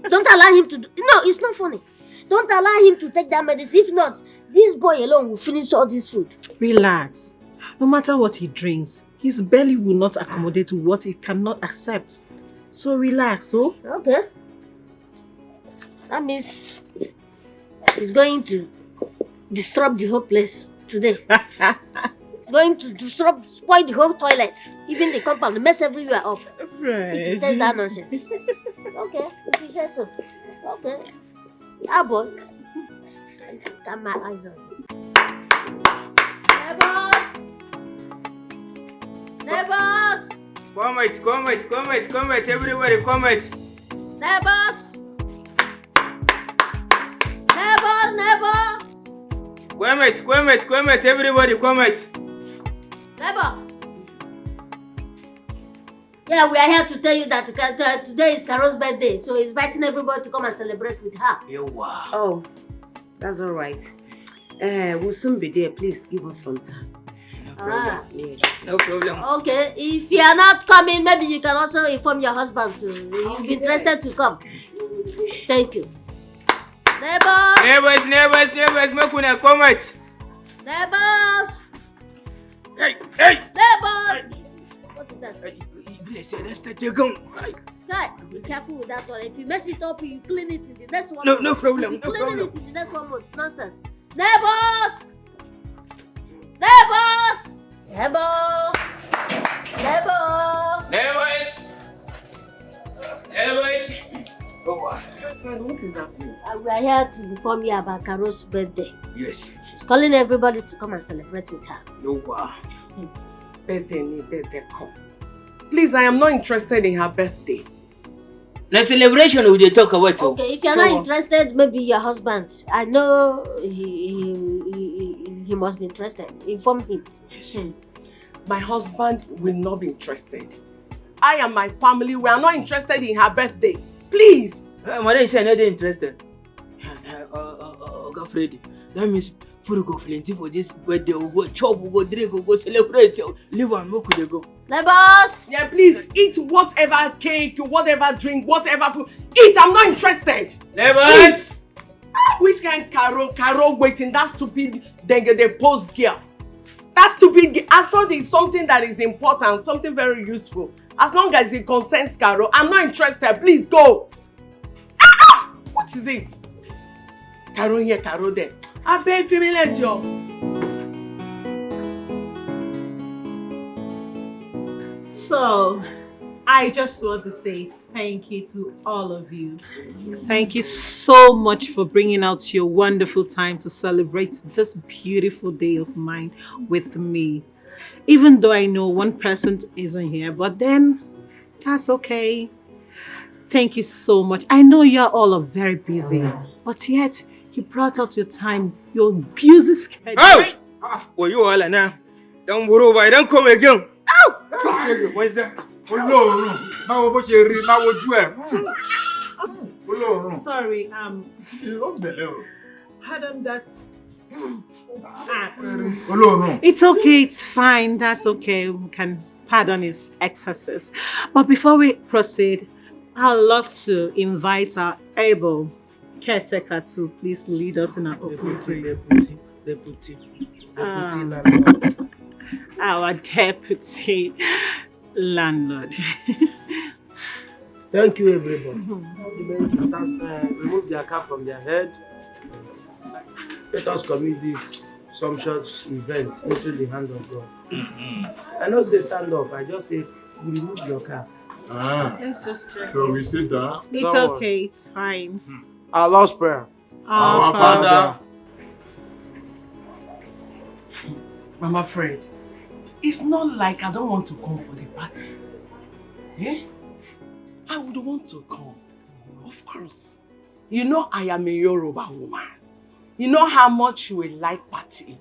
Don't allow him to do... No, it's not funny. Don't allow him to take that medicine. If not, this boy alone will finish all this food. Relax. No matter what he drinks, his belly will not accommodate to what he cannot accept. So relax, oh? Okay. That means he's going to disrupt the whole place today. He's going to spoil the whole toilet, even the compound, mess everywhere up. Right. If he does that nonsense. Okay, if he says so. Okay. Ah, boy. Got my eyes on you. Neighbors! Come, everybody, come. Neighbors! Everybody, come. Neighbor! Yeah, we are here to tell you that today is Carol's birthday, so he's inviting everybody to come and celebrate with her. Oh, that's all right. We'll soon be there. Please give us some time. No problem. Okay, if you are not coming, maybe you can also inform your husband to. He'll be interested to come. Thank you. Neighbors, make una come. neighbors, Hey! neighbors. What is that? Let's take a gun. Guy, be careful with that one. If you mess it up, you clean it in the next one. No problem. You clean it in the next 1 month. Nonsense. Neighbors! Neighbors! Neighbors! Oh, What is happening? We are here to inform you about Carol's birthday. yes. She's calling everybody to come and celebrate with her. Birthday come. Please, I am not interested in her birthday. The celebration we dey talk about. Okay, if you're not interested, maybe your husband. I know he must be interested. Inform him. My husband will not be interested. I and my family, we are not interested in her birthday. Please. Mother is not interested. Oga Freddy, that means food go plenty for this birthday. We go chop, we go drink, we go celebrate. Leave and make we go. Neighbors! Yeah, please eat whatever cake, whatever drink, whatever food. Eat. I'm not interested. Neighbors! Which kind Carol waiting? That stupid the post girl. That stupid girl. I thought it's something that is important, something very useful. As long as it concerns Carol, I'm not interested. Please go. What is it? Carol here, Carol there. I beg female job. So, I just want to say thank you to all of you. Thank you so much for bringing out your wonderful time to celebrate this beautiful day of mine with me. Even though I know one person isn't here, but then that's okay. Thank you so much. I know you're all very busy, but yet you brought out your time, your busy schedule. Oh! Well, you all now. Don't worry about it. Don't come again. What's that? Sorry, pardon that. It's okay, it's fine, that's okay. We can pardon his excesses. But before we proceed, I'd love to invite our able caretaker to please lead us in our opening. Deputy Our deputy landlord. Thank you, everybody. Remove their cap from their head. Let us commit this sumptuous event into the hand of God. I don't say stand up, I just say remove your cap. Let's just check. So we sit down. It's okay, it's fine. Our Lord's Prayer. Our Father. Mama Fred, it's not like I don't want to come for the party. Eh? I would want to come. Of course. You know I am a Yoruba woman. You know how much we like party.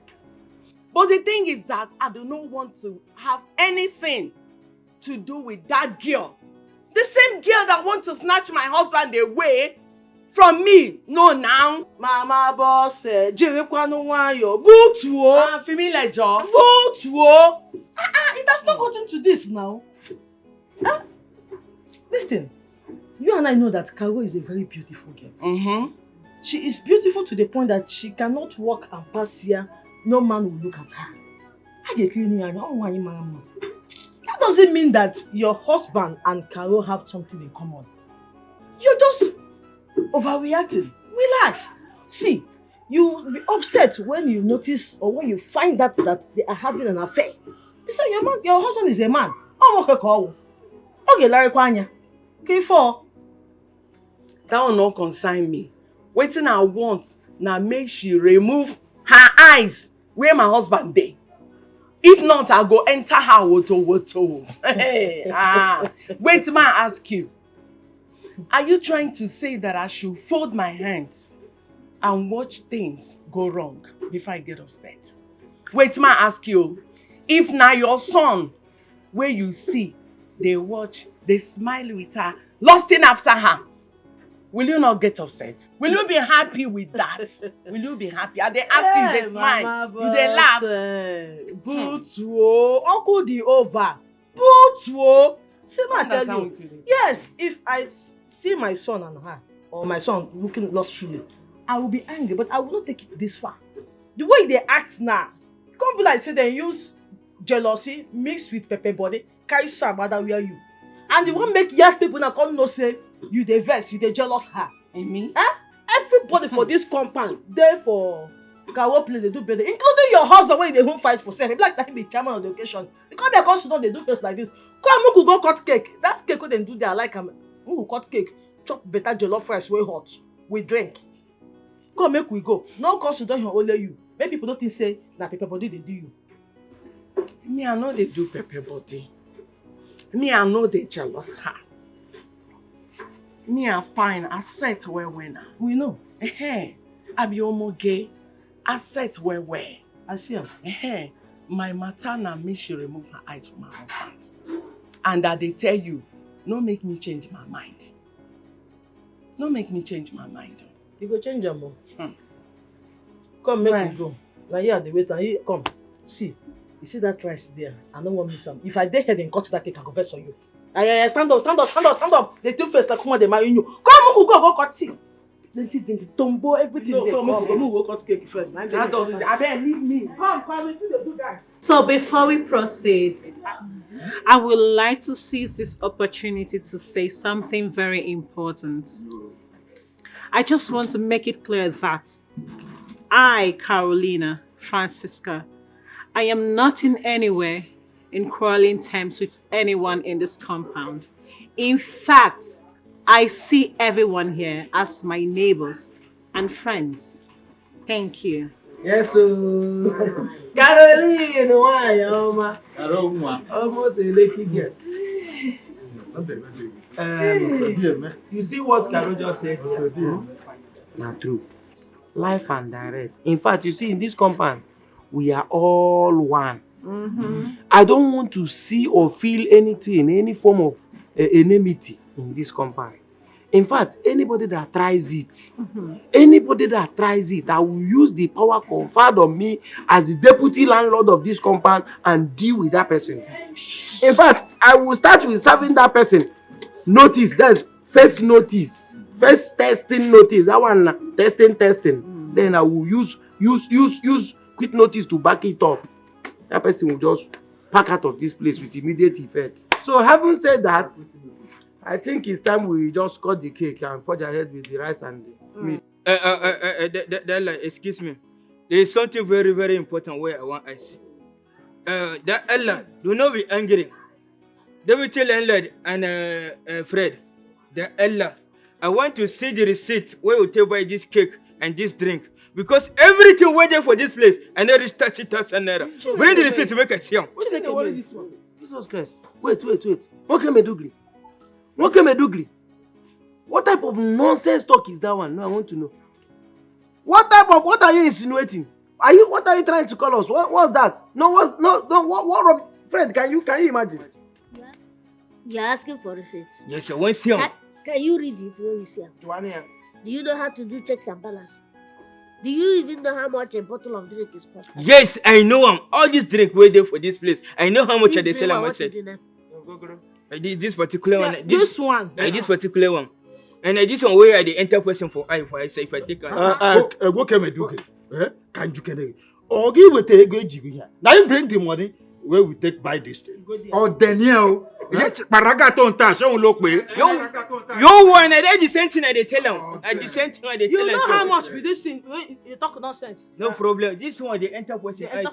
But the thing is that I do not want to have anything to do with that girl. The same girl that wants to snatch my husband away from me. No, now. Mama boss, jere kwanu wayo, butuo. Fimi lejo. Butuo. It has not gotten to this now. Listen, You and I know that Carol is a very beautiful girl. Mm-hmm. She is beautiful to the point that she cannot walk and pass here. No man will look at her. That doesn't mean that your husband and Carol have something in common. You're just overreacting. Relax. See, you will be upset when you notice or when you find out that they are having an affair. You say your husband is a man. Okay, for That will not concern me. Waiting I want now make she remove her eyes where my husband dey. If not, I'll go enter her woto. Wait, may I ask you? Are you trying to say that I should fold my hands and watch things go wrong before I get upset? Wait, may I ask you? If now your son, where you see, they watch, they smile with her, lusting after her, will you not get upset? Will you be happy with that? Will you be happy? Are they asking, they smile, do they laugh? Butuo, Uncle the over. Butuo. See my tell you. Yes, if I see my son and her, or my son looking lustfully, I will be angry, but I will not take it this far. The way they act now, can't be like say they use jealousy mixed with pepper body, carry some other where you. And you won't make young people now come no say you dey vex, you dey jealous her. Me? Everybody for this compound, there for Carol play, they do better, including your husband when they won't fight for self. Like that be chairman of the occasion. Because they come to they do things like this. Come we could go cut cake. That cake when they do there like we will cut cake, chop better jollof rice way hot, we drink. Come make we go. No consider only you. Many people don't think say na pepper body they do you. Me, I know they do pepper body. Me, I know they jealous her. Me, I fine. I set where now. We know. I be almost gay. I set where. I see her. My matana me she remove her eyes from my husband. And that they tell you, no make me change my mind. No make me change my mind. You go change your mom. Come make we go. Now here the wait and you come. See, you see that rice there? I don't want me some. If I dare head and cut that cake, I confess on you. Stand up. The two face like come on, they marry you. Come, go cut it. Let's see the tombo, everything. No, come, go cut cake first. I better leave me. Come, do that. So before we proceed, I would like to seize this opportunity to say something very important. I just want to make it clear that I, Carolina Francisca, I am not in any way in quarreling terms with anyone in this compound. In fact, I see everyone here as my neighbors and friends. Thank you. Yes, sir. Caroline, why, Oma? Almost a lucky girl. You see what Carol just said? Not true. Life and direct. In fact, you see, in this compound, we are all one. I don't want to see or feel anything, any form of enmity in this compound. In fact, anybody that tries it, I will use the power conferred on me as the deputy landlord of this compound and deal with that person. In fact, I will start with serving that person notice. That's first notice, first testing notice. That one testing. Then I will use quick notice to back it up. That person will just pack out of this place with immediate effect. So having said that, I think it's time we just cut the cake and forge ahead with the rice and the meat. Excuse me. There is something very, very important where I want us. That Ella, do not be angry. They will tell Landlord and Fred, that Ella, I want to see the receipt where you take buy this cake and this drink. Because everything waiting for this place, and there is 30,000 naira. Bring the receipt to make a see. What is this one? Jesus Christ. Wait. What Medugli? What type of nonsense talk is that one? No, I want to know. What are you insinuating? What are you trying to call us? What's that? What Fred, can you imagine? You're asking for receipts. Yes, sir. One see. Can you read it when you see it? Do you know how to do checks and balances? Do you even know how much a bottle of drink is cost? Yes, I know. All this drink waiting for this place. I know how much they sell. What is the name? This particular one. This one. This particular one. And this one where the enter person for I say if I take What can I do? Can you get it? Or give it a good jiggy. Now you bring the money where we take buy this thing. Or Daniel. Paragaton tash, don't look me. You one and the same thing they tell them. At the same time they tell them. You know how much with this thing? You talk nonsense. No problem. This one they enter person. I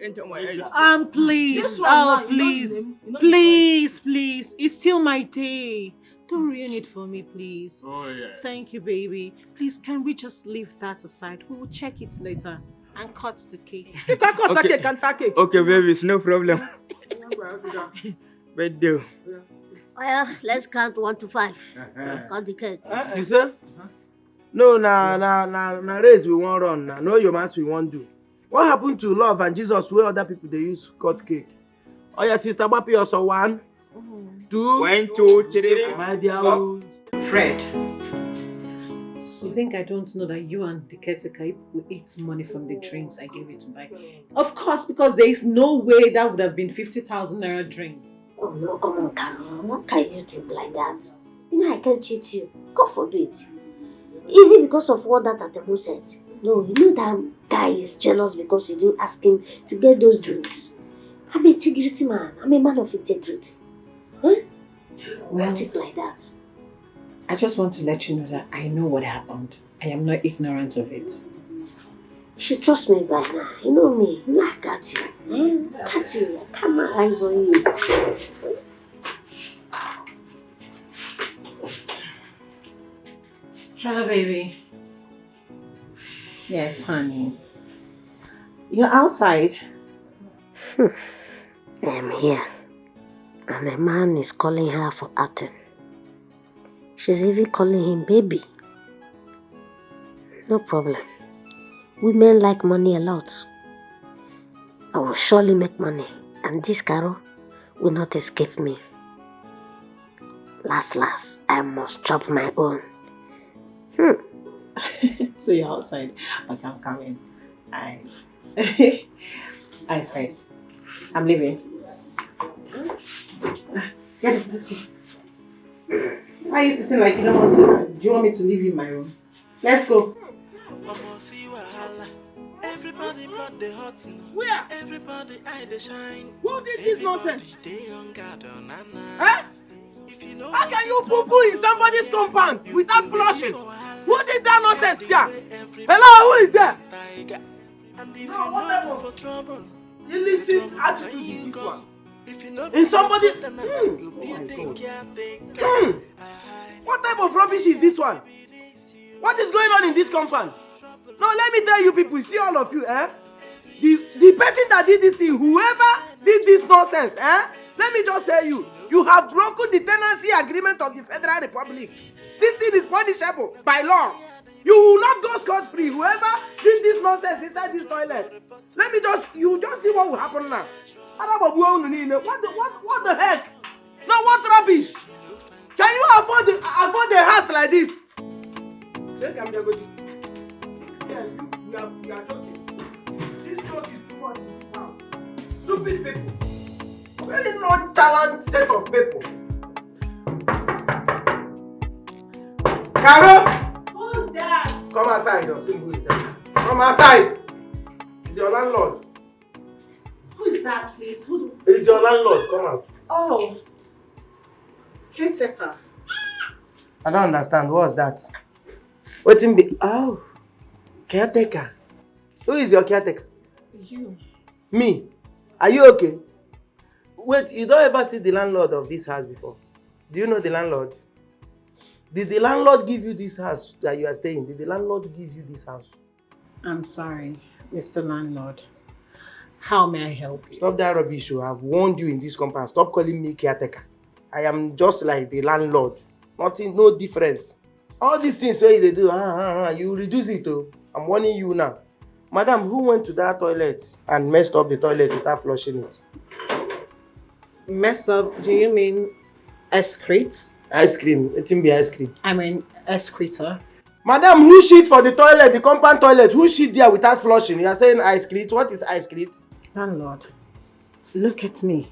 enter my eyes. Please. Please. It's still my day. Don't ruin it for me, please. Oh yeah. Thank you, baby. Please, can we just leave that aside? We will check it later and cut the cake. You can cut the cake and take it. Okay, baby, it's no problem. But do. Well, let's count 1 to 5. Count the cake. You say? No, na race we won't run. Now, no romance we won't do. What happened to love and Jesus where other people they use cut cake? Oh, your sister Papi also 1, 2, 1, 2, 3. My dear. Fred, you think I don't know that you and the caretaker will eat money from the drinks I gave you to buy? Of course, because there is no way that would have been 50,000 naira drink. Oh no, come on, Carol. How can you think like that? You know I can't cheat you. God forbid. Is it because of what that Atemo said? No, you know that guy is jealous because you didn't ask him to get those drinks. I'm an integrity man. I'm a man of integrity. Huh? Well, think like that. I just want to let you know that I know what happened. I am not ignorant of it. You should trust me by now. You know me. You know I got you. I got you. I got my eyes on you. Hello, baby. Yes, honey. You're outside. I'm here. And a man is calling her for outing. She's even calling him baby. No problem. Women like money a lot. I will surely make money. And this Carol will not escape me. Last, I must chop my own. So you're outside. Okay, I'm coming. Hi, Fred. I'm leaving. Get it, let's go. Why are you sitting like you don't want to? Do you want me to leave you in my room? Let's go. Everybody blood they hot. Where? Everybody eye they shine. Who did this nonsense? Huh? How can you poo-poo in somebody's compound without flushing? Who did that nonsense here? Hello, who is there? And if you know for trouble, illicit attitude is this one. In somebody. What type of rubbish is this one? What is going on in this compound? No, let me tell you people, see all of you, the person that did this thing, whoever did this nonsense, let me just tell you, you have broken the tenancy agreement of the Federal Republic. This thing is punishable by law. You will not go scot-free. Whoever did this nonsense inside this toilet, you just see what will happen now. What the heck? No, what rubbish? Can you afford a house like this? We are joking. This joke is too much now. Stupid people. Very nonchalant set of people. Carol! Who's that? Come outside or see who is that. Come outside. It's your landlord. Who is that, please? It's your landlord. Come out. Oh. Caretaker. I don't understand. What's that? Waiting be. Oh. Caretaker. Who is your caretaker? You. Me? Are you okay? Wait, you don't ever see the landlord of this house before? Do you know the landlord? Did the landlord give you this house that you are staying? Did the landlord give you this house? I'm sorry, Mr. Landlord. How may I help you? Stop that rubbish. I've warned you in this compound. Stop calling me caretaker. I am just like the landlord. Nothing, no difference. All these things where they do, you reduce it. I'm warning you now. Madam, who went to that toilet and messed up the toilet without flushing it? Mess up? Do you mean excrete? Ice cream. It can be ice cream. I mean excreta. Madam, who shit for the toilet, the compound toilet? Who shit there without flushing? You are saying ice cream. What is ice cream? Landlord, look at me.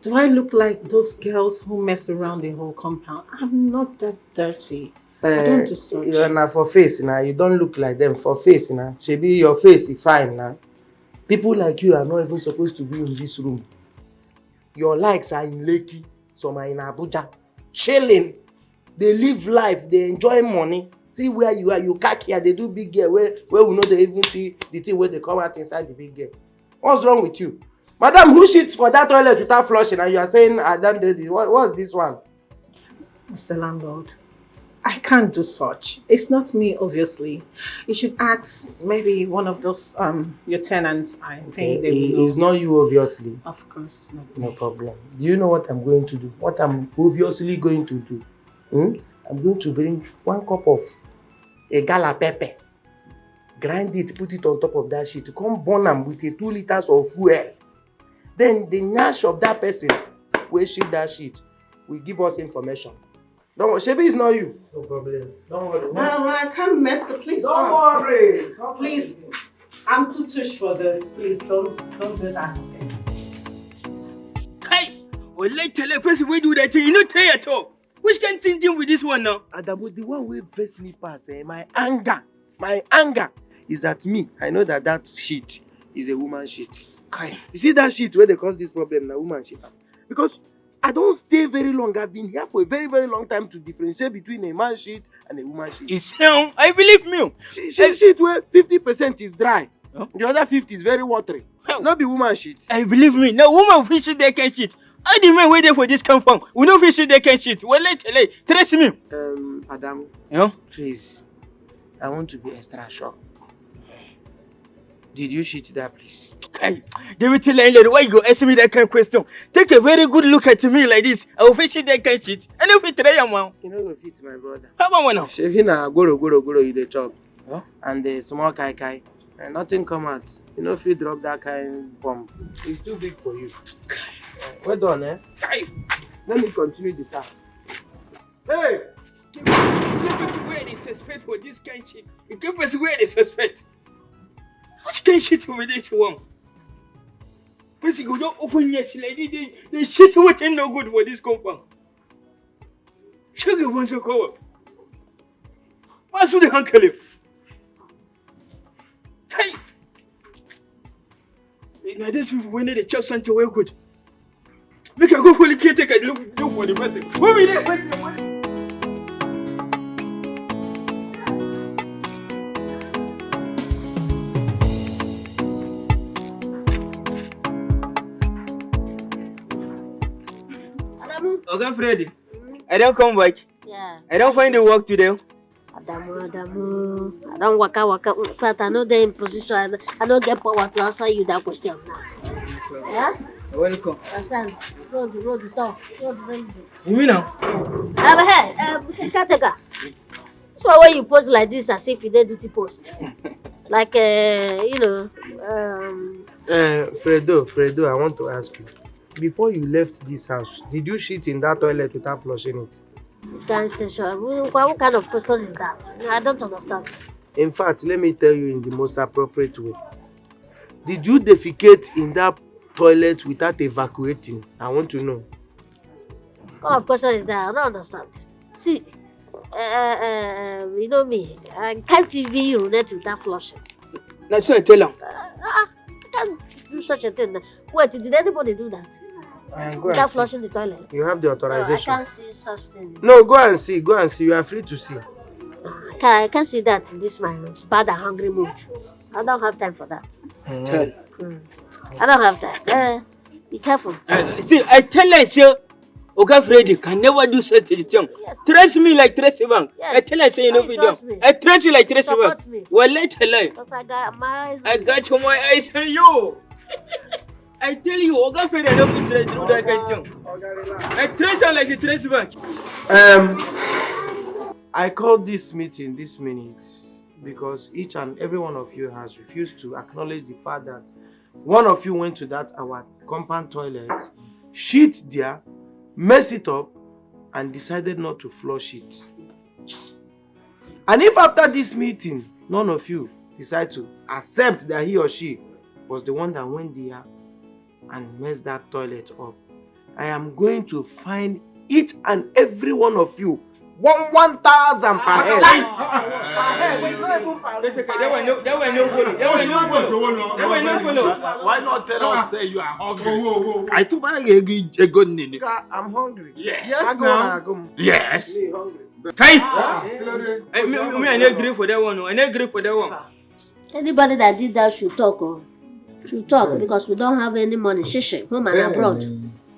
Do I look like those girls who mess around the whole compound? I'm not that dirty. I don't do such. You're not for face now. You don't look like them for face now. Shebi, your face is fine now. People like you are not even supposed to be in this room. Your likes are in Lekki, some are in Abuja, chilling. They live life, they enjoy money. See where you are, you cack here, they do big girl where we know they even see the thing where they come out inside the big girl. What's wrong with you? Madam, who shits for that toilet without flushing and you are saying I don't do this? What's this one? Mr. Landlord, I can't do such. It's not me, obviously. You should ask maybe one of those your tenants. I think they will know. It's not you, obviously. Of course, it's not No me. problem. Do you know what I'm going to do? What I'm obviously going to do? I'm going to bring 1 cup of a gala pepper, grind it, put it on top of that shit, come burn them with 2 liters of fuel. Then the nyash of that person will shit that shit will give us information. Don't worry, Shebi is not you. No problem. Don't worry. No, I can't mess the place Don't up. worry. Please, I'm too tush for this. Please don't do that. Kai, well, tell a person we do that thing, you know, tell at all. Which can think with this one now? Adamu, the one will face me pass, my anger is that me. I know that shit is a woman shit. Kai. You see that shit where they cause this problem na woman shit. Because I don't stay very long. I've been here for a very, very long time to differentiate between a man shit and a woman shit. It's I believe me. Shit where 50% is dry. Huh? The other 50 is very watery. Not be woman shit. I believe me. No woman fish they can shit. I the man waiting for this compound. We know fish they can shit. Well, trust me. Adam. Yeah? Please. I want to be extra sure. Did you shit that place? Okay. David tell landlord, why you go ask me that kind of question? Take a very good look at me like this. I will fish that kind of shit. And if it try one. You know go fit my brother. How about one now? Shevina goro you the chop. Huh? And the small kai. And nothing come out. You know if you drop that kind bomb. It's too big for you. Well done, eh? Let me continue the task. Hey! Give us where they suspect for this kind of shit. You give us where they suspect. Which kind of shit over this one? Person go don't open yet, lady. They shit what ain't no good for this compound. Sugar wants to go up. What's with the uncle? Hey! Now these people when they chop something well good. Make I go for the caretaker and look for the person. Where we there? Wait. Okay, Freddy. I don't come back. Yeah. I don't find the work today. Adamu. I don't waka. In fact, I know they're in position. I don't get power to answer you that question now. Yeah? You're welcome. Understand? Road tough. Road very easy. You mean now? Yes. Caretaker. That's why when you post like this, as if you did duty post. Like, Fredo, I want to ask you. Before you left this house, did you shit in that toilet without flushing it? Gas station. What kind of question is that? I don't understand. In fact, let me tell you in the most appropriate way. Did you defecate in that toilet without evacuating? I want to know. What kind of question is that? I don't understand. See, you know me. I can't even urinate without flushing. That's what I tell him. I can't do such a thing. Wait, did anybody do that? Without flushing the toilet? You have the authorization. No, I can't see such thing. No, go and see. You are free to see. I can't see that in this my bad and hungry mood. I don't have time for that. I don't have time. Be careful. See, I tell you, sir, okay, Freddy can never do such a thing. Yes. Trust me like trust a bank. Yes. I tell you, say you know video. I trust you like trust a bank. Well, let's tell you. I got my eyes. I got my eyes on you. I tell you, okay, Freddy, I don't do that kind of thing. I trust you like a trust bank. I called this meeting this minute because each and every one of you has refused to acknowledge the fact that one of you went to that our compound toilet, shit there, messed it up, and decided not to flush it. And if after this meeting, none of you decide to accept that he or she was the one that went there and messed that toilet up, I am going to find each and every one of you 1,000 per head. Why not tell us say you are hungry? I told you I'm hungry. Yes, now. Yes. Hey! Me, I don't agree for that one. I don't agree for that one. Anybody that did that should talk, should talk because we don't have any money. Shishi, home and abroad.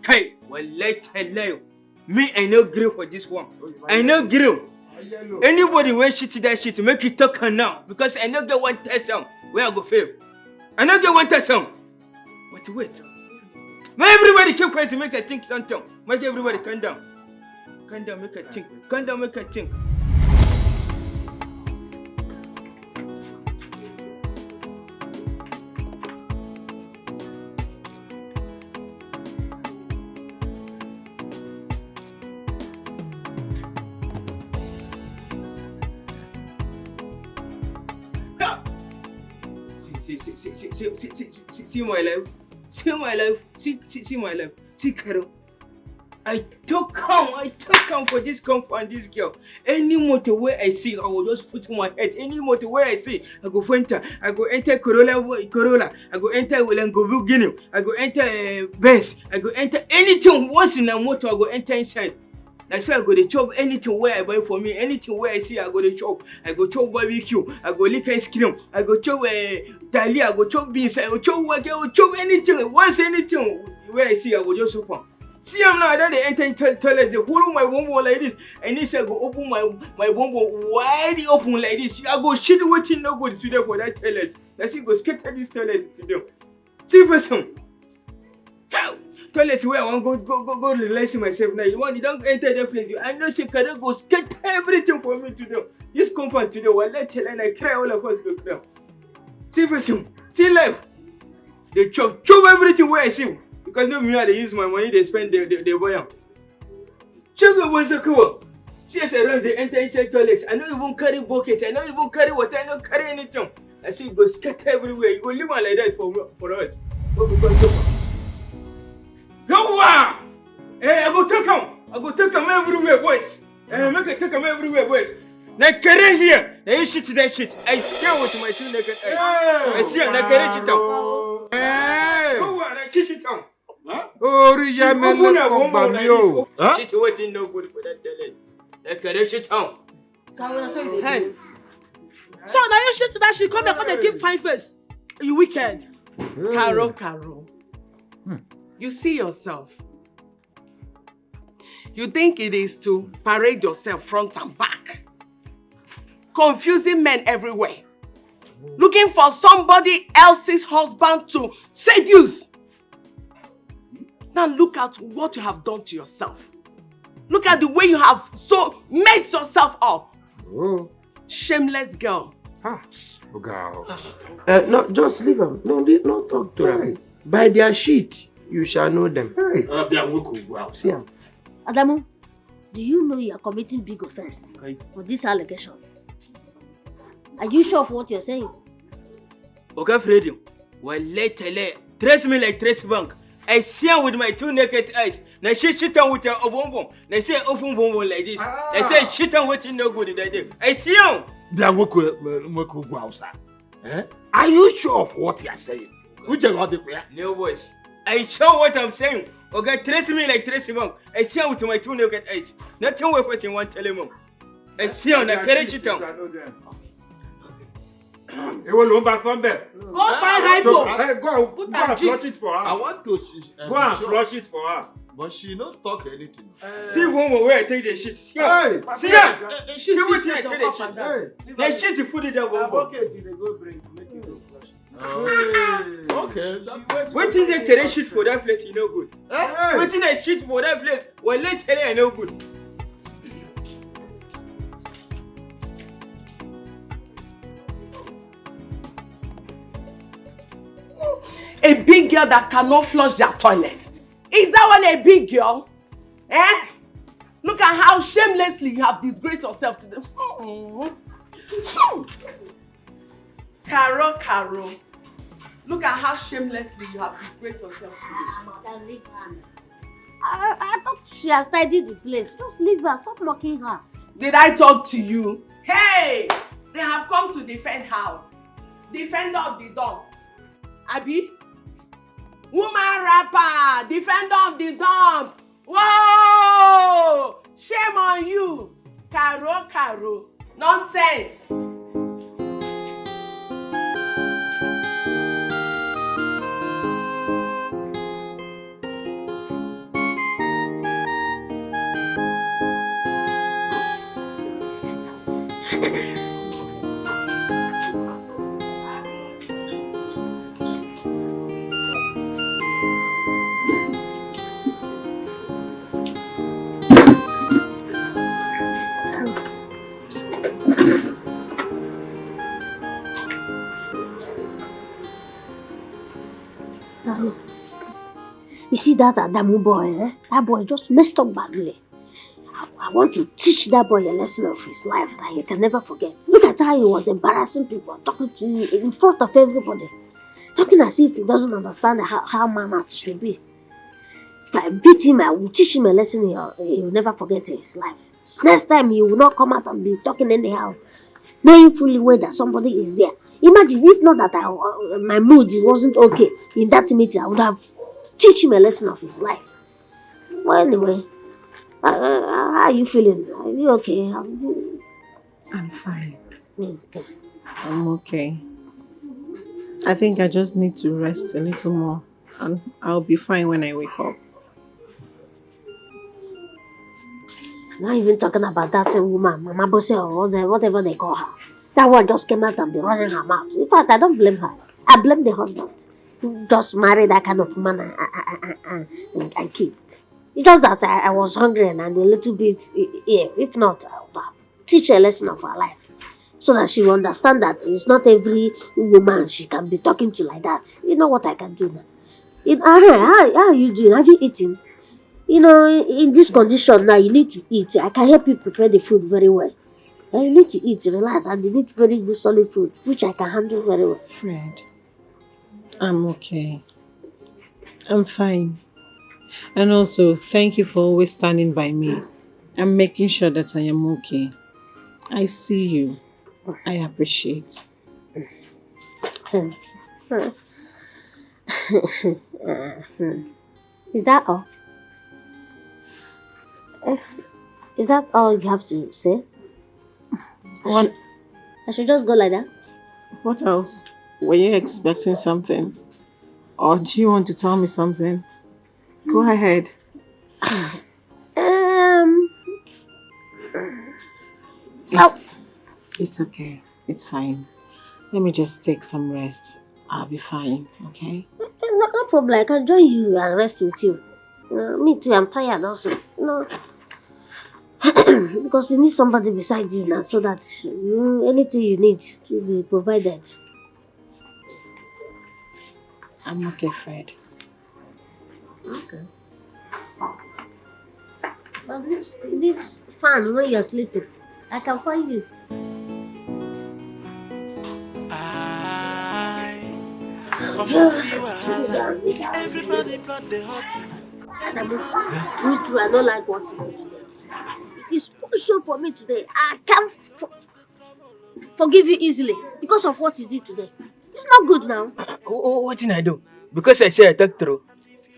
Hey, well, let you. Me, I no agree for this one. I no agree. Anybody when shit that shit, make it talk now. Because I no get one test where I go fail. I no get one test But wait. Make everybody keep quiet to make a think something. Make everybody calm down. Calm down, make a think. Calm down, make a think. See my life. See my life. See my life. See Carol. I took come for this compound, this girl. Any motorway I see, I will just put in my head. Any motorway I see, I go enter. I go enter Corolla. I go enter Lamborghini. I go enter Benz. I go enter anything. Once in a motor, I go enter inside. That's why I go to chop anything where I buy for me. Anything where I see, I go to chop. I go chop barbecue. I go lick ice cream. I go chop Talia. I go chop beans. I go chop work. I go chop anything. Once anything where I see, I go just open. See, I'm now that they enter toilet. They hold my bumbo like this. And this I go open my bumbo wide open like this. I go shit waiting no good to them for that toilet. That's it. Go scatter this toilet to them. See person. Toilet where I want go relax myself now. You don't enter that place. I know she can go scatter everything for me to do. This compound today, well, let tell and I cry all of us go cry. See person, see life. They chop everything where I see. Because no me they use my money, they spend they buy them. Check out Wazico. See as around they enter inside toilets. I don't even carry bucket, I don't even carry water, I don't carry anything. I see you go scatter everywhere. You go live on like that for us. But because no one! Hey, I go take them everywhere, boys. Make it take them everywhere, boys. Now carry here. Now you shit that shit. I see with my 2 naked eyes. I see now carry shit down. Hey! Go on, I shit down. Huh? Oh, Rijamel, huh? Shit waiting no good for that talent. Now carry shit down. Hey. So now you shit that shit come here and keep fine face. You wicked. Carol. You see yourself. You think it is to parade yourself front and back. Confusing men everywhere. Looking for somebody else's husband to seduce. Now look at what you have done to yourself. Look at the way you have so messed yourself up. Oh. Shameless girl. No, just leave them. No talk to them. By their shit, you shall know them. Hey. See them. Adamu, do you know you are committing big offense for this allegation? Are you sure of what you're saying? Okay, Freddy. Well, later, trace me like trace bank. I see her with my 2 naked eyes. Now she shit on with her bonbon. Now say open bonbon like this. I say shit on with no good that day. I see her. Are you sure of what you are saying? No voice. I sure what I'm saying. Okay, trace me like trace bank. I see her with my 2 naked eyes. Nothing worth person want tell him. I see her now carry shit on. Go find hypo. Hey, go and flush it for her. I want to. Go and flush it for her. But she not talk anything. See woman where I take the shit. See her. See her. She wait till I take the shit. Now shit the food in that one. Bucket they go bring. Make it go flush. Okay. Wait till they carry shit for that place, you know good. Wait till I shit for that place. Well, let's tell you I know good. A big girl that cannot flush their toilet. Is that one a big girl? Eh? Look at how shamelessly you have disgraced yourself to them. Carol. Look at how shamelessly you have disgraced yourself today. I thought she has tidied the place. Just leave her. Stop mocking her. Did I talk to you? Hey! They have come to defend her. Defender of the dog. Abi? Woman rapper! Defender of the dump! Whoa! Shame on you! Caro. Nonsense! You see that Adamu boy, eh? That boy just messed up badly. I want to teach that boy a lesson of his life that he can never forget. Look at how he was embarrassing people, talking to you in front of everybody. Talking as if he doesn't understand how manners should be. If I beat him, I will teach him a lesson he will never forget in his life. Next time, he will not come out and be talking anyhow, knowing fully well that somebody is there. Imagine if not that my mood wasn't okay in that meeting, I would have teach him a lesson of his life. Well, anyway, how are you feeling? Are you okay? I'm fine. Okay. I'm okay. I think I just need to rest a little more and I'll be fine when I wake up. I'm not even talking about that woman, Mama Bose or whatever they call her. That one just came out and be running her mouth. In fact, I don't blame her. I blame the husband who just married that kind of woman and keep. It's just that I was hungry and a little bit here. If not, I would have teach her a lesson of her life. So that she will understand that it's not every woman she can be talking to like that. You know what I can do now? How are you doing? Have you eaten? You know, in this condition now, you need to eat. I can help you prepare the food very well. You need to eat, relax, and you need very good solid food, which I can handle very well. Fred, I'm okay. I'm fine. And also, thank you for always standing by me and making sure that I am okay. I see you. I appreciate. Is that all? Is that all you have to say? I should just go like that? What else? Were you expecting something? Or do you want to tell me something? Go ahead. It's okay. It's fine. Let me just take some rest. I'll be fine, okay? No problem. I can join you and rest with you. Me too, I'm tired also. Because you need somebody beside you now so that anything you need to be provided. I'm okay, Fred. Okay. But you need fun when you're sleeping. I can find you. Everybody blood the hot. True, I don't like what you do today. It's special for me today. I can't forgive you easily because of what you did today. It's not good now. What did I do? Because I say I talk through.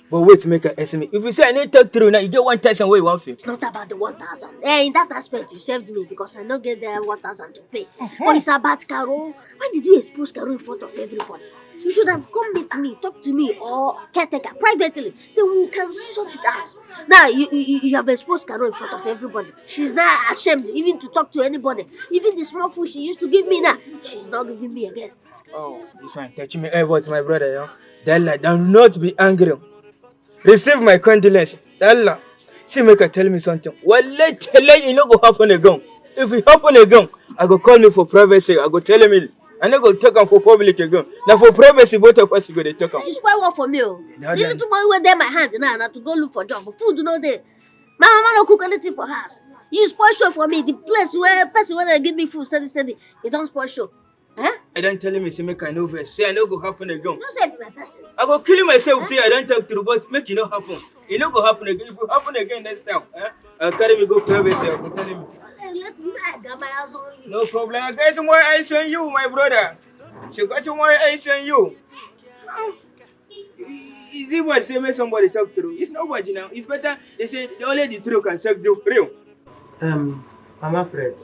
But wait, make a estimate. If you say I need to talk through now, you get 1,000 where you want to. It's not about the 1,000. In that aspect, you saved me because I don't get the 1,000 to pay. But it's about Carol. Why did you expose Carol in front of everybody? You should have come meet me, talk to me, or caretaker privately. Then we can sort it out. Now, you have exposed Carol in front of everybody. She's now ashamed even to talk to anybody. Even the small food she used to give me now, she's not giving me again. Oh, this one touching me. Hey, what's my brother, yo? Della, do not be angry. Receive my condolence. Della, she make her tell me something. Well, let you know go happen again. If it happen again, I go call me for privacy. I go tell him. I no go talk am for public again. Now for privacy, both of us go dey talk am. You spoil work for me, oh. The little boy wey dey my hand now to go look for job. Food no dey. My mama no cook anything for house. You spoil show for me. The place where person wey dey give me food steady, e don spoil show. Huh? I don't tell me say make I know verse. Say I no go happen again. No say be my person. I go kill myself. Say I don't talk true, but make it not happen. It no go happen again. If it happen again next time, I'll carry me go private. I go tell him. Let me I got my eyes on you. No problem. I got more eyes on you, my brother. She got more eyes on you. Is it what say make somebody talk through? It's nobody now. It's better they say the only the truth can set you free. Mama Fred,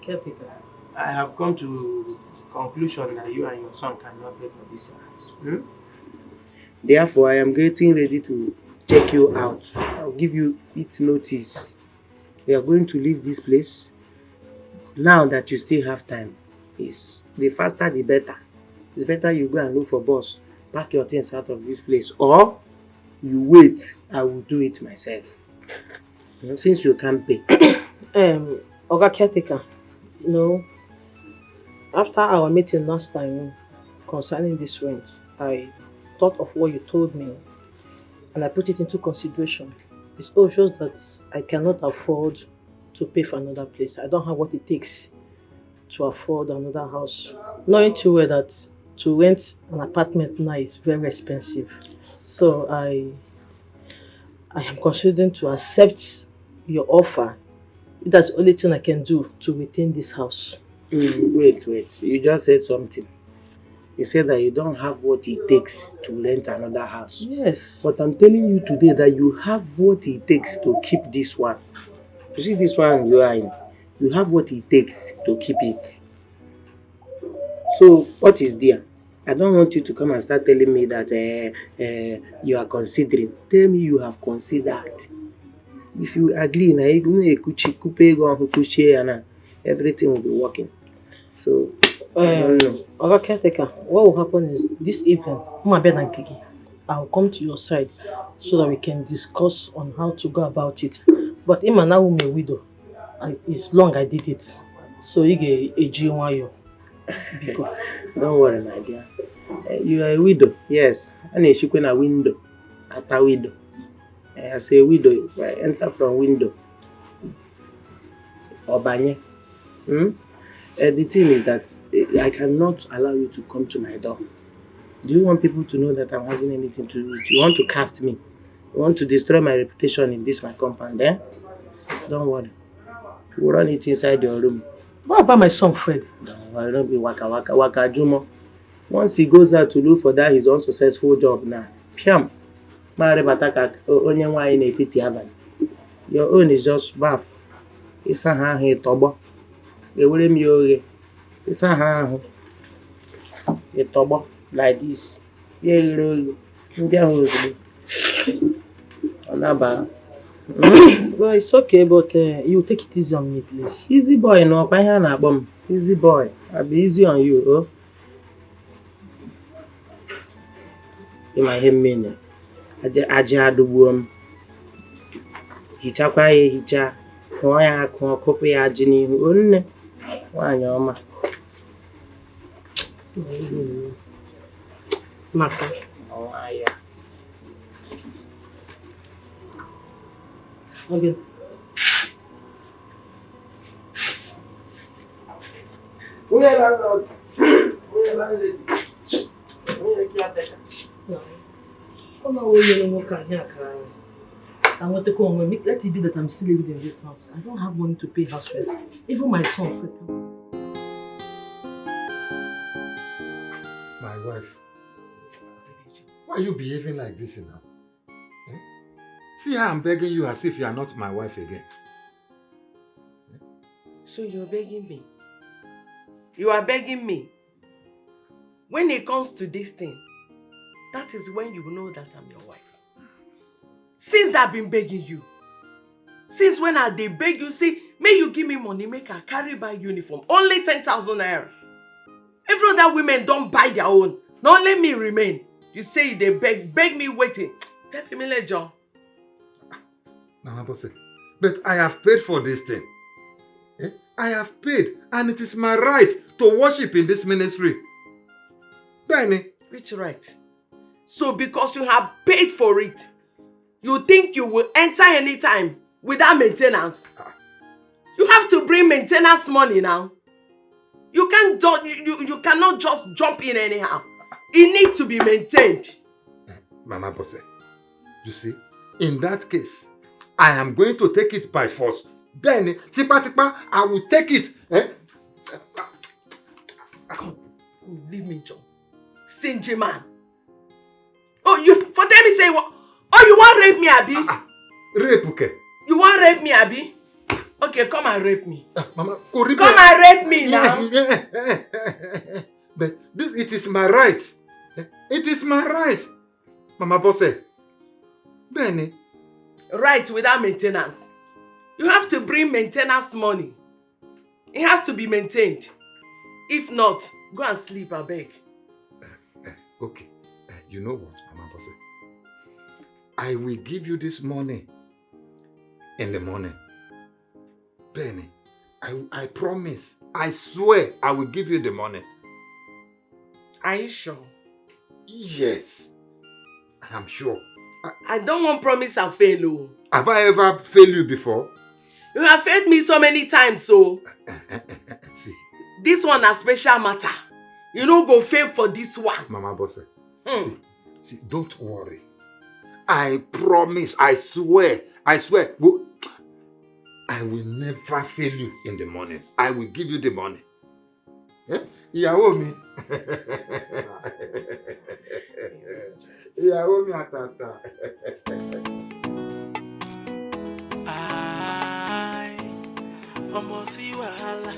Caretaker. I have come to conclusion that you and your son cannot pay for this house. Therefore, I am getting ready to check you out. I'll give you its notice. We are going to leave this place. Now that you still have time, is the faster the better. It's better you go and look for boss. Pack your things out of this place, or you wait. I will do it myself. Since you can't pay. Oga Caretaker, after our meeting last time concerning this rent, I thought of what you told me and I put it into consideration. It's obvious that I cannot afford to pay for another place. I don't have what it takes to afford another house. Knowing too well that to rent an apartment now is very expensive. So I am considering to accept your offer. That's the only thing I can do to retain this house. Wait. You just said something. You said that you don't have what it takes to rent another house. Yes. But I'm telling you today that you have what it takes to keep this one. You see this one you are in? You have what it takes to keep it. So what is there? I don't want you to come and start telling me that you are considering. Tell me you have considered. If you agree, everything will be working. So, Oga Caretaker, what will happen is this evening, I'll come to your side so that we can discuss on how to go about it. But Ima now I'm a widow. It's long I did it. So you get a G1. Don't worry, my dear. You are a widow, yes. And you should a window. At a window. I say a widow, if I enter from window. Obanye. The thing is that I cannot allow you to come to my door. Do you want people to know that I'm having anything to do with you? You want to cast me? You want to destroy my reputation in this my compound, eh? Don't worry. We'll run it inside your room. What about my son Fred? Don't worry, don't be waka Jumo. Once he goes out to look for that his unsuccessful job now, piam. Your own is just bath. It's a hand tobo. They will me okay. It's a hand. A tobo like this. Yeah, you know. Well, it's okay, but you take it easy on me, please. Easy boy, no, easy boy. I'll be easy on you, oh. You might hear me. Aja do hichakwa ya hicha nwa ya akụ ọkụpụ ya ji n'ihu onne nwaanyị ọma maka nwaanyị okay. Onye landlord onye landlady onye caretaker Let it be that I'm still living in this house. I don't have money to pay house rent. Even my son. My wife, why are you behaving like this now? Eh? See how I'm begging you as if you are not my wife again. Eh? So you're begging me? You are begging me? When it comes to this thing, that is when you know that I'm your wife. Since I've been begging you. Since when I did beg you, see, may you give me money, make I carry by uniform. Only 10,000 naira. Every other women don't buy their own. Not let me remain. You say they beg me waiting. Definitely, John. Mama Bosse, but I have paid for this thing. Eh? I have paid, and it is my right to worship in this ministry. Benny. Which right? So because you have paid for it, you think you will enter anytime without maintenance? You have to bring maintenance money now. You can't you cannot just jump in anyhow. It needs to be maintained. Mama Bose, you see, in that case, I am going to take it by force. Then, tipa, I will take it. Come, leave me, John. Stingy man. Oh, you for them me say what? Oh, you want rape me, Abi? Rape, okay? You want rape me, Abi? Okay, come and rape me. Mama, come and rape me now. But it is my right. It is my right. Mama Bose. Benny. Right without maintenance. You have to bring maintenance money. It has to be maintained. If not, go and sleep, I beg. Okay. You know what, Mama Bose? I will give you this money in the morning. Benny, I promise. I swear I will give you the money. Are you sure? Yes. I am sure. I don't want promise and fail. Have I ever failed you before? You have failed me so many times, so. See. This one a special matter. You don't go fail for this one. Mama Bose. See, don't worry. I promise, I swear. I will never fail you in the morning. I will give you the money. Ìyàwó mi. Ìyàwó mi àtàtà. Almost see wahala.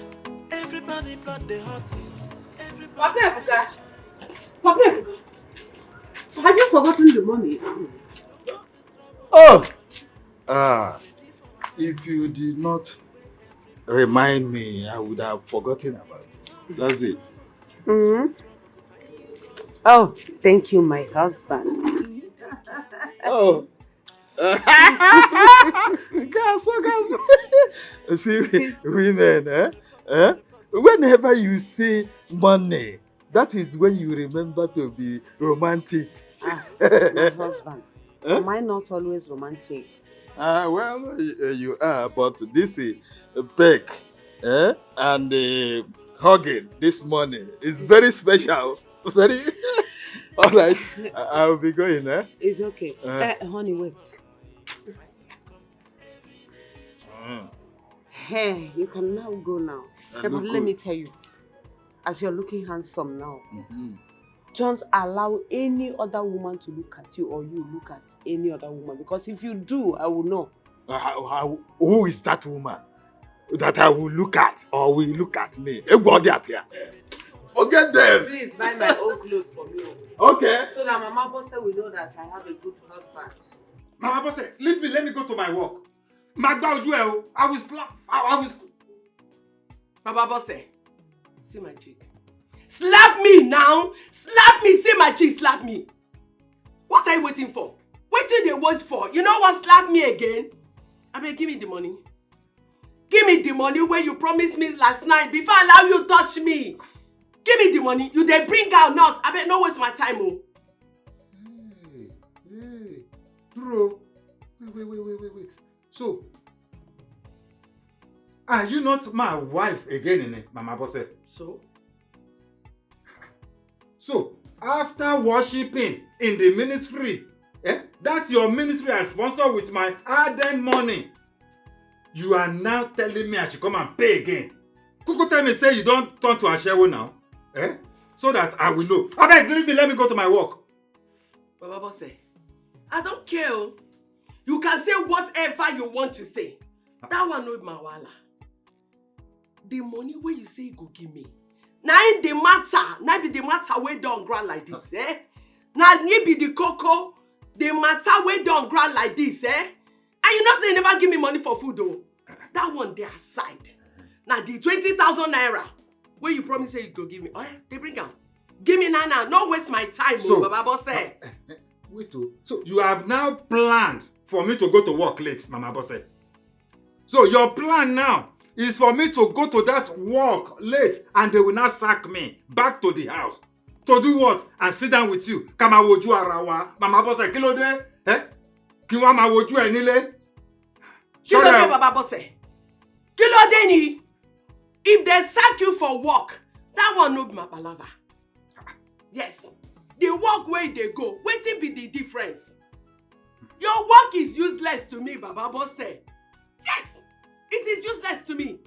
Everybody blood the hot. Papa Ebuka. Papa Ebuka. Have you forgotten the money? Oh! If you did not remind me, I would have forgotten about it. That's it. Oh, thank you, my husband. Oh. See, women, whenever you say money, that is when you remember to be romantic. My husband, am I not always romantic? Well, you are, but this is peck and hugging this morning is very special. Very. All right, I'll be going. It's okay. Honey, wait. Hey, you can now go now. But let me tell you, as you're looking handsome now, don't allow any other woman to look at you or you look at any other woman, because if you do, I will know. Who is that woman that I will look at or will look at me? Forget them. Please buy my own clothes for me. Okay. So that Mama Bose will know that I have a good husband. Mama Bose, leave me. Let me go to my work. I will slap. I will. Mama Bose, see my cheek. Slap me now. Slap me. See my cheek. Slap me. What are you waiting for? What do they wait for? You know what? Slap me again. I mean, give me the money. Give me the money where you promised me last night before I allow you to touch me. Give me the money. You they bring out not. I bet no waste my time, oh. Hey, bro. Wait. So, are you not my wife again, Mama Bose? So, after worshiping in the ministry, that's your ministry I sponsor with my hard-earned money. You are now telling me I should come and pay again. Kuku tell me say you don't turn to Ashewo now. So that I will know. I beg, leave me, let me go to my work. Baba Bose, I don't care. You can say whatever you want to say. That one no my wala. The money where you say you go give me. Now in the matter, now be the matter way down ground like this, Now you be the cocoa, the matter way down ground like this, And you know say you never give me money for food though. That one they aside. Now the 20,000 naira where you promise say you go give me. Oh yeah, they bring out. Give me now. Don't waste my time, Baba Bose. Wait, so you have now planned for me to go to work late, Mama Bose. So your plan now is for me to go to that work late and they will not sack me back to the house. To do what? And sit down with you. Kama woju arawa. Mama Bose, kilo de? Kiwa ma woju enile? Kilo de, Baba Bose. Kilo de ni. If they sack you for work That one no be my palava. Yes. The work where they go, wetin be the difference? Your work is useless to me, Baba Boss. Yes, it is useless to me.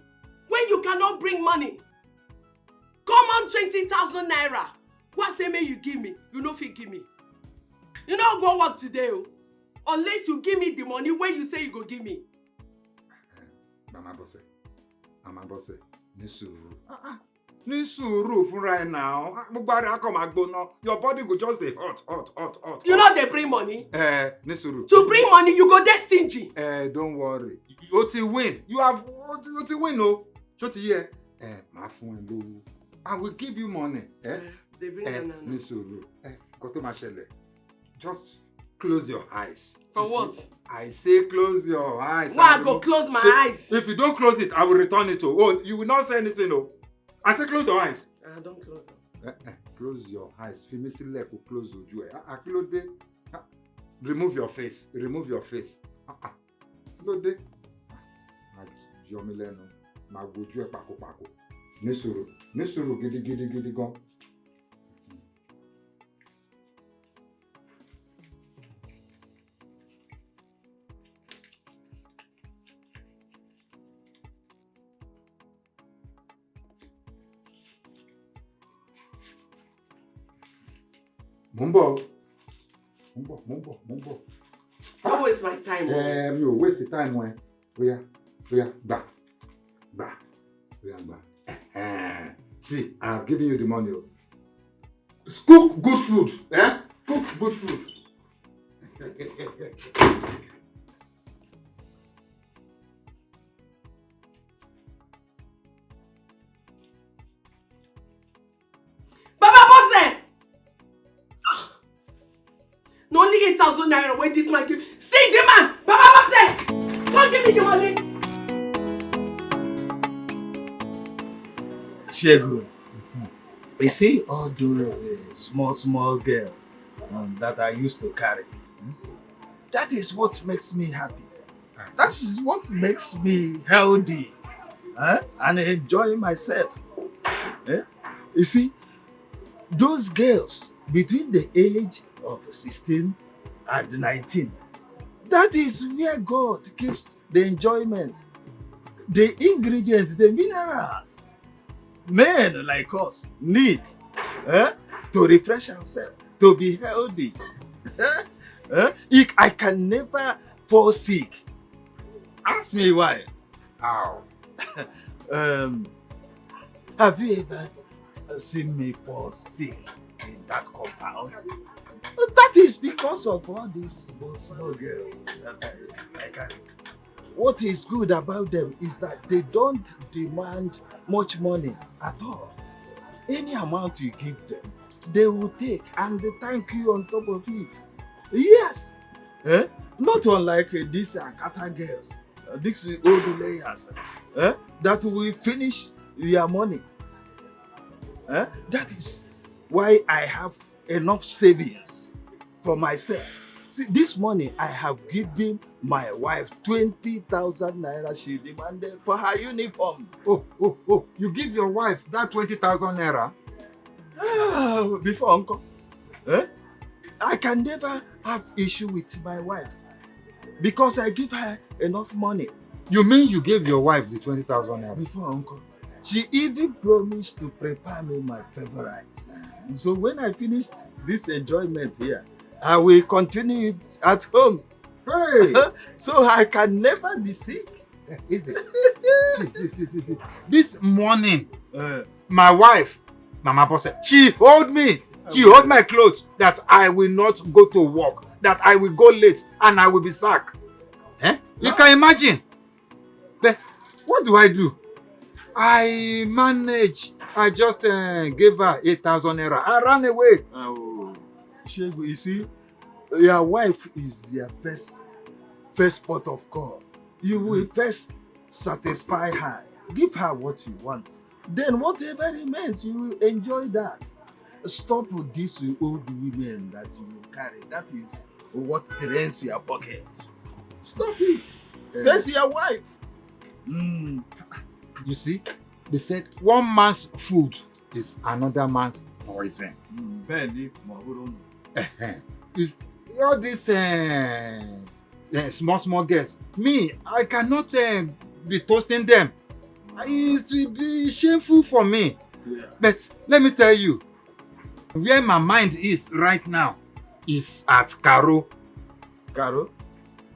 When you cannot bring money, come on 20,000 naira. What say may you give me? You no fit give me. You no go work today, unless you give me the money when you say you go give me. Mama Boss, Nisuru right now. Your body go just say hot. You know they bring money? Nisuru. To bring money, you go dey stingy. Don't worry. Oti win. You have Oti win, no? Choti here. I will give you money. They bring money. Nisuru. Koto mashele. Just close your eyes. For what? I say close your eyes. Why I go close my eyes? If you don't close it, I will return it to. Oh, you will not say anything, no. I say close your eyes. Don't close them. Close your eyes. Fimisi leku close oju. Remove your face. Remove your face. Lode. Jomile no. Magoju e pako. Nisuru gidi gan. Mumbo. Don't waste my time. You waste the time when. Oya, ba. See, I've given you the money. Cook good food. Cook good food. Baba Boss! No only 8,000 naira where this man give. See, man! Baba Boss! Don't give me the money! Shegu, you see all those small girls that I used to carry? That is what makes me happy. That is what makes me healthy and enjoy myself. You see, those girls between the age of 16 and 19, that is where God keeps the enjoyment, the ingredients, the minerals men like us need to refresh ourselves, to be healthy. I can never fall sick. Ask me why. How? Have you ever seen me fall sick in that compound? That is because of all these small girls that I carry. What is good about them is that they don't demand much money at all. Any amount you give them, they will take and they thank you on top of it. Yes. Not unlike these Akata girls, these old layers that will finish their money. That is why I have enough savings for myself. See, this money I have given my wife 20,000 naira she demanded for her uniform. Oh, you give your wife that 20,000 naira? Before uncle. I can never have issue with my wife because I give her enough money. You mean you gave your wife the 20,000 naira? Before uncle. She even promised to prepare me my favorite. So when I finished this enjoyment here, I will continue it at home. Hey! So I can never be sick. Is it? See. This morning, my wife, Mama Boss, she hold me. She hold my clothes that I will not go to work, that I will go late and I will be sacked. You can imagine. But what do? I manage. I just gave her 8,000 naira. I ran away. Shegu, you see, your wife is your first port of call. You will first satisfy her. Give her what you want. Then whatever remains, you will enjoy that. Stop with these old women that you carry. That is what drains your pocket. Stop it. Face your wife. You see, they said one man's food is another man's poison. Benny, All these small girls, me, I cannot be toasting them. It will be shameful for me. Yeah. But let me tell you, where my mind is right now is at Caro. Caro?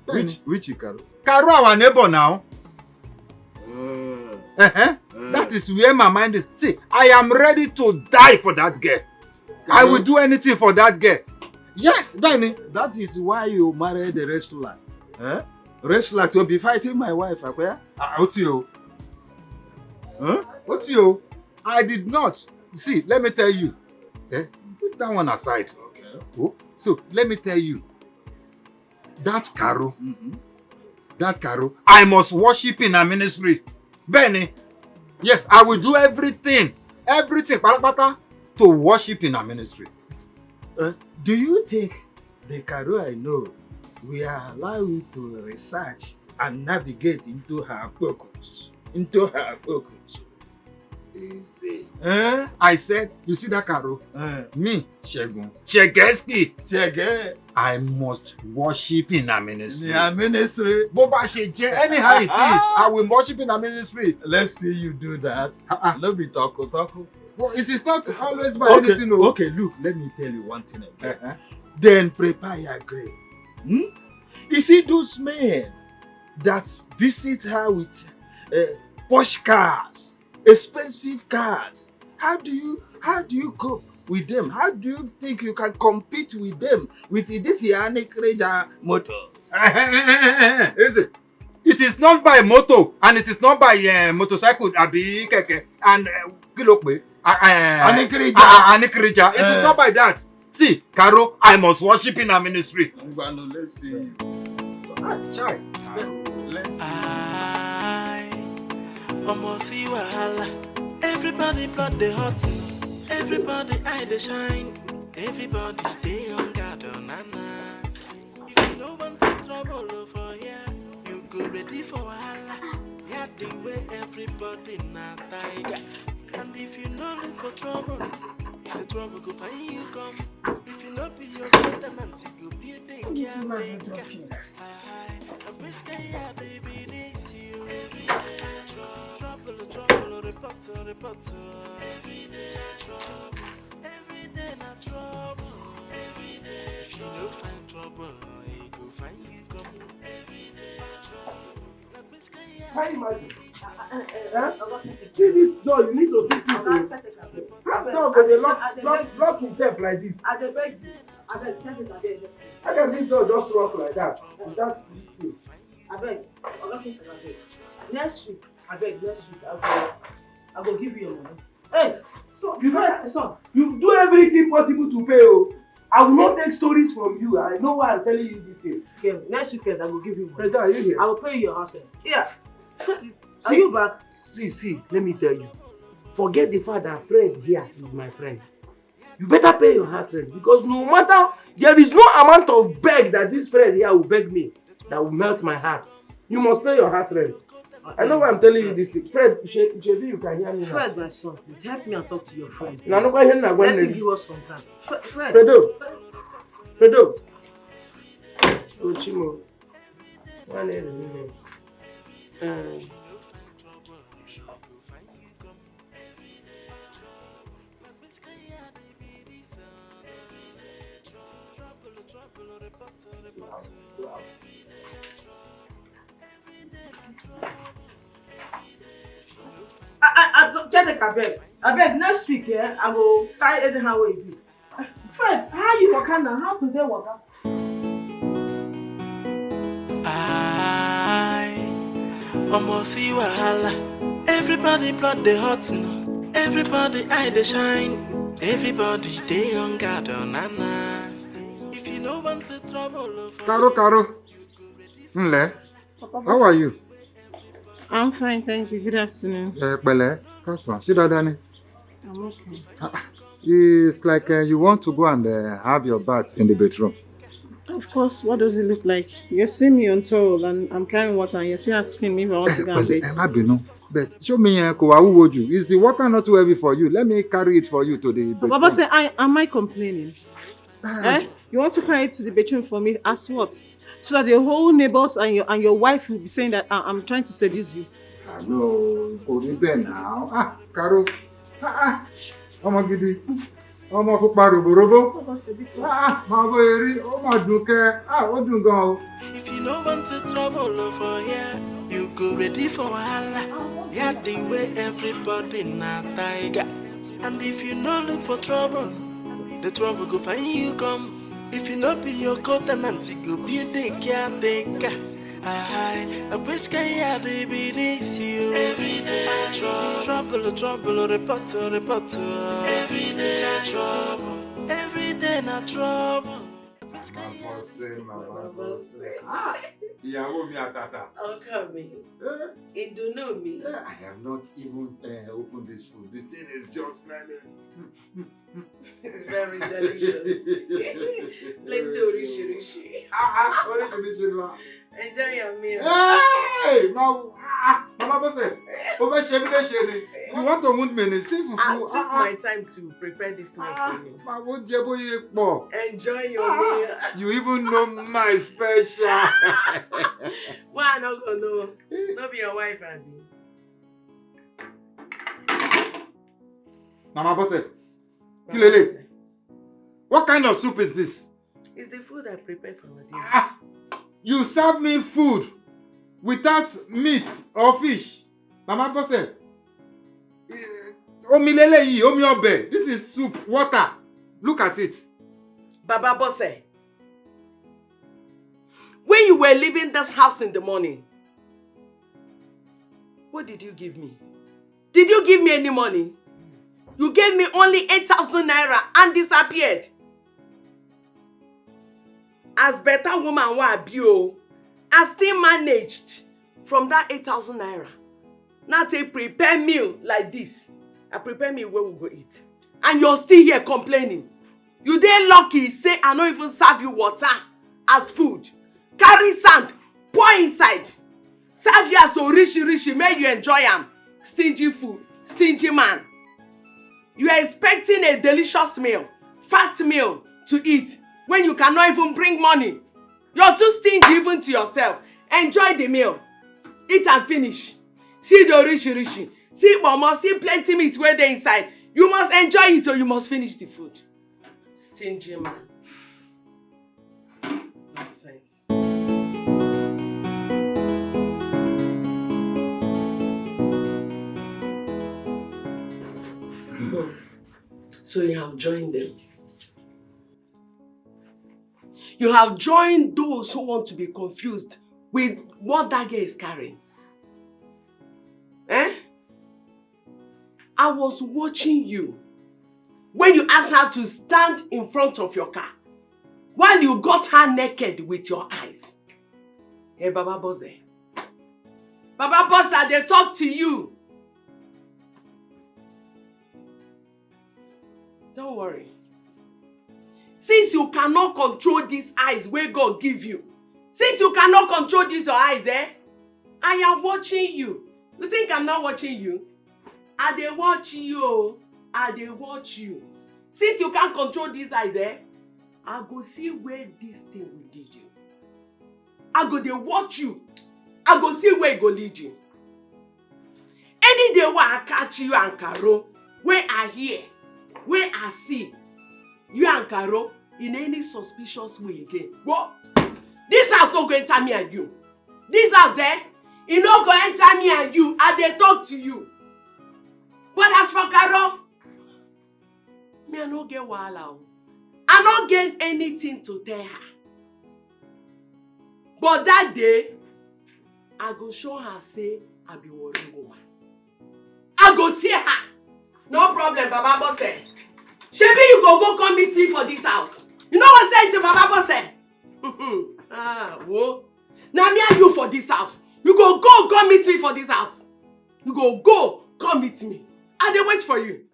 Which Caro? Caro, our neighbor now. That is where my mind is. See, I am ready to die for that girl. I will do anything for that girl. Yes, Benny. That is why you married the wrestler. Wrestler to be fighting my wife, okay? What's you? Huh? What's you? I did not. See, let me tell you. Put that one aside. Okay. Oh, so, let me tell you. That Caro, I must worship in her ministry. Benny, yes, I will do everything, to worship in her ministry. Do you think the Caro I know will allow you to research and navigate into her focus? Easy. I said, you see that Caro? Me, Shegun, Shegeski, I must worship in her ministry. Boba Sheje, anyhow it is, I will worship in her ministry. Let's see you do that. Let me talk. Well, it is not always by anything. Okay, look, let me tell you one thing again. Then prepare your grave. You see those men that visit her with posh cars, expensive cars. How do you cope with them? How do you think you can compete with them with this Yannick Reja motor? Is it? It is not by motor and it is not by motorcycle, abi keke and kilokwe. Anikirija. It is not by that. See, Caro, I must worship in her ministry. Let's see. Almost see wahala. Everybody blood they hot. Everybody eye they shine. Everybody they on guard on nana. If you know want to trouble over here, you go ready for wahala. Yeah, the way everybody na tiger. And if you know look for trouble, the trouble go find you come. If you not be your brother, man, you go be a caretaker. I wish I had baby this you every day. Trouble, report. Every day trouble, every day not trouble. Every day if you don't find trouble, he go find you come. Every day trouble. Can you imagine? See this door, you need to fix it. How come they lock himself like this? I beg you. I beg you. How can this door just lock like that? Without this thing? I beg. Next week, I go give you your money. Hey, son, you do everything possible to pay. Oh. I will not take stories from you. I know why I'm telling you this thing. Okay, next weekend I will give you money. Rita, are you here? I will pay you your house rent. Yeah. Are you back? See, let me tell you. Forget the fact that friend here is my friend. You better pay your house rent because no matter, there is no amount of beg that this friend here will beg me that will melt my heart. You must pay your house rent. I know why I'm telling you this thing. Fred, you can hear me now. Fred, my son, please help me and talk to your friend. No, no, let him give us some time. Fred. Fredo. Oh, Chimo. One is Caretaker, I beg next week, yeah, I will try anyhow way you. Fred, how you working now? How today work? Almost see wahala. Everybody blood they hot no. Everybody eye they shine. Everybody they on guard on nana. If you know want to trouble. Caro. Nle, how are you? I'm fine, thank you. Good afternoon. Bele, Cousin, see that, Danny? I'm okay. It's like you want to go and have your bath in the bedroom. Of course, what does it look like? You see me on towel and I'm carrying water and you're still asking me if I want to go and bathe. But show me Kowawoju. Is the water not too heavy for you? Let me carry it for you to the bedroom. Baba say, am I complaining? You want to carry it to the bedroom for me? As what? So that the whole neighbors and your wife will be saying that I'm trying to seduce you. No, go in bed now. Karo. Ọmọ gidi. Ọmọ pupa robo. Máa bọ eré. Ó máa dùn kẹ́. Ó dùn gan o. If you no want to trouble over here, you go ready for wahala. Yeah, the way everybody na tiger. And if you no look for trouble, the trouble go find you come. If you no be your co-tenant, it go be the caretaker. I wish I had be this you. Every day trouble, report. Every day trouble, every day na trouble. Ìyàwó mi àtàtà. Ọkọ mi. Ìdùnnú mi. I have not even opened this food. The thing is just smelling. It's very delicious. Plenty oríṣiríṣi. Oríṣiríṣi lọ. Enjoy your meal. Hey! Mama Bose, over Shemile. You want to wound me? I took my time to prepare this meal for you. Enjoy your meal. You even know my special. Why I not gonna know? Not be your wife, Andy. Mama Bose, Kilele, what kind of soup is this? It's the food I prepared for my dinner. You serve me food without meat or fish. Mama Bose, omi lele yi, omi ọbẹ̀. This is soup, water. Look at it. Baba Bose, when you were leaving this house in the morning, what did you give me? Did you give me any money? You gave me only 8,000 naira and disappeared. As better woman I still managed from that 8,000 naira. Now take prepare meal like this. I prepare meal where we go eat. And you're still here complaining. You dey lucky say I don't even serve you water as food. Carry sand, pour inside. Serve you as so rishi, make you enjoy am. Stingy food, stingy man. You are expecting a delicious meal, fat meal to eat when you cannot even bring money. You're too stingy even to yourself. Enjoy the meal. Eat and finish. See the rishi. See mama, see plenty meat where they inside. You must enjoy it or you must finish the food. Stingy man. Nonsense. So you have joined them. You have joined those who want to be confused with what that girl is carrying. Eh? I was watching you when you asked her to stand in front of your car while you got her naked with your eyes. Hey, Baba Bose. Baba Bose, they talk to you. Don't worry. Since you cannot control these eyes where God give you, since you cannot control these your eyes, I am watching you. You think I'm not watching you? I dey watch you. I dey watch you. Since you can't control these eyes, I go see where this thing will lead you. I go dey watch you. I go see where it go lead you. Any day when I catch you and Karo, where I hear, where I see you and Karo in any suspicious way again. What? This house not going to enter me and you. This house, it not going to enter me and you. And they talk to you. But as for Karo, me I no get wahala. I not get anything to tell her. But that day, I go show her say I be worrying woman. I go tear her. No problem, Baba Bose. Shebi you go come meet me for this house. You know what I say to Baba Bose? Whoa. Now me and you for this house. You go come meet me for this house. You go come meet me. I dey wait for you.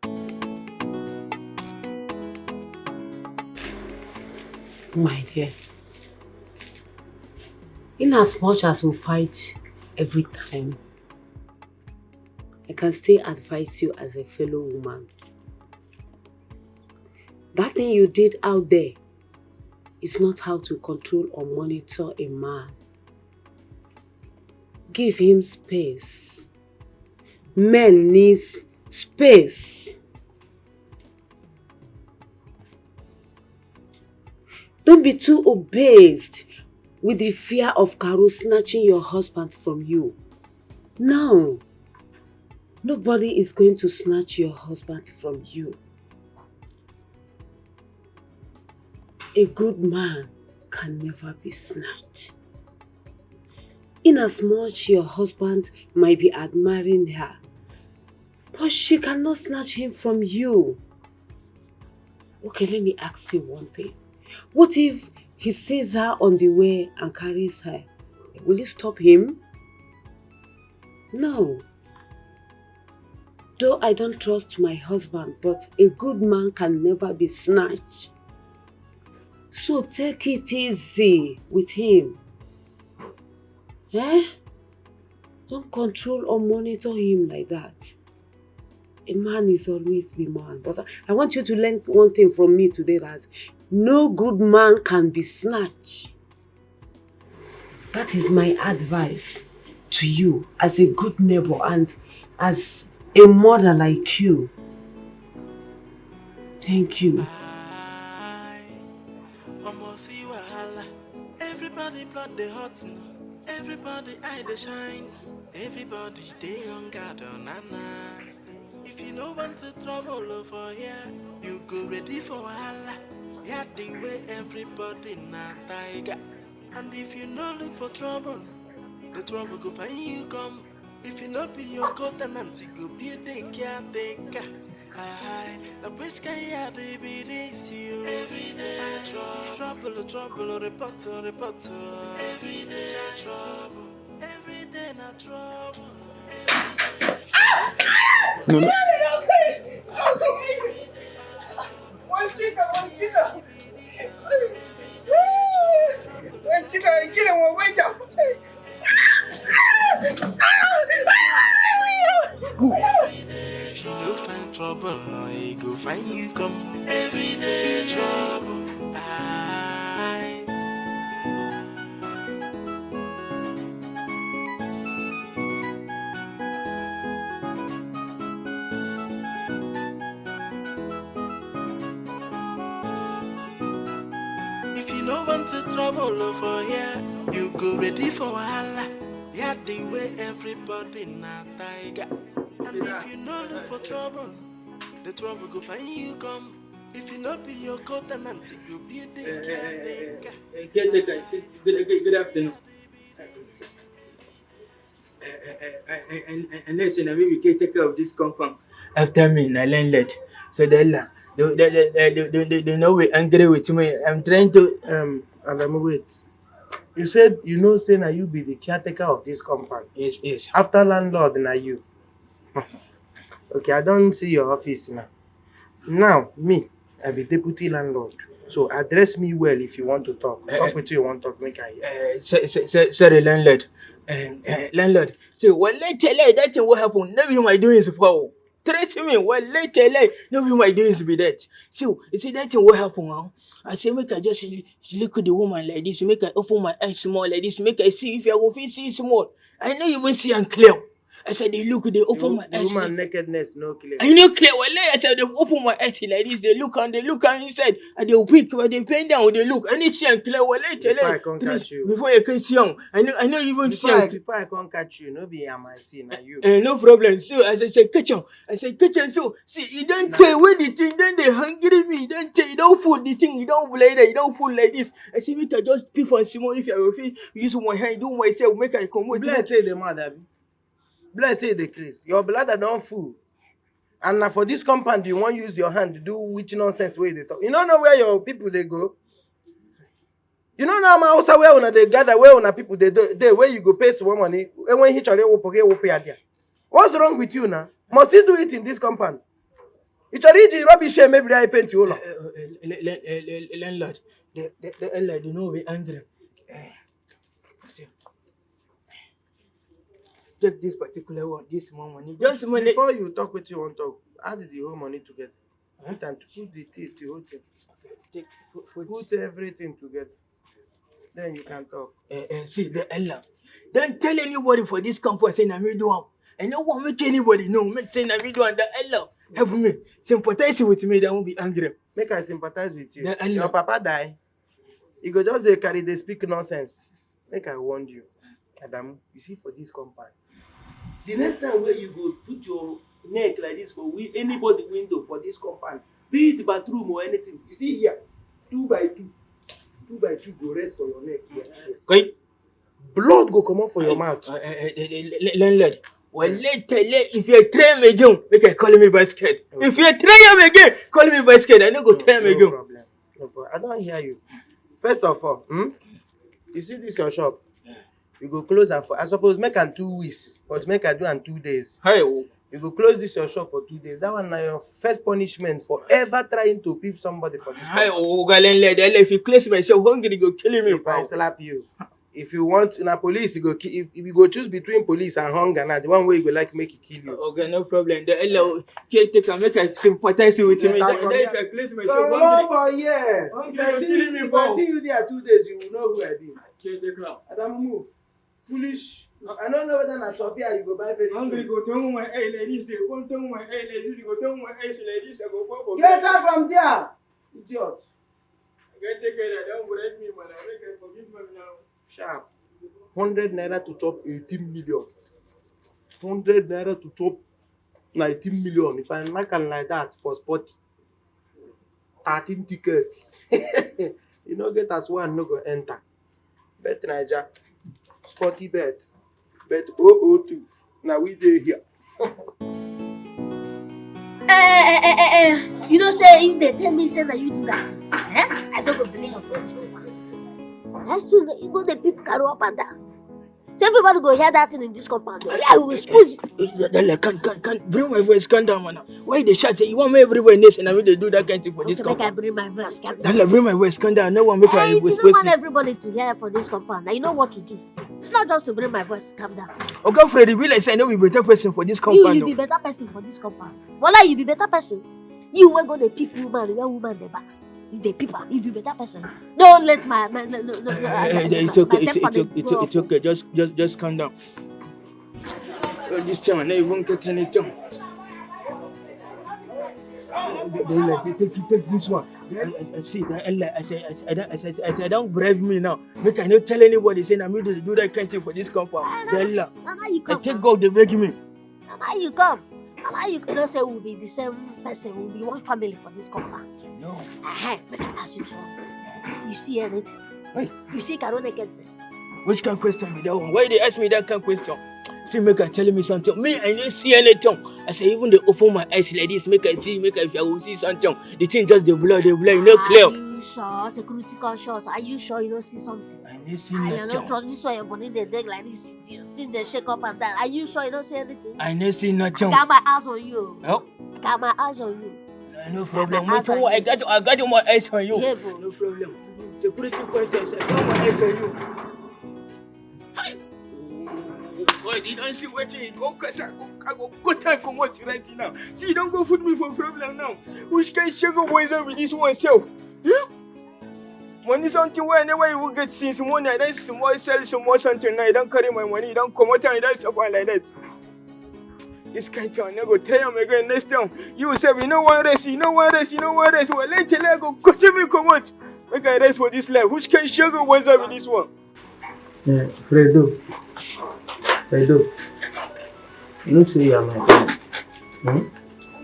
My dear, in as much as we fight every time, I can still advise you as a fellow woman. That thing you did out there is not how to control or monitor a man. Give him space. Men need space. Don't be too obsessed with the fear of Caro snatching your husband from you. No. Nobody is going to snatch your husband from you. A good man can never be snatched. Inasmuch your husband might be admiring her, but she cannot snatch him from you. Okay, let me ask you one thing. What if he sees her on the way and carries her? Will you stop him? No. Though I don't trust my husband, but a good man can never be snatched. So take it easy with him. Don't control or monitor him like that. A man is always the man. But I want you to learn one thing from me today, that no good man can be snatched. That is my advice to you as a good neighbor and as a mother like you. Thank you. Everybody blood they hot, everybody eye they shine, everybody they on guard on nana. If you no want to trouble over here, you go ready for wahala. Yeah, the way everybody na tiger. And if you no look for trouble, the trouble go find you come. If you not be your covenant, it go be the caretaker. I wish I be this you. Every day trouble, report. Every day trouble, every day not trouble. No, no. If you no find trouble, I go find you come. Every day trouble. If you no want to trouble over here, you go ready for wahala. Yeah, the way everybody na tiger. And if you no look for trouble, the trouble go find you come. If you not be your covenant, it go be the caretaker. Good afternoon. And listen, maybe caretaker of this compound after me, na landlord. So they know we're angry with me. I'm trying to Alamu, wait. You said you know say na you be the caretaker of this compound. Yes. After landlord na you. Okay, I don't see your office now. Now, me, I be deputy landlord. So address me well if you want to talk. Talk with you want to talk, make I hear. Sorry, landlord. Landlord, say, well, later, that thing will happen. Never my doings for. Trust me, well, later, never my doings be that. So, you see, that thing will happen now. I say, make I just look at the woman like this, make I open my eyes small like this, make I see if I will see small. I know you won't see and clear. I said, they open my eyes. Woman nakedness, no clear. I know clear. Well, I said, they open my eyes like this. They look and inside. And they weak, but they bend down, they look. I need to see and clear. Well, before I can't catch you. Before you can see young. I know even see. Before I can't catch you, no be am I see now you. No problem. So as I said, catch on. So see, you don't tell where the thing, then they hungry me. You don't tell, you don't fool the thing, you don't play that, you don't fool like this. I say, me to just pick on small if I will use my hand, do myself, make I come with. Bless say the mother. Bless say the Chris. Your blood don't fool. And now for this compound, you want to use your hand to do which nonsense way they talk. You don't know where your people they go. You don't know also where una they gather, where una people they where you go pay some money. And when he try to pay there. What's wrong with you now? Must you do it in this compound? You try to rubbish here, maybe I paint you. Landlord, the landlord, you know we angry. take this particular one, this small money. Just money. Before you talk what you want to talk, how did the whole money together? Huh? And to put the whole thing. Okay, put everything together. Then you can talk. See, the Ella. Don't tell anybody for this comfort saying I'm do one. I don't want to make anybody know. Make saying I'm do one. The Ella. Help me. Sympathize with me. They won't be angry. Make I sympathize with you. Your papa die. You go just they carry they speak nonsense. Make I warn you. Adam, you see for this compound. The next time where you go put your neck like this for anybody window for this compound, be it bathroom or anything. You see here, 2 by 2. 2 by 2 go rest for your neck here. Okay. Blood go come out for your mouth. Landlord. Well, later, if you try me again, make I call me basket. Okay. If you try him again, call me basket. I no go try him again. No problem. I don't hear you. First of all, you see this your shop. You go close and for I suppose make am 2 weeks, but make I do am 2 days. Hey, you go close this your shop for 2 days. That one na your first punishment for ever trying to peep somebody for this. Hey, landlord, if you close my shop, hungry go kill me. If I slap you. If you want na police, you go if you go choose between police and hunger, now the one way you go like make it kill you. Okay, no problem. The hello caretaker make I sympathize with me. Then if I close my shop, hungry for here. If I see you there 2 days, you will know who I be. Caretaker. Adam move. Foolish. I don't know whether na Sophia you go buy very soon. Hungry go tell my eye like this. They come tell my eye like this. They go tell my eyes like this. I go pop. Get her from there, idiot. Caretaker, don't break me, man. I make I forgive me now. Sharp. 100 naira to chop 18 million. 100 naira to chop 19 million. If I make it like that for sport, 13 tickets. You know, get as one, no go enter. Bet Niger. Sporty bet. Bet 002. Now we dey here. You know, say if they tell me say that you do that, I don't go believe your friends. So you go the pick Caro up and down. So everybody go hear that thing in this compound. I will expose you. Can't bring my voice, calm down, man. Why they shout? You want me everywhere nation and we they do that kind of thing for this compound. Make I bring my voice, calm down. Don't bring my voice, calm down. No one make I expose. You don't want everybody to hear for this compound. Now you know what to do. It's not just to bring my voice, calm down. Okay, Freddy, will I say I know we better person for this compound? You be better person for this compound. Voila, you be better person. You were going to pick woman, where woman the back. The people, you be better person. Don't let my it's okay. Just calm down. This time I never even get anything. Take this one. I see that. I don't brave me now. Make I not tell anybody saying I'm going to do that kind of thing for this compound. I take God they beg me. How you come? How you cannot say we'll be the same person, we'll be one family for this compound. No. Make I ask you something. You see anything? Wait. You see Caro nakedness? Which kind of question be that one? Why they ask me that kind of question? See, make her tell me something. Me, I didn't see anything. I say even they open my eyes like this, make I see, make I will see something. The thing just the blood, you know clear. Are you sure? Security conscious. Are you sure you don't see something? I didn't see nothing. I don't trust this way. Your body they dig like this. Think they shake up and down. Are you sure you don't see anything? I didn't see nothing. I got my eyes on you. Oh? I got my eyes on you. No problem. I got my eyes on you. Yeah, no problem. Security conscious. I got my eyes on you. Boy, you don't see what you go come out right now. See, don't go put me for problem now. Which can sugar boys up with this one self? Huh? Money something where never you will get since morning. I don't small sell some more something now. I don't carry my money. Don't come out and don't stuff like that. This kind of thing, I go tell him again next time. You say, you know one race. Well, later I go cut me come out. Make I rest for this life. Which can sugar boys up with this one? Yeah, Fredo, you know say you are my friend.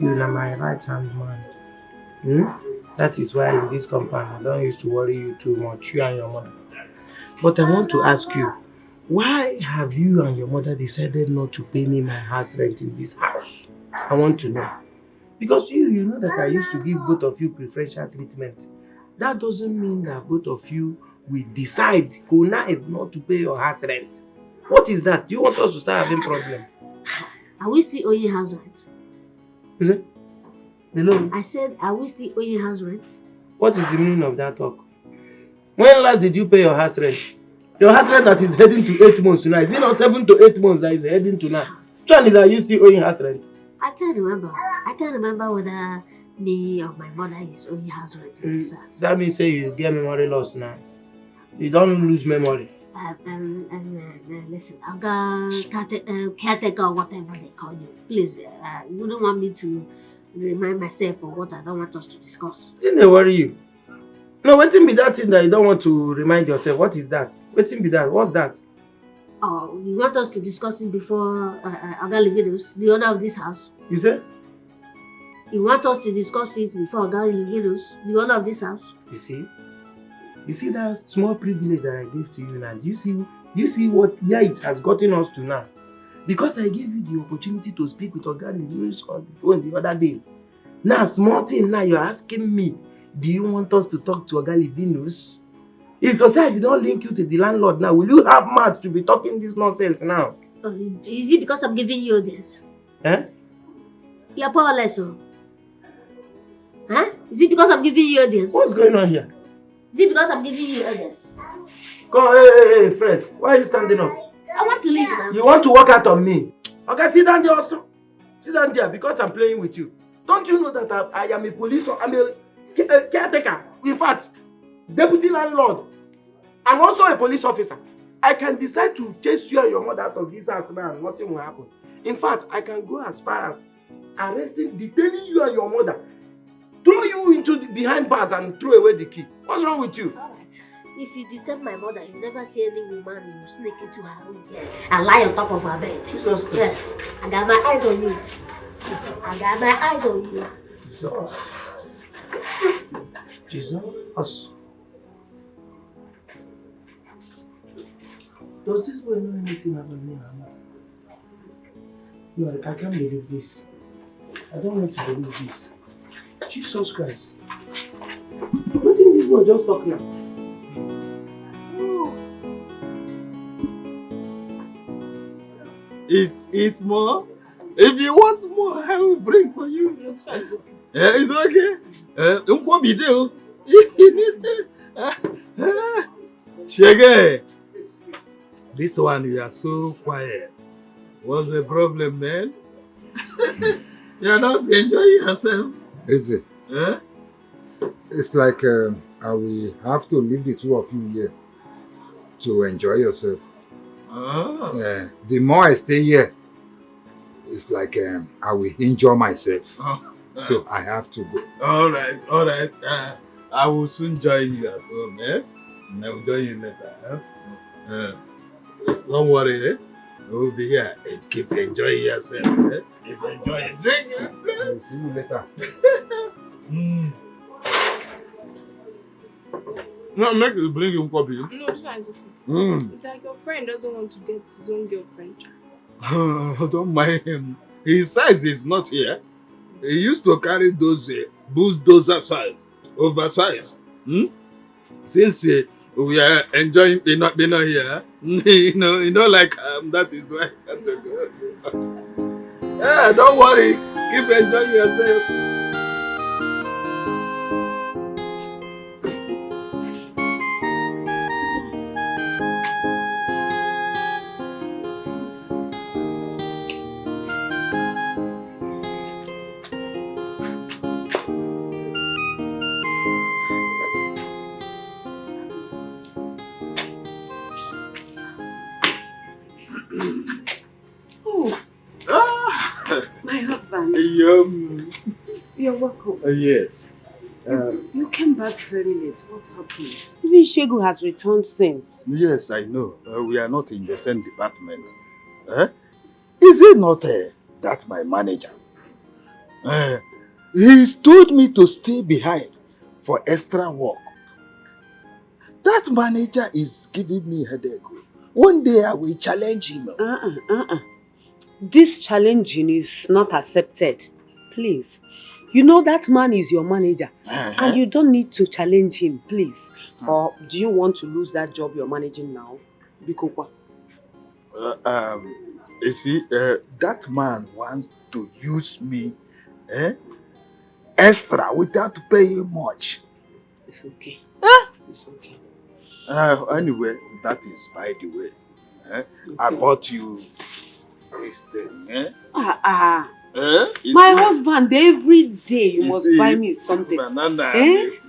You are my right hand man. That is why in this compound I don't used to worry you too much, you and your mother. But I want to ask you, why have you and your mother decided not to pay me my house rent in this house? I want to know. Because you know that I used to give both of you preferential treatment. That doesn't mean that both of you will decide not to pay your house rent. What is that? Do you want us to start having problem? Are we still owing house rent? Is it? Hello? I said, are we still owing house rent? What is the meaning of that talk? When last did you pay your house rent? Your house rent that is heading to 8 months tonight. Is it not 7 to 8 months that is heading to now? Which one is are you still owing house rent? I can't remember. I can't remember whether me or my mother is owing house rent in this house. That means say you get memory loss now. You don't lose memory. Listen, caretaker or whatever they call you. Please, you wouldn't want me to remind myself of what I don't want us to discuss. Didn't they worry you? No, what be that thing that you don't want to remind yourself? What is that? What be that? What's that? Oh, you want us to discuss it before Oga Livinus, the owner of this house? You say? You want us to discuss it before Oga Livinus, the owner of this house? You see that small privilege that I gave to you now? Do you see where it has gotten us to now? Because I gave you the opportunity to speak with Oga Livinus on the phone the other day. Now, small thing now, you're asking me, do you want us to talk to Oga Livinus? If to say I did not link you to the landlord now, will you have mouth to be talking this nonsense now? Is it because I'm giving you this? Eh? You're powerless, oh. Huh? Is it because I'm giving you this? What's going on here? Is it because I'm giving you this? Come on, hey, Fred. Why are you standing up? I want to leave now. You want to walk out on me? Okay, sit down there also. Sit down there because I'm playing with you. Don't you know that I am a police or I'm a caretaker? In fact, deputy landlord. I'm also a police officer. I can decide to chase you and your mother out of this house now and nothing will happen. In fact, I can go as far as arresting, detaining you and your mother, throw you into the behind bars and throw away the key. What's wrong with you? Alright. If you detain my mother, you never see any woman who sneak into her room and lie on top of her bed. Jesus Christ. Yes. I got my eyes on you. I got my eyes on you. Jesus. Does this boy know anything about me? No, I can't believe this. I don't want to believe this. Jesus Christ. What did this boy just talk now? Eat more. If you want more, I will bring for you. It's okay. Shege, this one you are so quiet. What's the problem, man? You are not enjoying yourself. Is it? Eh? It's like I will have to leave the two of you here to enjoy yourself. Oh. Yeah. The more I stay here, it's like I will enjoy myself. Oh. So I have to go. All right. I will soon join you at home, eh? I will join you later. Don't worry, eh? I will be here. Keep enjoying yourself, eh? Keep enjoying. Drink, eh? I will see you later. No, make you bring him coffee. No, this one is okay. It's like your friend doesn't want to get his own girlfriend. Don't mind him. His size is not here. He used to carry those bulldozer size, oversized. Since we are enjoying being not here, you know, like that is why I have to go. Yeah, don't worry. Keep enjoying yourself. My husband. You're welcome. Yes. You came back very late. What happened? Even Shegu has returned since. Yes, I know. We are not in the same department. Is it not that my manager? He's told me to stay behind for extra work. That manager is giving me a headache. One day I will challenge him. This challenging is not accepted. Please. You know that man is your manager. And you don't need to challenge him, please. Or do you want to lose that job you're managing now? Bikokwa. You see, that man wants to use me extra without paying much. It's okay. It's okay. Anyway, that is by the way. I bought you this thing. My husband, every day you must buy me something. Banana,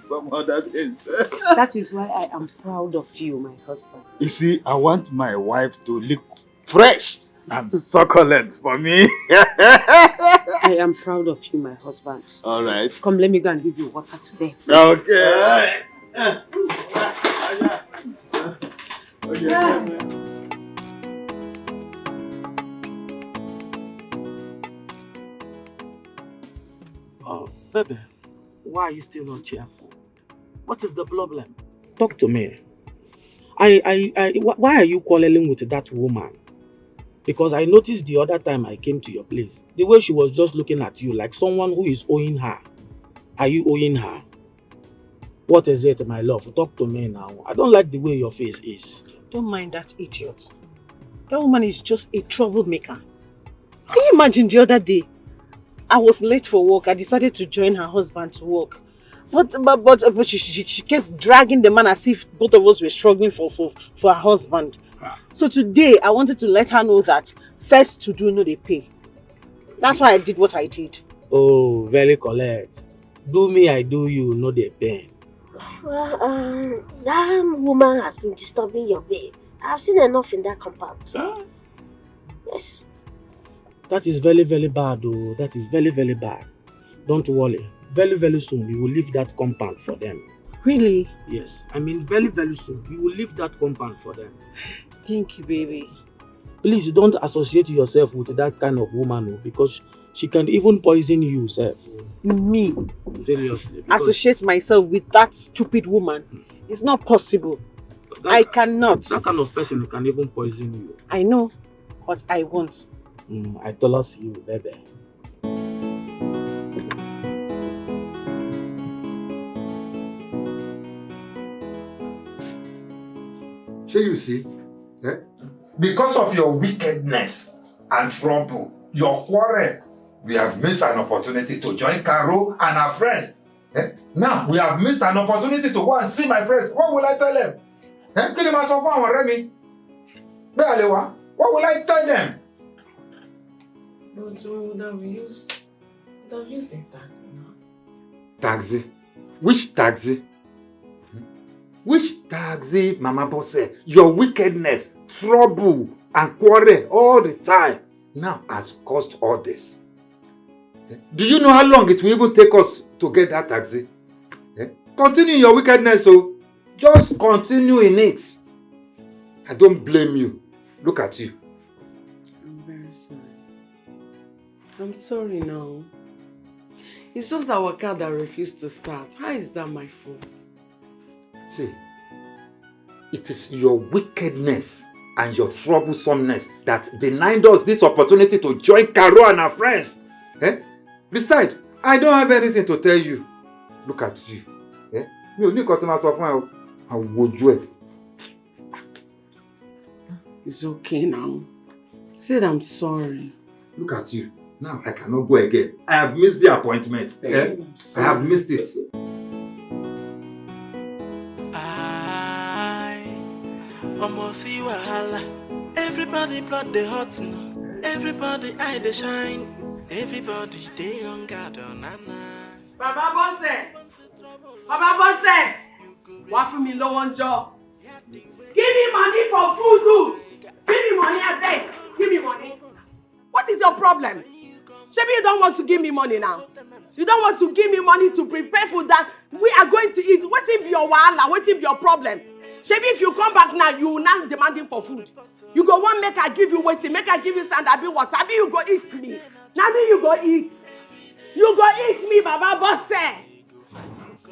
some other things. That is why I am proud of you, my husband. You see, I want my wife to look fresh and succulent for me. I am proud of you, my husband. All right. Come, let me go and give you water to bathe. Okay. Oh, baby, why are you still not cheerful? What is the problem? Talk to me. Why are you quarreling with that woman? Because I noticed the other time I came to your place, the way she was just looking at you like someone who is owing her. Are you owing her? What is it, my love? Talk to me now. I don't like the way your face is. Don't mind that idiot. That woman is just a troublemaker. Can you imagine the other day? I was late for work. I decided to join her husband to work. But she kept dragging the man as if both of us were struggling for her husband. So today, I wanted to let her know that first to do, no they pay. That's why I did what I did. Oh, very correct. Do me, I do you, no they pay. Well, that woman has been disturbing your babe. I've seen enough in that compound. Yes. That is very, very bad, oh. That is very, very bad. Don't worry. Very, very soon, we will leave that compound for them. Really? Yes. I mean, very, very soon, we will leave that compound for them. Thank you, baby. Please don't associate yourself with that kind of woman, because she can even poison you, sir. Me? Seriously. Associate myself with that stupid woman? It's not possible. I cannot. That kind of person can even poison you. I know, but I won't. I told you, baby. So you see, because of your wickedness and trouble, your quarrel, we have missed an opportunity to join Carol and her friends. Now, we have missed an opportunity to go and see my friends. What will I tell them? What will I tell them? But we would have used a taxi now. Taxi? Which taxi? Which taxi, Mama Bosse? Your wickedness, trouble, and quarrel all the time now has caused all this. Do you know how long it will even take us to get that taxi? Continue your wickedness, so just continue in it. I don't blame you. Look at you. I'm very sorry. I'm sorry now. It's just our car that refused to start. How is that my fault? See, it is your wickedness and your troublesomeness that denied us this opportunity to join Carol and her friends. Besides, I don't have anything to tell you. Look at you. It's okay now. Said I'm sorry. Look at you. Now I cannot go again. I have missed the appointment. I have missed it. Almost see wahala. Everybody blood they hot now. Everybody eye they shine. Everybody they on guard on nana. Baba Bosse! Baba Bosse! What for me low on job? Give me money for food too. Give me money, I beg. Give me money. What is your problem? Shebi, you don't want to give me money now. You don't want to give me money to prepare food that we are going to eat. What if your wahala? What if your problem? Shebi, if you come back now, you will not demanding for food. You go one make I give you waiting, make I give you sand, I be water, I be you go eat me. Now me you go eat. You go eat me, Baba Bosse.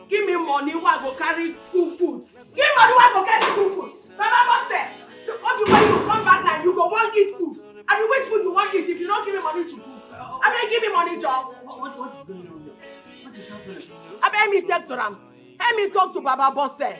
Give me money, who I go carry school food. Give me money, who I go carry school food. Baba Bosse. When you come back now, you go want eat food. I mean, which food you want eat if you don't give me money to cook? I mean, give me money, Joe. What is going on here? What is happening? I mean, let me talk to them. Let me talk to Baba Bosse.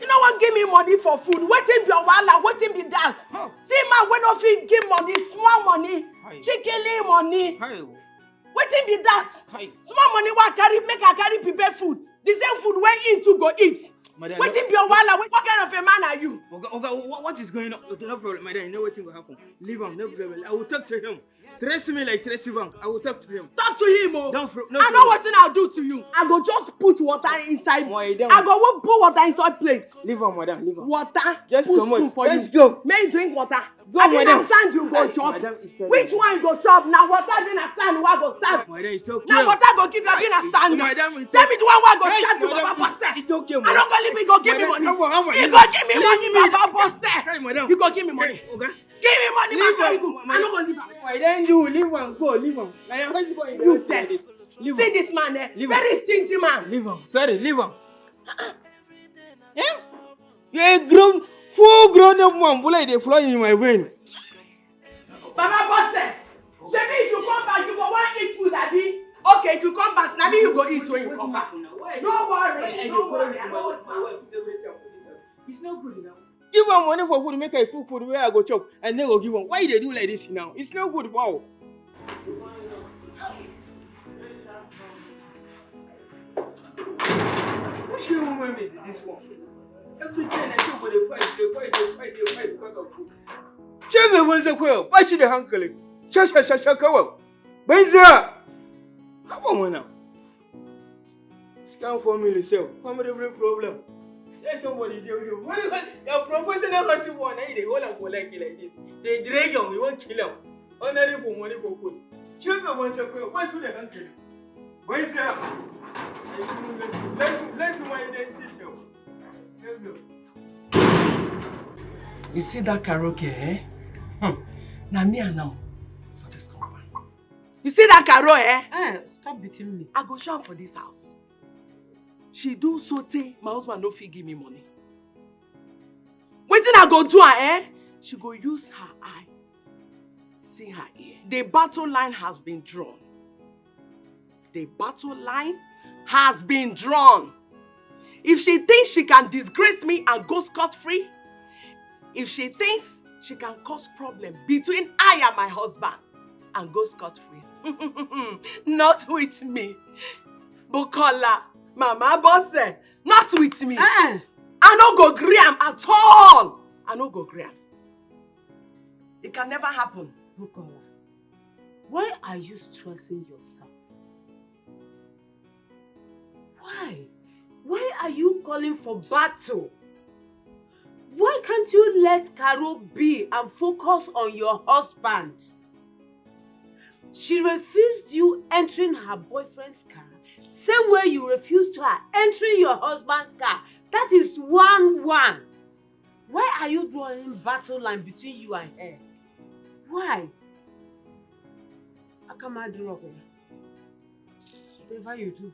You know what? Give me money for food. Waiting be your wahala, waiting be that. See, man, when of you give money, small money, chicken money. Waiting be that. Small money, what carry, make I carry prepare food. The same food when eat to go eat. Madam, What in your wala? What kind of a man are you? What is going on? Okay, no problem, madam. You know what will happen. Leave him, no problem. I will talk to him. Trace me like Tracy Bank. I will talk to him. Talk to him, oh. No I know what thing I'll do to you. I go just put water inside. I go put water inside plate. Leave him, madam. Leave him. Water. Just come on. Let's go. May you drink water. Go, I madam. understand you go chop. Which one you go chop? Now water been a stand who I go serve. Madam, it's okay. Now water go give you been a stand. Madam, tell me the one who I go serve you, Baba Bosse. It's okay, I don't go leave me. Go give me money. You go give me money, Baba Bosse. You go give me money. Give me money, Baba. I don't go leave. Why then you leave him? Go, leave him. You said. See this man there, very stingy man. Leave him. Sorry, leave him. You're a full-grown up man. Bullet they fly in my vein. Baba Bosse, maybe if you come back, you go want eat food, Abi. Okay, if you come back, maybe you go eat when you come back. No worry, don't worry. It's not good enough. Give him money for food, make a cook food where I go chop, and then go give him. Why they do like this now? It's not good, wow. Which kind of woman is this one? Every time I talk about they fight because of food. Check the ones that well, watch the handling. Shaka. Benza! Come on now. Scam family self. Family problem. Say somebody do you. Your professional hunting one, they hold up for like this. They drag you, you won't kill them. Only for money for food. Check the ones that well, watch the handling. Benza! Let's my identity. You see that karaoke, eh? Now me and now for this compound. You see that Caro, eh? Stop beating me. I go shout for this house. She do something, my husband no fit give me money. Wetin I go do her, eh? She go use her eye, see her ear. The battle line has been drawn. The battle line has been drawn. If she thinks she can disgrace me and go scot-free, if she thinks she can cause problem between I and my husband and go scot-free, not with me. Bukola, Mama Bosse, not with me. I no go gree am at all. I no go gree am. It can never happen. Bukola, why are you stressing yourself? Why? Why are you calling for battle? Why can't you let Caro be and focus on your husband? She refused you entering her boyfriend's car, same way you refused her entering your husband's car. That is 1-1. Why are you drawing battle line between you and her? Why? Akamaduro, whatever you do,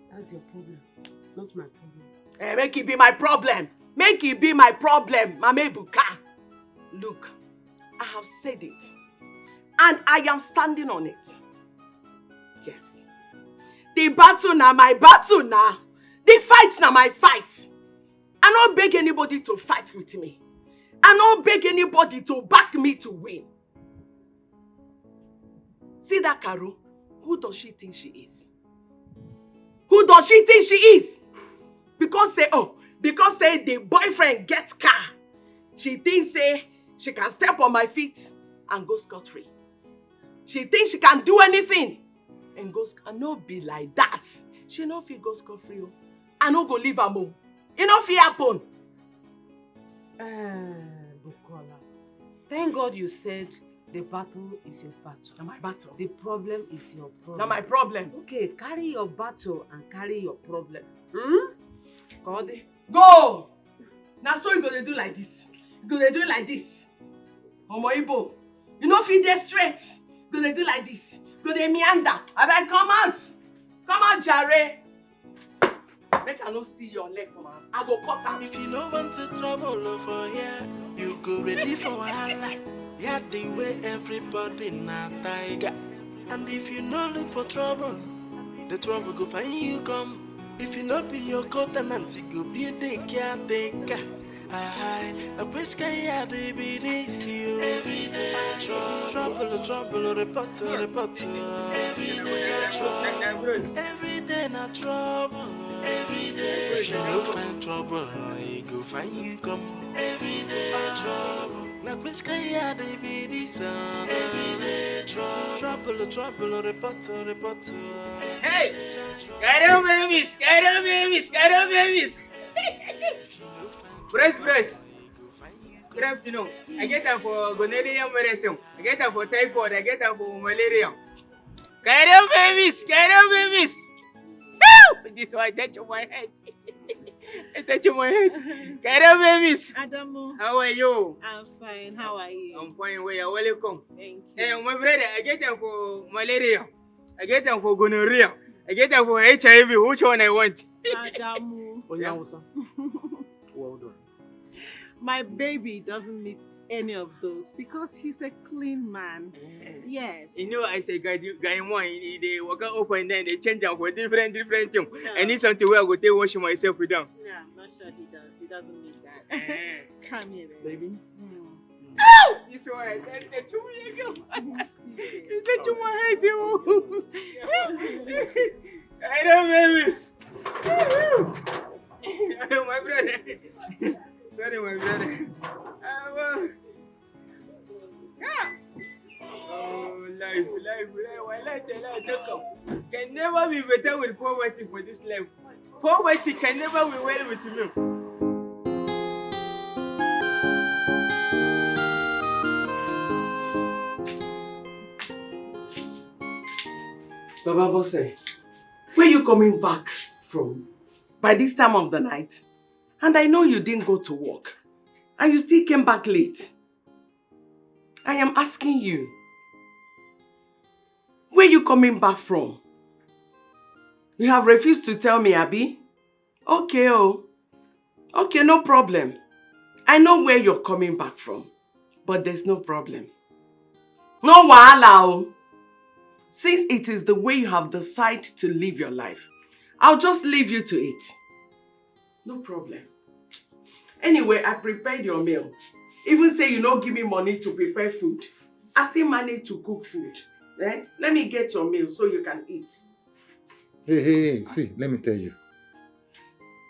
that's your problem, not my problem. Make it be my problem. Make it be my problem, Mame Buka. Look, I have said it. And I am standing on it. Yes. The battle now, my battle now. The fight now, my fight. I don't beg anybody to fight with me. I don't beg anybody to back me to win. See that Caro? Who does she think she is? Who does she think she is? Because say the boyfriend gets car. She thinks say she can step on my feet and go scot-free. She thinks she can do anything and go and no be like that. She no fit go scot-free. I no go leave her more. It no fit happen. Bukola, thank God you said the battle is your battle. Now my battle. The problem is your problem. Now my problem. Okay, carry your battle and carry your problem. God. Go! Now so you gonna do like this. You gonna do like this. Omo Ibo. You know fit dey straight. You gonna do like this. You gonna meander. Abeg come out. Come out, Jare. Make I no see your leg from her. I go cut her. If you no want to trouble over here, you go ready for wahala. Yeah, the way everybody na tiger. And if you no look for trouble, the trouble go find you come. If you not be your covenant, it go be the caretaker. I wish I had to be this you. Every day trouble, report. Every day trouble, every day not trouble. Every day if you no find trouble, he go find you come. Every day trouble. Now which can ya they be this son? Every day trouble, report. Hey! Carol babies! Carol babies! Brace. Good afternoon. I get them for gonorrhea medicine. I get them for typhoid. I get them for malaria. Carol babies! This one touch my head. I touch my head. Carol babies! Adamu. How are you? I'm fine. How are you? I'm fine. Where are welcome. Thank you. Hey, my brother, I get them for malaria. I get them for gonorrhea. I get them for HIV. Which one I want? Adamu. Well done. My baby doesn't need any of those because he's a clean man. Yes. You know, I say, guy one, they walk up and then they change them for different things. Yeah. I need something where I go take wash myself with them. Yeah, I'm not sure he does. He doesn't need that. Come here, baby. Oh! This one, that's too many. It's too my head. I know, babies. My brother. Sorry, my brother. Oh, life. Can never be better with poverty for this life. Poverty can never be well with me. Baba Bosse, where you coming back from by this time of the night? And I know you didn't go to work. And you still came back late. I am asking you, where you coming back from? You have refused to tell me, Abi? Okay, okay, no problem. I know where you're coming back from, but there's no problem. No wahala. Since it is the way you have decided to live your life, I'll just leave you to it. No problem. Anyway, I prepared your meal. Even say you don't give me money to prepare food, I still manage to cook food. Eh? Let me get your meal so you can eat. Hey, see, let me tell you.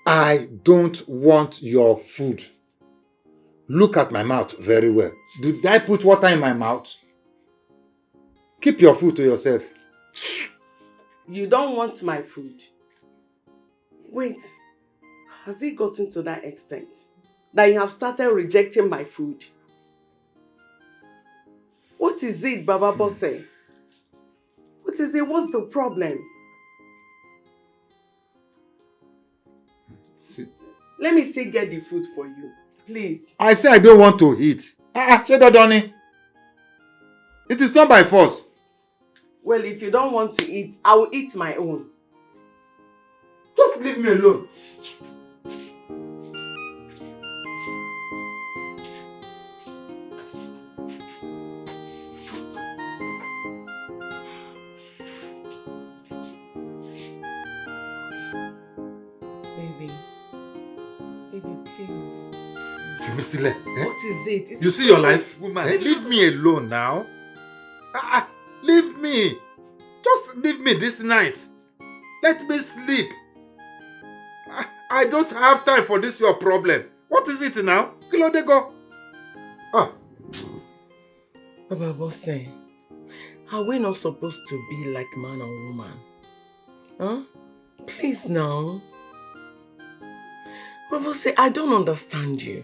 I don't want your food. Look at my mouth very well. Did I put water in my mouth? Keep your food to yourself. You don't want my food? Wait, has it gotten to that extent that you have started rejecting my food? What is it, Baba Bosse? What is it? What's the problem? See. Let me still get the food for you, please. I say I don't want to eat. Donny. It is not by force. Well, if you don't want to eat, I will eat my own. Just leave me alone. Baby, please. Fimisile, eh? What is it? You see your life, woman. Leave me alone now. Leave me. Just leave me this night. Let me sleep. I don't have time for this your problem. What is it now? Kilodego. Baba Bosse, are we not supposed to be like man and woman? Huh? Please now. Baba Bosse, I don't understand you.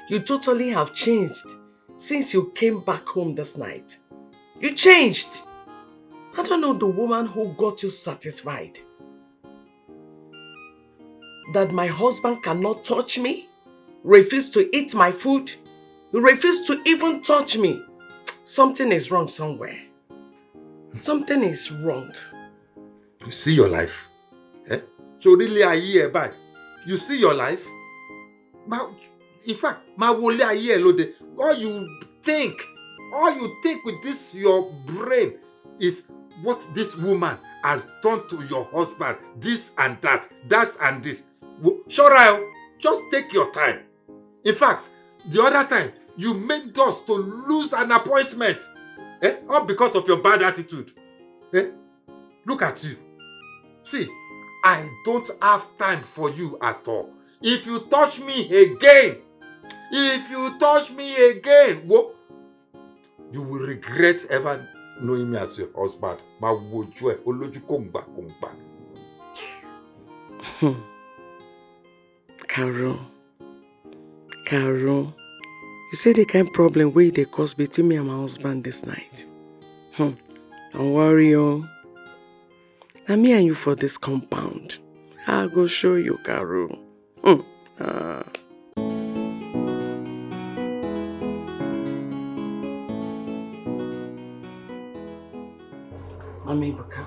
You totally have changed since you came back home this night. You changed. I don't know the woman who got you satisfied. That my husband cannot touch me, refuse to eat my food, refuse to even touch me. Something is wrong somewhere. Something is wrong. You see your life? Eh? So really a year back. You see your life? In fact, all you think with this your brain is what this woman has done to your husband, this and that and this. Sure, just take your time. In fact, the other time, you made us to lose an appointment. All because of your bad attitude. Look at you. See, I don't have time for you at all. If you touch me again, whoop, you will regret ever knowing me as your husband. Carol, you say the kind of problem wey dey cause between me and my husband this night. Don't worry, oh. Na me and you for this compound. I go show you, Carol. Mama Ibuka,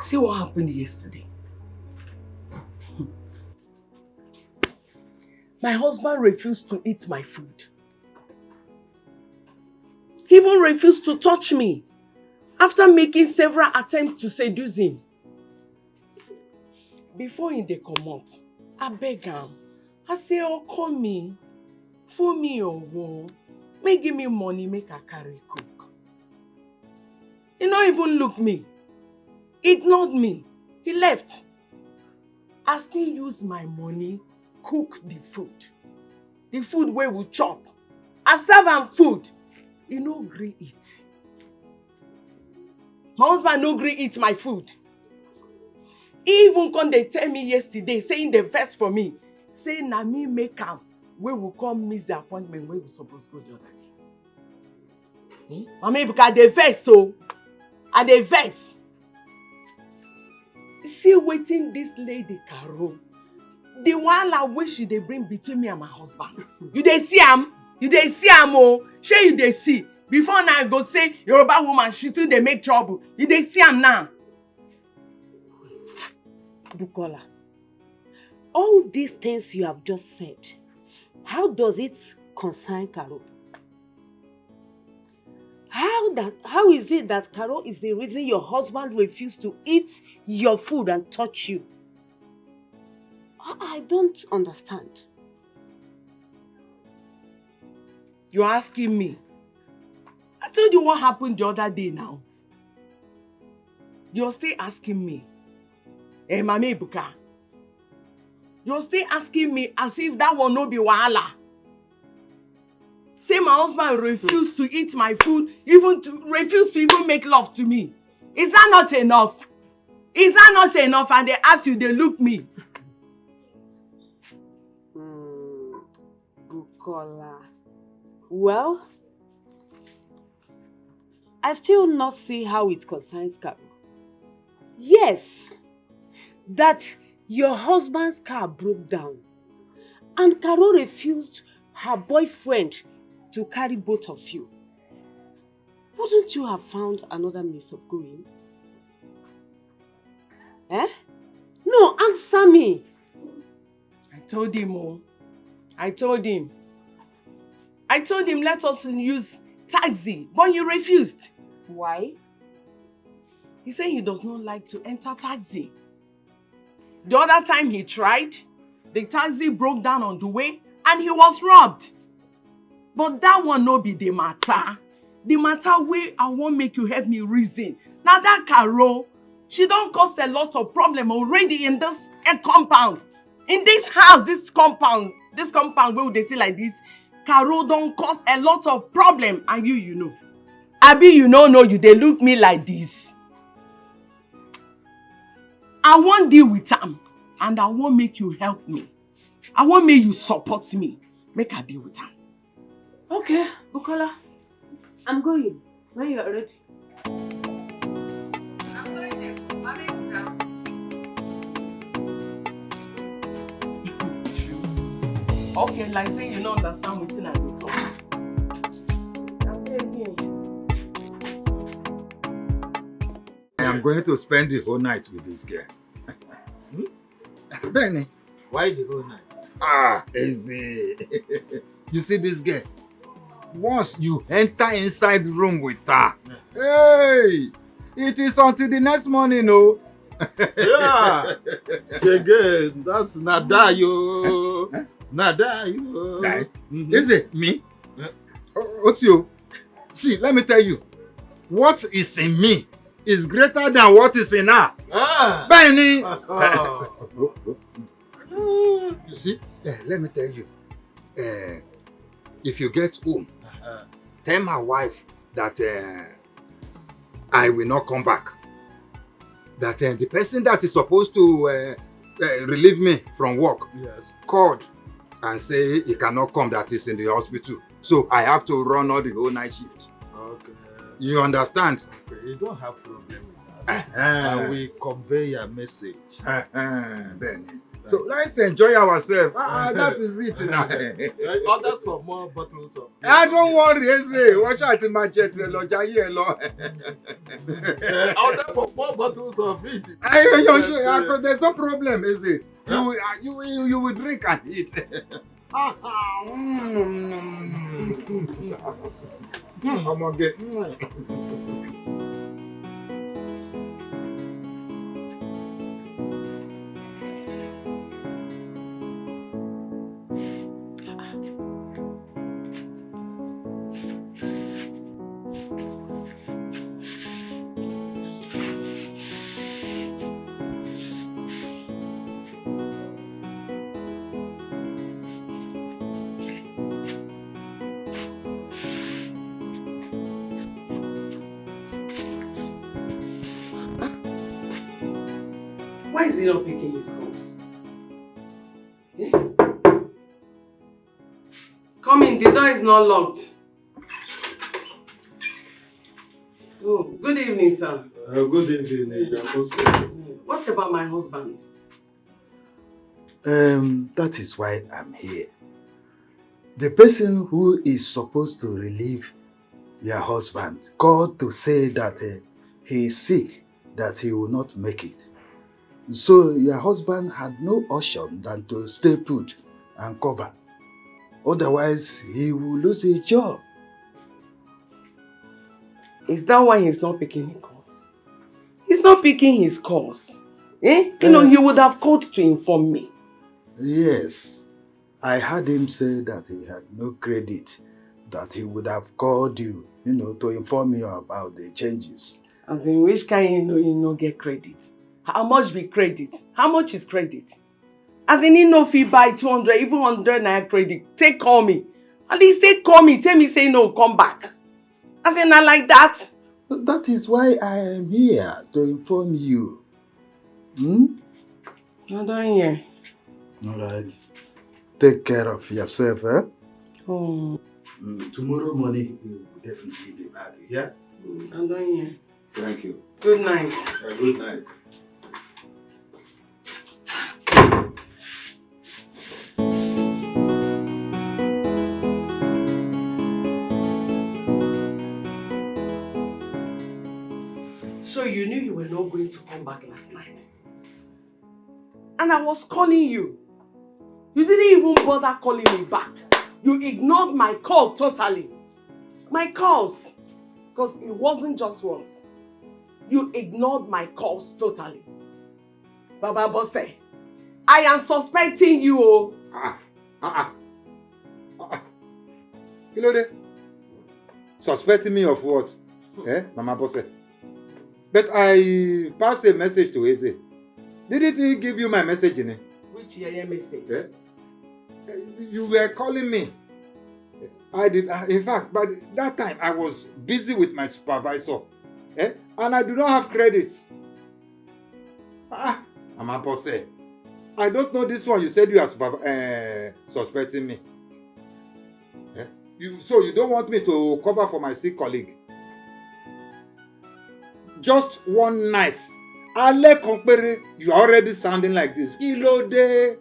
see what happened yesterday? My husband refused to eat my food. He even refused to touch me after making several attempts to seduce him. Before he dey comot, I beg am. I say, oh, call me. For me, oh, make give me money, make I carry cook. He not even look me. Ignored me. He left. I still use my money cook the food. The food where we chop. I serve am food. He no gree eat. My husband no gree eat my food. He even come dey tell me yesterday, saying the verse for me. Say na me make am wey we come miss the appointment where we supposed go the other day. Mama Ibuka, I dey vex so. I dey vex. See wetin this lady Carol. The wahala wey she dey bring between me and my husband. You dey see am? You dey see am oh? Shey you dey see? Before now I go say Yoruba woman, she too dey make trouble. You dey see am now? Bukola, all these things you have just said, how does it concern Carol? How is it that Carol is the reason your husband refused to eat your food and touch you? I don't understand. You're asking me? I told you what happened the other day now. You're still asking me. Mama Ibuka. You're still asking me as if that will not be wahala. Say my husband refused to eat my food, refused to even make love to me. Is that not enough? Is that not enough? And they ask you, they look me. Bukola. Well, I still not see how it concerns Carol. Yes, that your husband's car broke down and Carol refused her boyfriend to carry both of you. Wouldn't you have found another means of going? No, answer me. I told him, oh. I told him let us use taxi, but he refused. Why? He said he does not like to enter taxi. The other time he tried, the taxi broke down on the way and he was robbed. But that one no be the matter. The matter wey I wan make you help me reason. Now that Carol, she don't cause a lot of problem already in this compound. In this house, this compound where they see like this, Carol don't cause a lot of problem. And you know. Abi, you know, you dey look me like this. I won't deal with am and I won't make you help me. I won't make you support me. Make I deal with am. Okay, Bukola. I'm going. When you are ready. Okay, like say you don't understand wetin I dey talk. I am going to spend the whole night with this girl. Benny, why the whole night? Easy. You see this girl? Once you enter inside the room with her, hey, it is until the next morning, no? Yeah. Again, that's nada yo. Nada yo. Is it me? What's you? See, let me tell you. What is in me is greater than what is in her. Benny. You see, let me tell you, if you get home, tell my wife that I will not come back. That the person that is supposed to relieve me from work called and say he cannot come, that is in the hospital. So I have to run all the whole night shift. Okay. You understand? Okay, you don't have problem with that. I will convey your message. Benny. So let's enjoy ourselves. That is it now. Order some more bottles of milk. I don't worry, Eze. Watch out in my jet. Order for 4 bottles of it. There's no problem, Eze. You will drink and eat. I'm okay. Why is he not picking his calls? Come in, the door is not locked. Oh, good evening, sir. Good evening. What about my husband? That is why I'm here. The person who is supposed to relieve your husband called to say that he is sick, that he will not make it. So your husband had no option than to stay put and cover. Otherwise, he will lose his job. Is that why he's not picking his calls? He's not picking his calls. You know, he would have called to inform me. Yes. I heard him say that he had no credit, that he would have called you, to inform you about the changes. As in, which kind you get credit? How much be credit? How much is credit? As in, if he buy 200, even 100 naira credit, call me. At least call me, tell me, say no, come back. As in, not like that. That is why I am here, to inform you. I don't hear. All right. Take care of yourself, eh? Oh. Tomorrow morning, you will definitely be back, yeah? I don't hear. Thank you. Good night. Good night. So you knew you were not going to come back last night. And I was calling you. You didn't even bother calling me back. You ignored my call totally. My calls. Because it wasn't just once. You ignored my calls totally. Baba Bosse, I am suspecting you. You know that? Suspecting me of what? Mama Bosse? But I passed a message to Eze. Didn't he give you my message in it? Which message? You were calling me. I did. In fact, by that time I was busy with my supervisor. And I do not have credits. Mama Bosse, I don't know this one. You said you are suspecting me. So you don't want me to cover for my sick colleague? Just one night. Ale compare, you are already sounding like this. Ilode.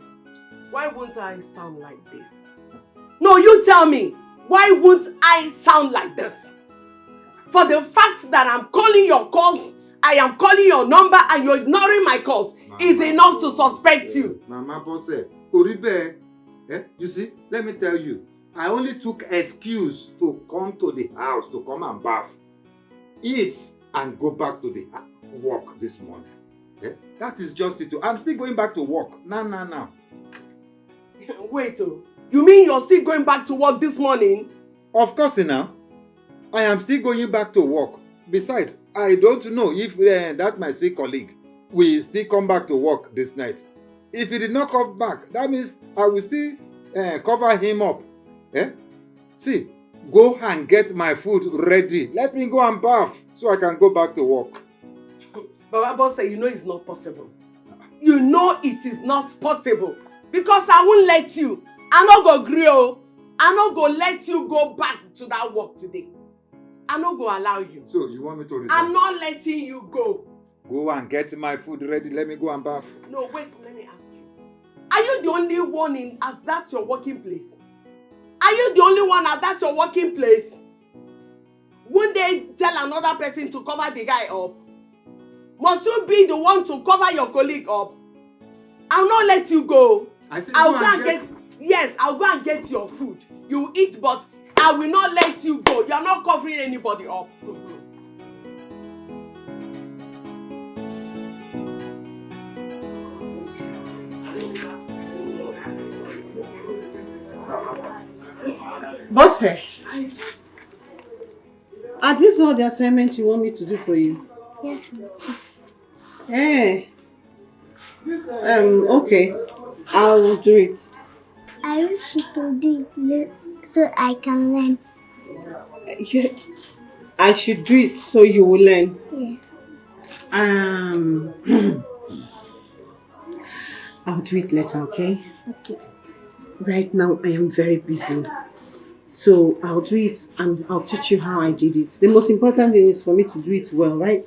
Why won't I sound like this? No, you tell me. Why won't I sound like this? For the fact that I'm calling your calls, I am calling your number and you're ignoring my calls is enough to suspect you. Mama Bosse, Oribe, you see, let me tell you, I only took excuse to come to the house to come and bath, eat, and go back to the work this morning. That is just it. I'm still going back to work. Now. Wait, you mean you're still going back to work this morning? Of course, now. I am still going back to work. Besides, I don't know if that my sick colleague will still come back to work this night. If he did not come back, that means I will still cover him up. Eh? See, go and get my food ready. Let me go and bath so I can go back to work. Baba boss say you know it's not possible. You know it is not possible. Because I won't let you. I no go gree o. I no go let you go back to that work today. I no go allow you. So you want me to resign? I'm not letting you go. Go and get my food ready. Let me go and bath. No, wait, let me ask you. Are you the only one at that your working place? Are you the only one at that your working place? Won't they tell another person to cover the guy up? Must you be the one to cover your colleague up? I'll not let you go. I'll go and get. Yes, I'll go and get your food. You eat, but I will not let you go. You're not covering anybody up. Boss, are these all the assignments you want me to do for you? Yes, Hey. Okay. I will do it. I wish you could do it so I can learn. Yeah. I should do it so you will learn. Yeah. I'll do it later, okay? Okay. Right now, I am very busy. So I'll do it and I'll teach you how I did it. The most important thing is for me to do it well, right?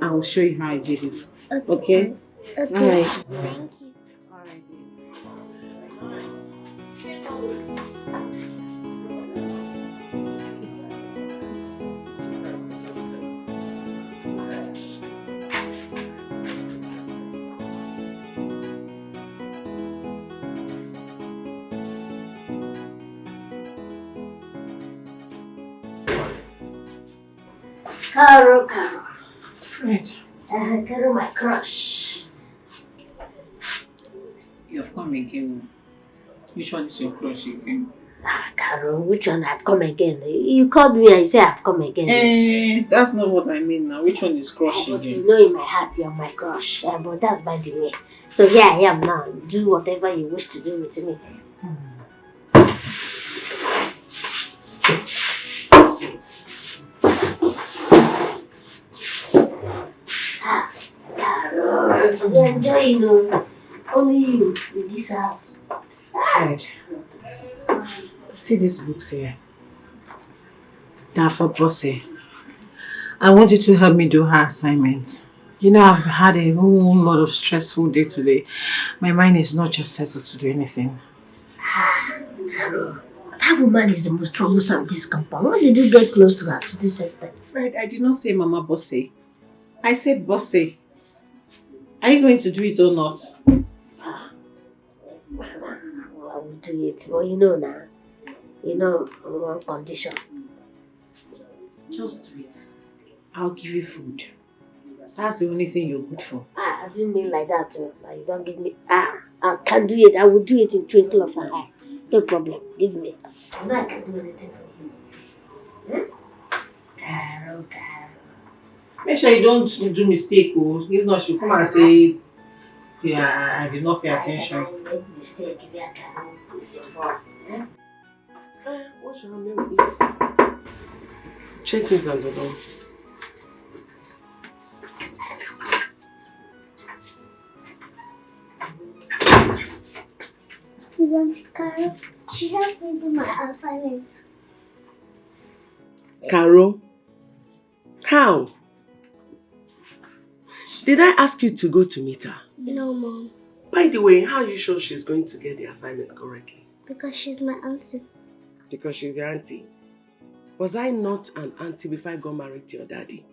I will show you how I did it. Okay? Okay. All right. Thank you. All right. Caro. Right. Caro, my crush. You've come again. Which one is your crush again? Caro, which one I've come again? You called me and you say I've come again. That's not what I mean now. Which one is crush But again? you know in my heart you're my crush. But that's by the way. So here I am now. Do whatever you wish to do with me. Caro, you're enjoying only you in this house. Fred, see these books here. They're for Bosse. I want you to help me do her assignment. You know, I've had a whole lot of stressful day today. My mind is not just settled to do anything. Caro, that woman is the most troublesome in this compound. Why did you get close to her to this extent? Fred, I did not say Mama Bosse. I said Bosse. Are you going to do it or not? I will do it, but you know now. You know, on one condition. Just do it. I'll give you food. That's the only thing you're good for. I didn't mean like that too. Like, you don't give me. I can do it. I will do it in twinkle of an eye. No problem. Give me. I know I can do anything for you. Caro. Make sure you don't do mistake, oh. If not, she'll come and say, yeah, I did not pay attention. I made mistake. If I can, it's involved. What shall I eat? Check this on the door. Is Auntie Caro? She helped me do my assignments. Caro? How? Did I ask you to go to meet her? No, Mom. By the way, how are you sure she's going to get the assignment correctly? Because she's my auntie. Because she's your auntie. Was I not an auntie before I got married to your daddy?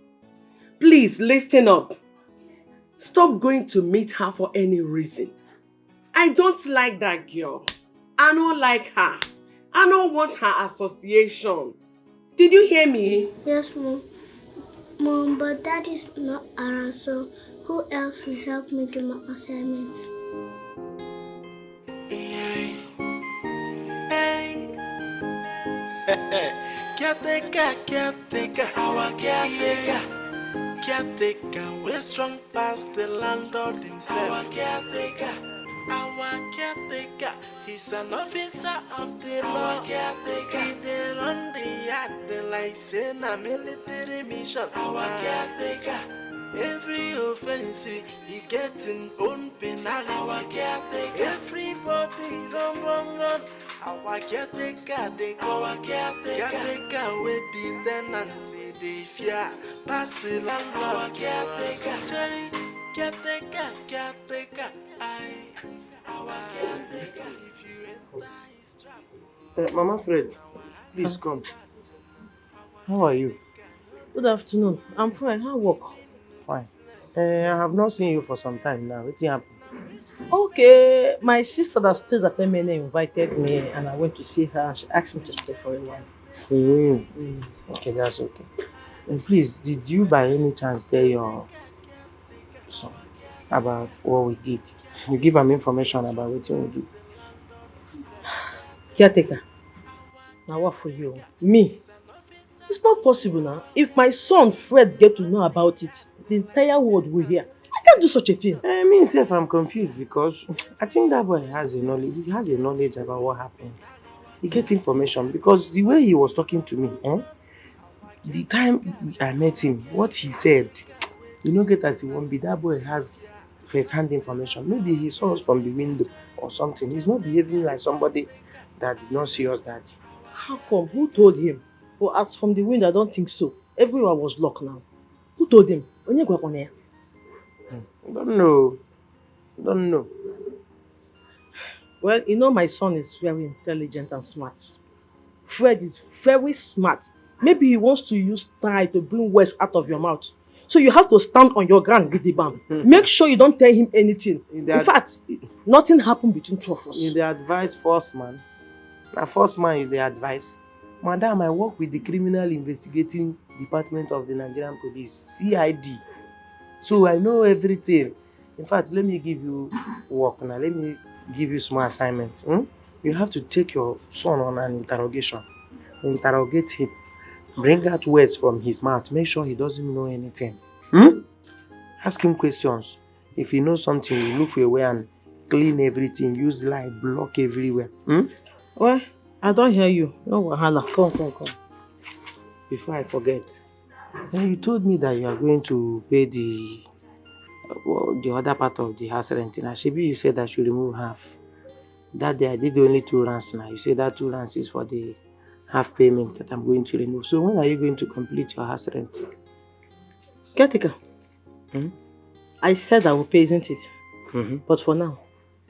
Please, listen up. Stop going to meet her for any reason. I don't like that girl. I don't like her. I don't want her association. Did you hear me? Yes, Mom. Mom, but Daddy's not around, so who else will help me do my assignments? Caretaker, our caretaker. caretaker, we're strong past the landlord himself. Our caretaker, he's an officer of the law. He dey run the yard like say na military mission. Our caretaker, every offense he gets his own penalty. Our caretaker, everybody run. Our caretaker, they go. Our caretaker with the tenant, they fear past the landlord. Our caretaker, caretaker, our caretaker. If you enter his trap. Mama Fred, please come. How are you? Good afternoon. I'm fine. How work? Fine. I have not seen you for some time now. What's happened? Okay, my sister that stays at MNA invited me and I went to see her and she asked me to stay for a while. Okay, that's okay. And please, did you by any chance tell your son about what we did? You give him information about what we do. Caretaker. Now what for you? Me? It's not possible now. If my son Fred get to know about it, the entire world will hear. I can't do such a thing. I mean, if I'm confused because I think that boy has a knowledge. He has a knowledge about what happened. He gets information because the way he was talking to me, the time I met him, what he said, you know, get as he won't be. That boy has first-hand information. Maybe he saw us from the window or something. He's not behaving like somebody that did not see us that day. How come? Who told him? But as from the window, I don't think so. Everywhere was locked now. Who told him? When you go up on here? Don't know. Well, you know my son is very intelligent and smart. Fred is very smart. Maybe he wants to use style to bring words out of your mouth. So you have to stand on your ground with the bam. Make sure you don't tell him anything. In fact, nothing happened between two of us. You the advice first man. Now first man you the advice. Madam, I work with the Criminal Investigating Department of the Nigerian Police, CID. So I know everything. In fact, let me give you work now. Let me give you small assignment. You have to take your son on an interrogation. Interrogate him. Bring out words from his mouth. Make sure he doesn't know anything. Ask him questions. If he knows something, you look for a way and clean everything. Use light, block everywhere. Well, I don't hear you. No wahala. Come. Before I forget, you told me that you are going to pay the other part of the house rent. Now, Shebi, you said I should remove half. That day I did only 2 rands now. You said that 2 rands is for the half payment that I'm going to remove. So when are you going to complete your house rent? Caretaker. I said I will pay, isn't it? But for now,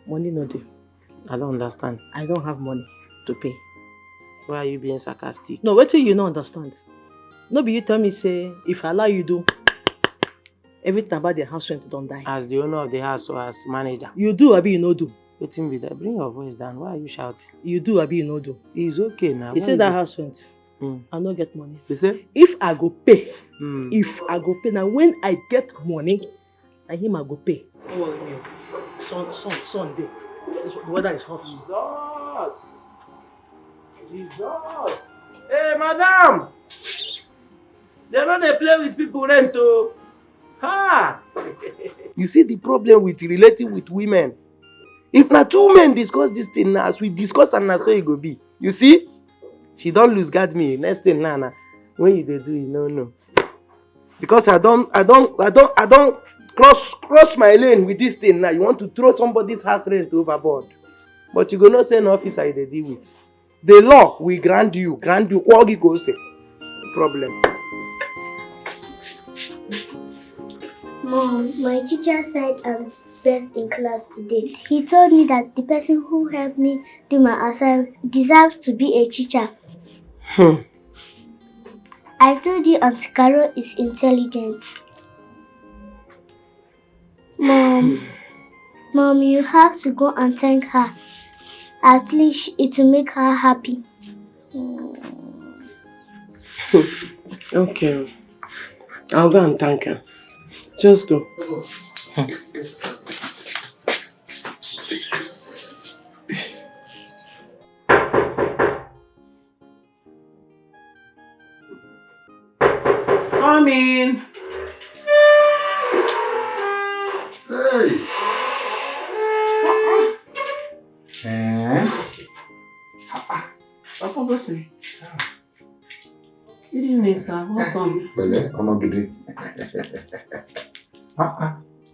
money no dey. I don't understand. I don't have money to pay. Why are you being sarcastic? No, wait till you don't understand. No be you tell me say, if I allow you do, everything about the house rent don't die. As the owner of the house or as manager? You do, abi you no do. Waiting be that. Bring your voice down. Why are you shouting? You do, abi you no do. It's okay now. You say that house rent, I no get money. You say? If I go pay, now when I get money, I him I go pay. Don't worry me. Son, day. The weather is hot. Jesus! Hey, madam! They don't play with people rent oh. Ha! You see the problem with relating with women. If na 2 men discuss this thing now, as we discuss and na so it go be. You see? She don't lose guard me. Next thing now, when you do, you no. Because I don't cross my lane with this thing now. You want to throw somebody's house rent overboard. But you go not say an officer they deal with. The law will grant you. What you go say? Problem. Mom, my teacher said I'm best in class today. He told me that the person who helped me do my assignment deserves to be a teacher. I told you Auntie Carol is intelligent. Mom, you have to go and thank her. At least it will make her happy. Okay. I'll go and thank her. Just go. Come in. Papa Bossy. Good evening, sir. Welcome. Bele, Omogidi.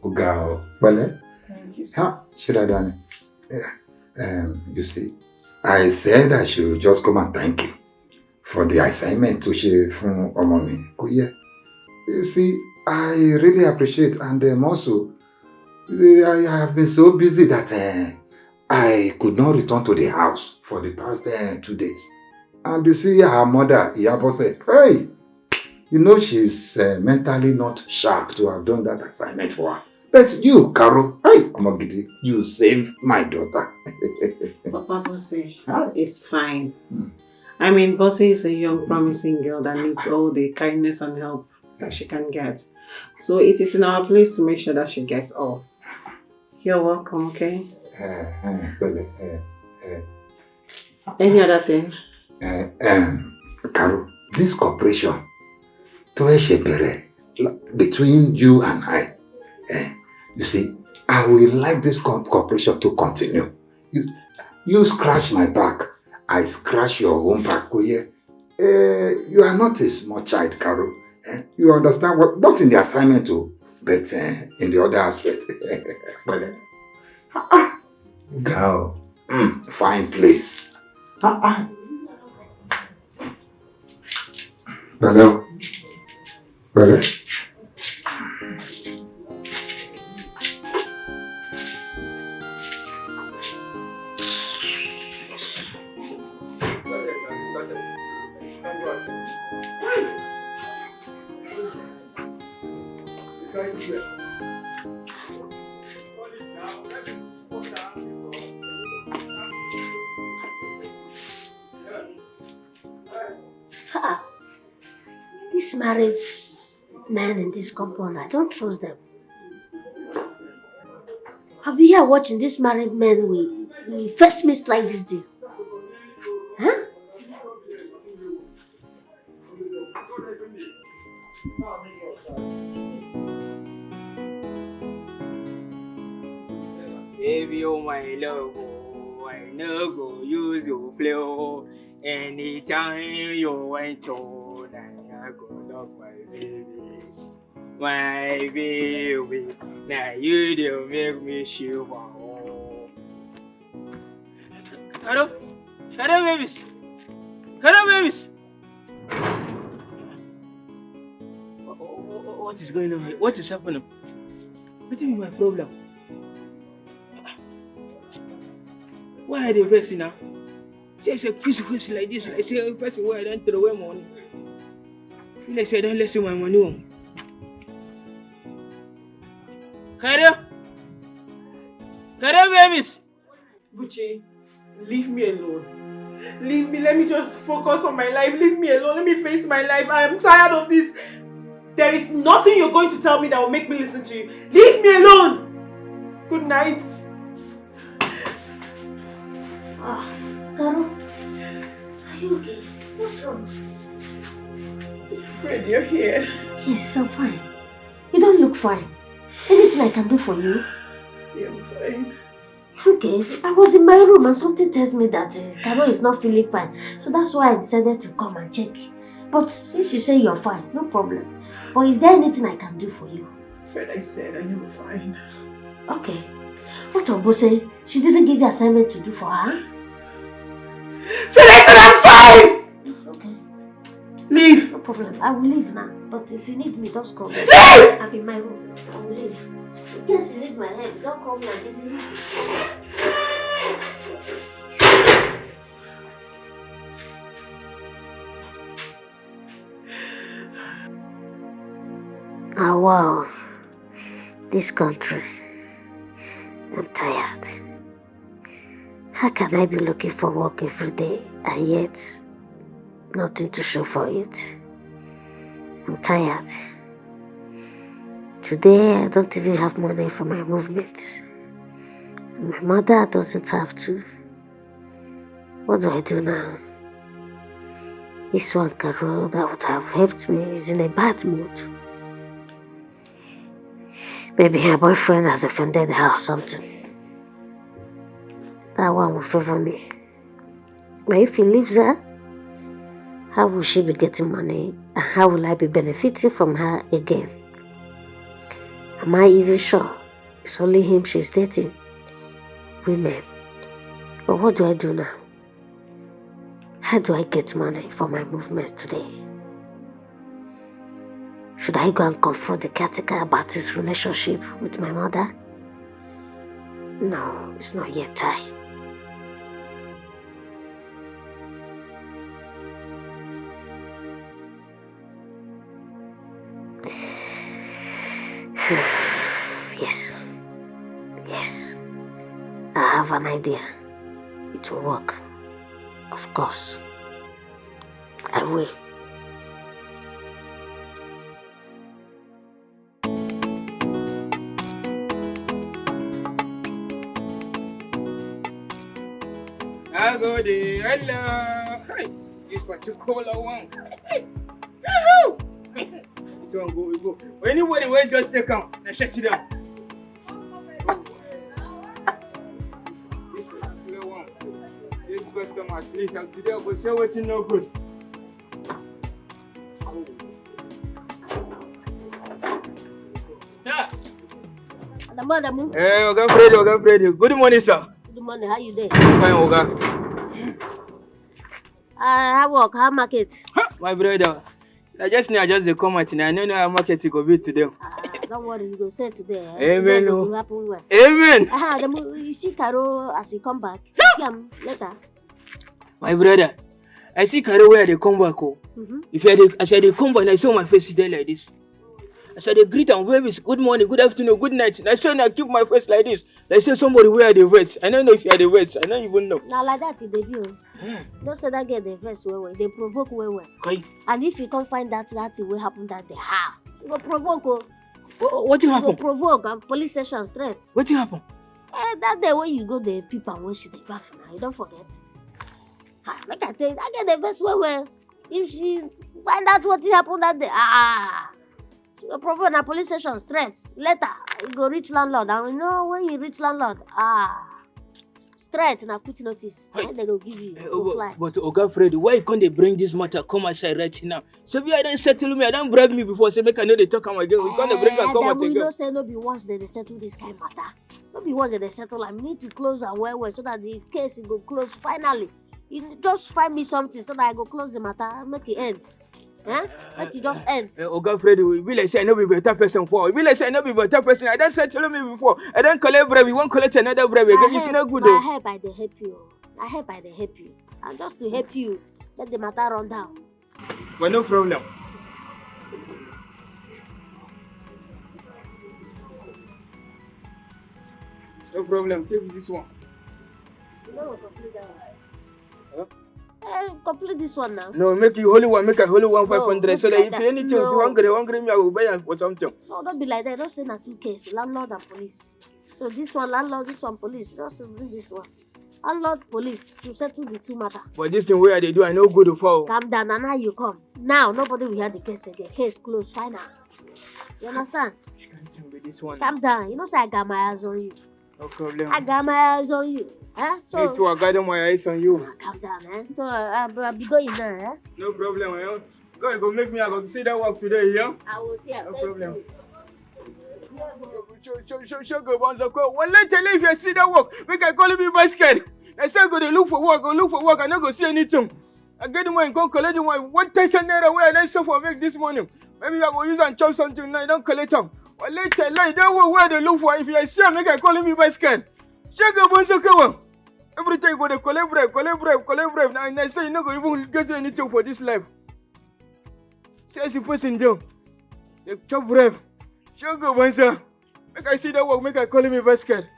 Ugao. Bele. Thank you, sir. Shidadani. You see, I said I should just come and thank you for the assignment to share from Omomi. You see, I really appreciate, and also, I have been so busy that I could not return to the house for the past 2 days. And you see, her mother, Iyabo, said, hey, you know she's mentally not sharp to have done that assignment for her. But you, Carol, hey, Omogidi, you saved my daughter. Papa Bossy, it's fine. I mean, Bossy is a young, promising girl that needs all the kindness and help that she can get. So it is in our place to make sure that she gets all. You're welcome, okay? Any other thing? Carol, this cooperation, between you and I, you see, I will like this cooperation to continue. You scratch my back, I scratch your own back. You are not a small child, Carol. You understand what? Not in the assignment too, but in the other aspect. Girl, fine place. Hello. Hello. These married men in this compound, I don't trust them. I'll be here watching these married men we first meet like this day. Huh? Baby, oh my love, oh, I no go use your play, oh. Anytime you want to, I go love my baby. My baby, now you do make me shiver, oh. Hello, babies. Hello, babies. What is going on here? What is happening? What is my problem? Why are they facing now? Just a piece of face like this, like say a person where I don't throw away money. Like say I don't listen my money on. Carol, babies. Buchi, leave me alone. Leave me, let me just focus on my life. Leave me alone, let me face my life. I am tired of this. There is nothing you're going to tell me that will make me listen to you. Leave me alone. Good night. Carol, are you okay? What's wrong? Fred, you're here. Yes, I'm fine. You don't look fine. Anything I can do for you? Yeah, I'm fine. Okay, I was in my room and something tells me that Carol is not feeling fine. So that's why I decided to come and check. But since you say you're fine, no problem. But is there anything I can do for you? Fred, I said I am fine. Okay. What Obo say? She didn't give you assignment to do for her? Fred, I said I'm fine! Okay. Leave! No problem. I will leave now. But if you need me, just call me. Leave! I'm in my room. I will leave. In case you need my help, don't call me and give me. Ah, wow. This country. I'm tired. How can I be looking for work every day and yet nothing to show for it? I'm tired. Today I don't even have money for my movement. And my mother doesn't have to. What do I do now? This one Carol that would have helped me is in a bad mood. Maybe her boyfriend has offended her or something. that one will favor me. But if he leaves her, how will she be getting money? And how will I be benefiting from her again? Am I even sure it's only him she's dating? Women. But what do I do now? How do I get money for my movements today? Should I go and confront the caretaker about his relationship with my mother? No, it's not yet time. Yes. Yes. I have an idea. It will work. Of course. I will. I go there, hello. Hey, this particular one. So go, we go. Anybody will just take out and shut it down. This particular one. This customer, please, I'm today go say what you know good. Yeah. Hey, Oga Freddy. Good morning, sir. Good morning, how you doing? Fine, Oga. How work, how market? My brother, I just the comment and I know how market go be today. Don't worry, you go say today. Amen. Today will happen well. Amen. You see Caro as he come back. See him later. My brother, I see Caro where they come back. If I said they come back and I saw my face today like this. I said they greet and wave is good morning, good afternoon, good night. And I said I keep my face like this. Like say somebody wear the vest. I don't know if you are the vest. I don't even know. Now like that they do. Don't say that get the vest well. They provoke well. Okay. And if you can't find that will happen that day, how? You go provoke. What you happen? You go provoke and police station straight. What you happen? That day when you go the people and when she dey back for now, you don't forget. Like I tell you, I get the vest well. If she find out what happened that day, she go provoke na police station straight. Later, you go reach landlord. And you know when you reach landlord, straight na put notice. And they go give you. But Oga Freddy, why you can't they bring this matter come outside right now? So I don't settle me, I don't bribe me before, so make I know they talk am again. We can't bring and come out again. We don't say no be once they settle this kind of matter. No be once they settle. I need to close her well so that the case go close finally. You just find me something so that I go close the matter, make it end. Make it just end. Oga Freddy, we be like say I no be better person for. We be like say I no be better person. I don't settle me before. I don't collect bribe. You won't collect another bribe again. It's not good though. I help, I dey help you. And just to help you, let the matter run down. But no problem. No problem. Take this one. You know what, complete that one. Complete this one now. No, make you holy one, make a holy one 500. So that if anything, if you hungry me, I will buy and for something. No, don't be like that. Don't say na two cases, landlord and police. So this one landlord, this one police. Just bring this one. Landlord, police, to settle the two matter. But this thing where they do, I know good for. Calm down, and now you come. Now nobody will hear the case again. Case closed, final. You understand? With this one. Calm down. You know, say I got my eyes on you. No problem. I got my eyes on you. So me too, I got my eyes on you. Calm down, So I'll be going now, No problem, God go make me, I go see that work today, yeah? I will see. No problem. Show go once a call. Well, let if you see that work, make I call me basket. I say go to look for work, I no go see anything. I get the money, go collect the money. 1,000 naira where I don't suffer make this morning. Maybe I go use and chop something now, I don't collect them. Well, later, like that way where they look for. If you see, make I call me basket. Show go once a call. Every time you go to collect bribe. Now I say you no go even get anything for this life. See as the person do. They chop bribe. Show go once a. Make I see that work, make I call me basket.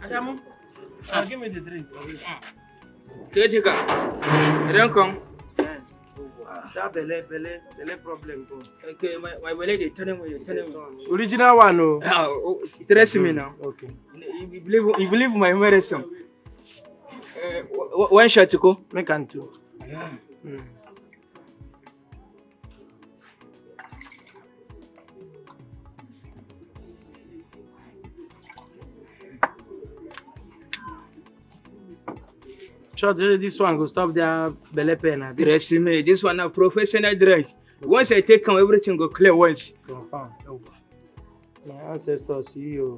Adamu, give me the drink. Caretaker, I don't come. That belly problem. Okay, my belly, they tell me. Original one, no. Interest me now. Okay. You believe my medicine. One shot to go. Make and two. Yeah. Sure, this one go stop their belly pain. Dress me. This one a professional dress. Once I take come, everything go clear once. Confirm. My ancestors see you.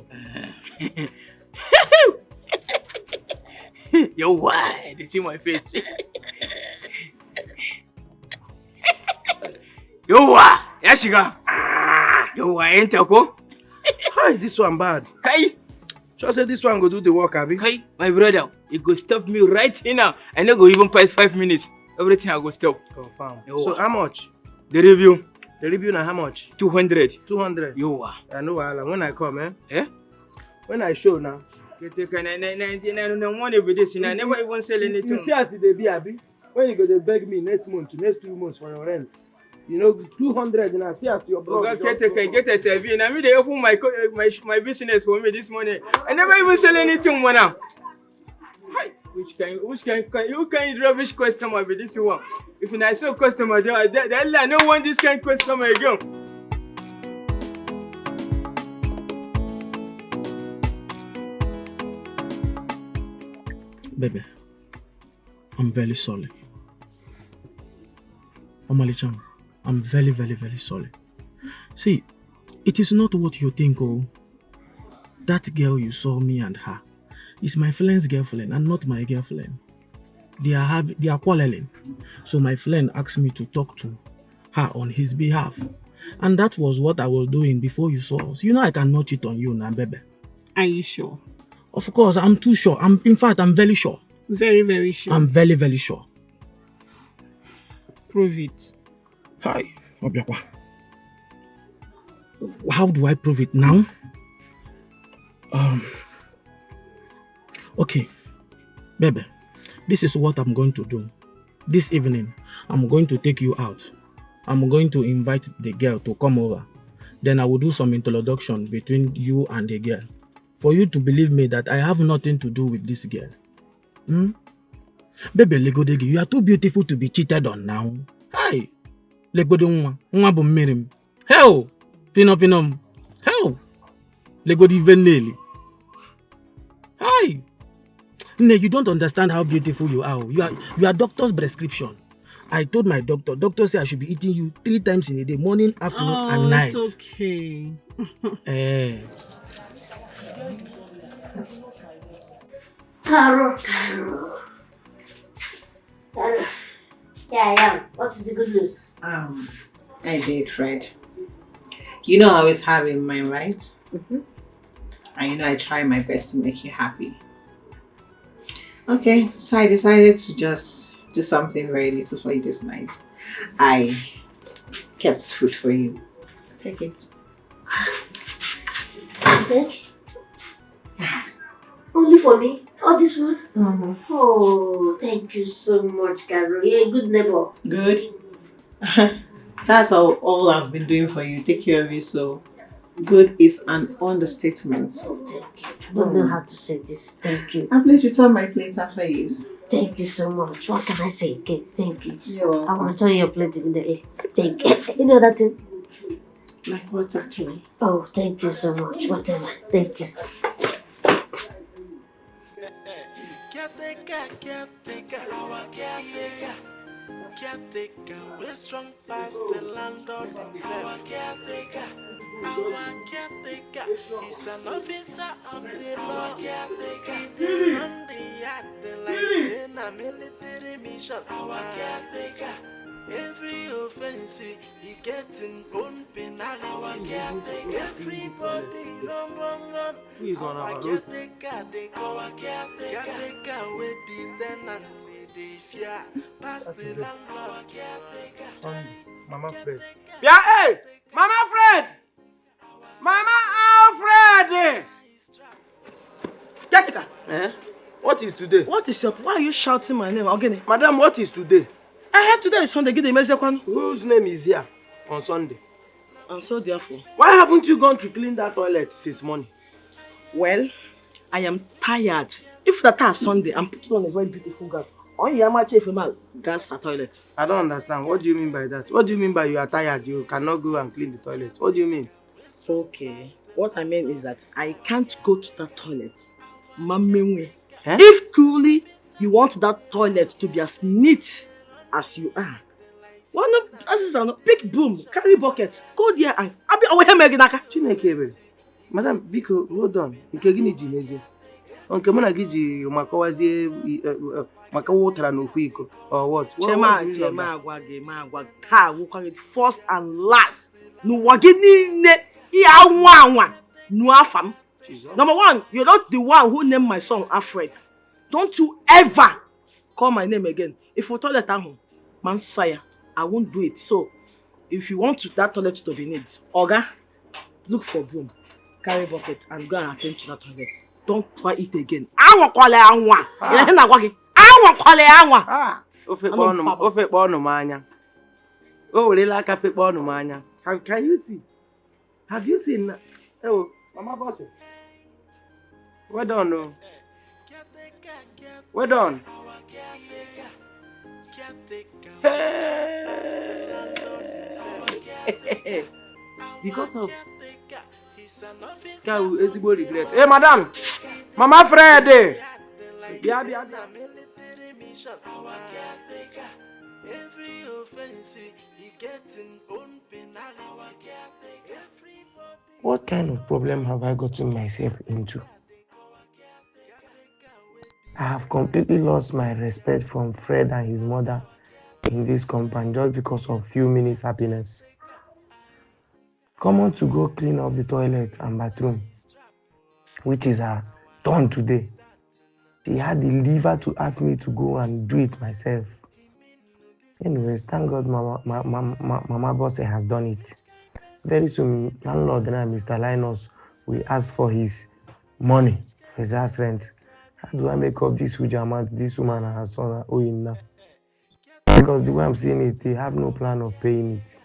Yo, why? They see my face. Yo, why? Yeah, she go. Yo, why? Etiko. Hi, this one bad. Kai. Sure say this one go do the work, abi? Kai, my brother, it go stop me right here now. I no go even pass 5 minutes. Everything I go stop. Confirm. Yo, So how much? the review. The review now how much? 200. 200. Yo, I know when I come, eh? Eh? When I show now. No money with this, and I never even sell anything. You see as they be, abi? When you go to beg me next 2 months for your rent. You know, 200 and I see as your brother. Okay, get a survey. And I mean, they open my business for me this morning. I never even sell anything, man. Now. Which kind rubbish customer be this one? If I sell customer, then I don't want this kind of customer again. Baby, I'm very sorry. Omalicham, I'm very, very, very sorry. See, it is not what you think, oh. That girl you saw me and her is my friend's girlfriend and not my girlfriend. They are quarreling. So my friend asked me to talk to her on his behalf. And that was what I was doing before you saw us. You know I cannot cheat on you now, baby. Are you sure? Of course, I'm too sure. In fact, I'm very sure. Very, very sure. I'm very, very sure. Prove it. Hi, Obiakwa. How do I prove it now? Okay, baby, this is what I'm going to do. This evening, I'm going to take you out. I'm going to invite the girl to come over. Then I will do some introduction between you and the girl. For you to believe me that I have nothing to do with this girl. Baby, Legodegi, you are too beautiful to be cheated on now. Hi. Legodegi, nwa bu mirim. Hell, pinom. Hell. Legodi veneli. Hi. Ne, you don't understand how beautiful you are. You are doctor's prescription. I told my doctor said I should be eating you 3 times in a day, morning, afternoon, and night. It's okay. Taro. Yeah, I am. What is the good news? I did, Fred. You know I always have in mind, right? And you know I try my best to make you happy. Okay, so I decided to just do something very little for you this night. I kept food for you. Take it. Okay. Yes. Only for me? All this food? Oh, thank you so much, Carol. You're a good neighbor. Good. That's all I've been doing for you. Take care of you. So good is an understatement. Oh, thank you. I don't know how to say this. Thank you. And please return my plate after use. Thank you so much. What can I say again? Thank you. You're welcome. I will return your plate immediately. Thank you. You know that thing? Like what actually? Oh, thank you so much. Whatever. Thank you. Caretaker, we're strong past the landlord himself. Our caretaker is an officer of the law. He run the yard like in a military mission. Our caretaker, every offense he gets in own penalty. Our caretaker, everybody run. Who is on our road? Caretaker, they go. Our caretaker with the tenant. Fear, past the landlord, Mama Fred. Yeah, hey! Mama Fred! Mama Alfred! Caretaker. What is today? What is up? Why are you shouting my name? Ogene. Madam, what is today? I heard today is Sunday. Get the message. Whose name is here on Sunday? And so therefore. Why haven't you gone to clean that toilet since morning? Well, I am tired. If that is Sunday, I'm putting on a very beautiful gown. On your match if you gas a toilet. I don't understand. What do you mean by that? What do you mean by you are tired? You cannot go and clean the toilet. What do you mean? Okay. What I mean is that I can't go to the toilet. If truly You want that toilet to be as neat as you are. One of as a big broom, carry bucket, go there and I'll be away Meginaka. Chineke, Madam, Biko, hold on. Nke gịnị ji n'ezie? Nke mụ na gị ji makọwazie maka wụtara n'okwu iko or what? Chema agwa gị taa wụkwa first and last. N'ụwa gị niile ihe anwa nu afa m. Number one, you're not the one who named my son Alfred. Don't you ever call my name again. If you toilet at home, man sire, I won't do it. So, if you want that toilet to be neat, Oga, look for broom, carry bucket, and go and attend to that toilet. Don't try it again. I won't call it anwa. I won't call it anwa. Ofe kpọnụ m anya. O werela aka fekpọ ọnụ m anya. Can you see? Have you seen? Oh, Mama Boss. Well done, no. Well done. Hey. Because of guy will ezigbo regret. Hey, madam. Mama Fred. Yeah. Every offense he gets his own penalty. What kind of problem have I gotten myself into? I have completely lost my respect from Fred and his mother in this compound just because of few minutes happiness. Come on to go clean up the toilet and bathroom, which is her turn today. She had the liver to ask me to go and do it myself. Anyways, thank God Mama Boss has done it. Very soon, Landlord and Mr. Linus will ask for his money, for his house rent. How do I make up this huge amount this woman and her son are owing now? Because the way I'm seeing it, they have no plan of paying it.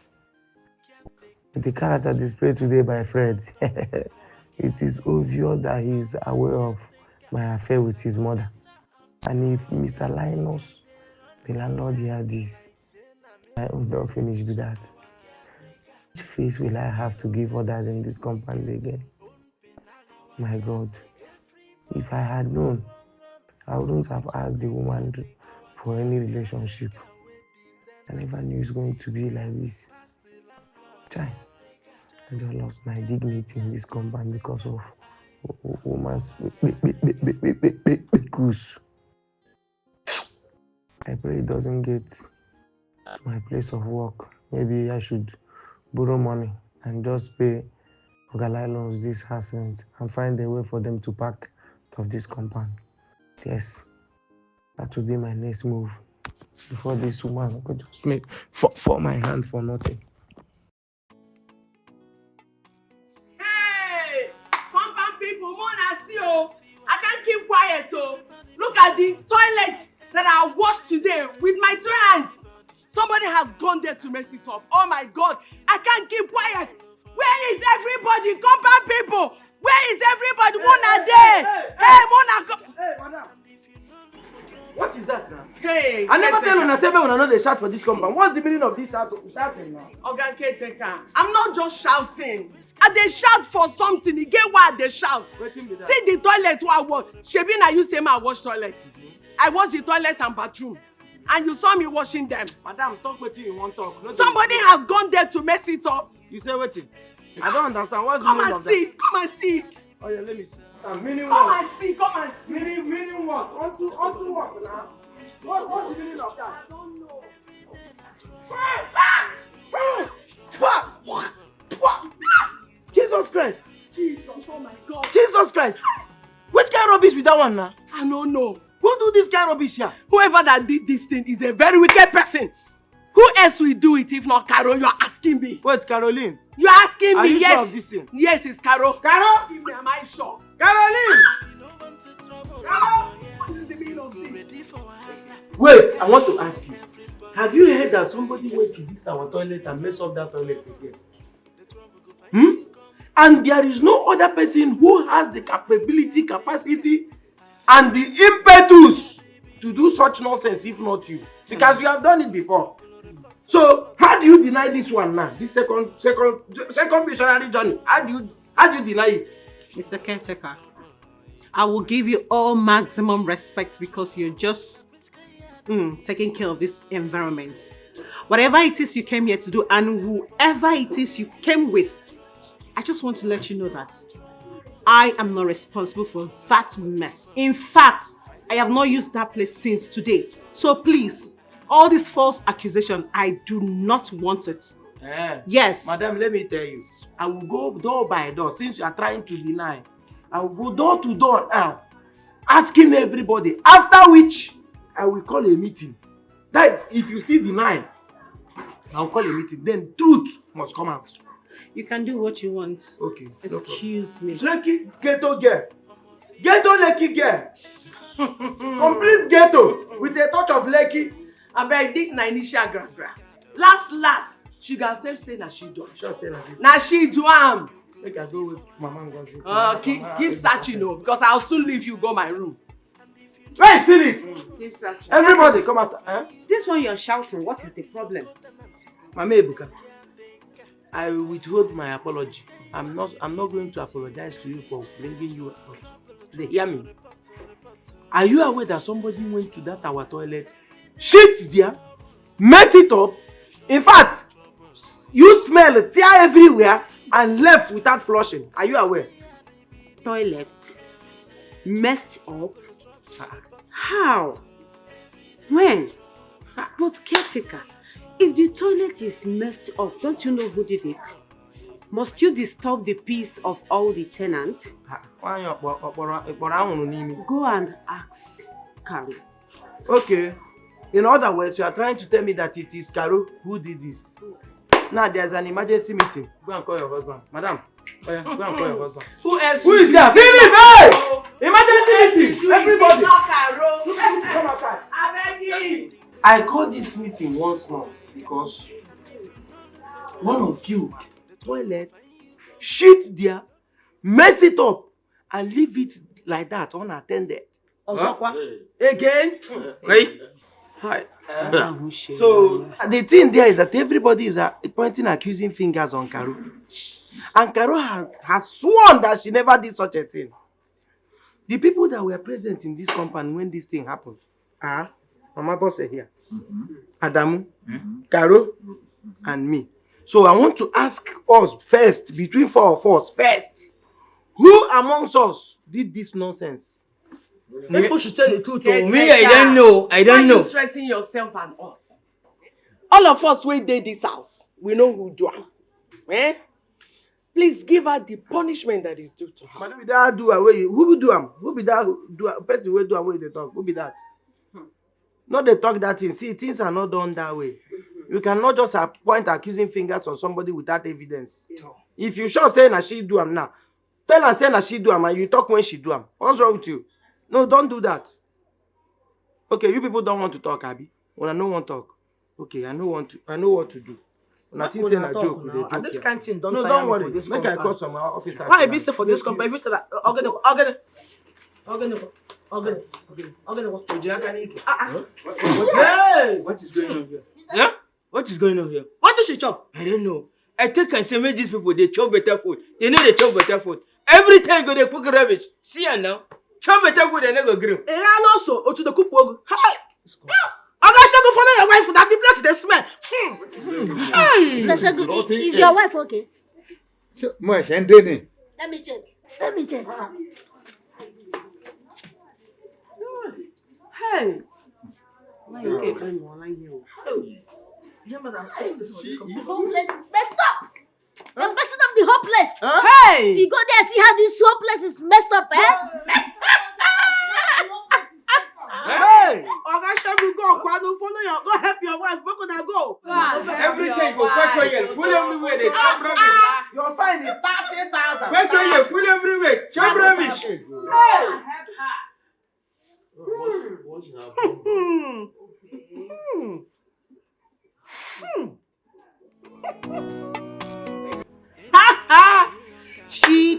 With the character displayed today by Fred, it is obvious that he is aware of my affair with his mother. And if Mr. Linus, the landlord, hear this, I will not finish with that. Which face will I have to give others in this compound again? My God, if I had known, I wouldn't have asked the woman for any relationship. I never knew it's going to be like this. I just lost my dignity in this compound because of woman's goose. I pray it doesn't get to my place of work. Maybe I should borrow money and just pay Ogalai this house rent and find a way for them to pack out of this compound. Yes, that will be my next move before this woman could just make for my hand for nothing. Hey, compound people, Mona, see you. I can't keep quiet. Oh, look at the toilet that I washed today with my 2 hands. Somebody has gone there to mess it up. Oh my God, I can't keep quiet. Where is everybody? Compound people, where is everybody? Mona there. Hey, Mona. Hey, madam. What is that now? Hey, I never tell una when I know they shout for this compound. What's the meaning of this shouting now? Oga caretaker, I'm not just shouting. And they shout for something. You get why they shout? See the toilet where I wash. Shebi na you say I wash toilet. I wash the toilet and bathroom. And you saw me washing them. Madam, talk what you want to talk. Somebody has gone there to mess it up. You say waiting. I don't understand. What's the meaning of that? Come and see it. Oh yeah, let me see. Meaning Come what? and see. Come and see. Meaning what? Onto what now? What's the meaning of that? I don't know. Jesus Christ! Jesus, oh my God. Jesus Christ! Which kind of rubbish with that one now? I don't know. Who do this kind of rubbish here? Whoever that did this thing is a very wicked person. Who else will do it if not Carol? You are asking me. Wait, Caroline? You are asking me, are you yes. Sure of this thing? Yes, it's Carol. Carol? Give me, am I sure? Caroline! Carol! What is the meaning of this? Wait, I want to ask you. Have you heard that somebody went to fix our toilet and mess up that toilet again? And there is no other person who has the capacity, and the impetus to do such nonsense if not you. Because you have done it before. So, how do you deny this one now? This second missionary journey. How do you deny it? Mr. Caretaker, I will give you all maximum respect because you're just taking care of this environment. Whatever it is you came here to do and whoever it is you came with, I just want to let you know that I am not responsible for that mess. In fact, I have not used that place since today. So please, all this false accusation, I do not want it. Yes. Madam, let me tell you. I will go door by door since you are trying to deny. I will go door to door now, asking everybody. After which, I will call a meeting. That's if you still deny. I will call a meeting. Then truth must come out. You can do what you want. Okay. Excuse me. Lucky ghetto girl. Ghetto lucky girl. Complete ghetto with a touch of lucky. I beg this na initial gra. Last, she can say that she do. Sure say like this. Now she do am. Make I go with Mama Ngozi. Keep searching, because I'll soon leave you go my room. Where is Philip? Keep searching. Everybody come outside. This one you're shouting, what is the problem? Mama Ebuka, I withhold my apology. I'm not going to apologize to you for bringing you out. They hear me. Are you aware that somebody went to that our toilet, shit there, mess it up? In fact, you smell it, tear everywhere, and left without flushing. Are you aware? Toilet messed up? How? When? But caretaker, if the toilet is messed up, don't you know who did it? Must you disturb the peace of all the tenants? Go and ask Carol. Okay. In other words, you are trying to tell me that it is Carol who did this. Now there's an emergency meeting. Go and call your husband. Madam, go and call your husband. Who else? Who is there? Philip! Hey! Emergency meeting! Everybody! Come outside. I beg you. I called this meeting once more because one of you, toilet, shit there, mess it up, and leave it like that unattended. Osakwa? Again? Hey. Hi. So the thing there is that everybody is pointing accusing fingers on Karo. And Karo has sworn that she never did such a thing. The people that were present in this company when this thing happened are Mama Bosse here, Adamu, Karo, and me. So I want to ask us first, between four of us first, who amongst us did this nonsense? People should tell the truth. Me, I don't know. Why are you stressing yourself and us? All of us wey dey this house, we know who do am. Eh? Please give her the punishment that is due to her. But that do away. Who will do am? Who be that person wey do away they talk? Who be that? Not they talk that thing. See, things are not done that way. You cannot just point accusing fingers on somebody without evidence. If you sure say na she do am now, tell her say na she do am and you talk when she do am. What's wrong with you? No, don't do that. Okay, you people don't want to talk, Abby. When I don't want to talk. Okay, I know what to do. Nothing say na joke. And this kind of thing don't don't worry. Make I call some officers. Why be say for this company? Everything that Hey! What is going on here? Yeah? What is going on here? What does she chop? I don't know. I think I say make these people they chop better food. They know they chop better food. Every time go they cook rubbish. See her now. Chop better food and they go grill. And also, or to the cook work. Hi! I'm not sure to follow your wife for that. The place they smell. Hey! Is your wife okay? Let me check. Let me check. Hey! The whole place is messed up. You're messing up the whole place. Hey! If you go there and see how this whole place is messed up, eh? Hey! Oga Shagu, go help your wife. Where could I go? Everything go quick. Full everywhere. They chop rubbish. Your fine is 30,000. Quick, full everywhere. Chop rubbish. Hey!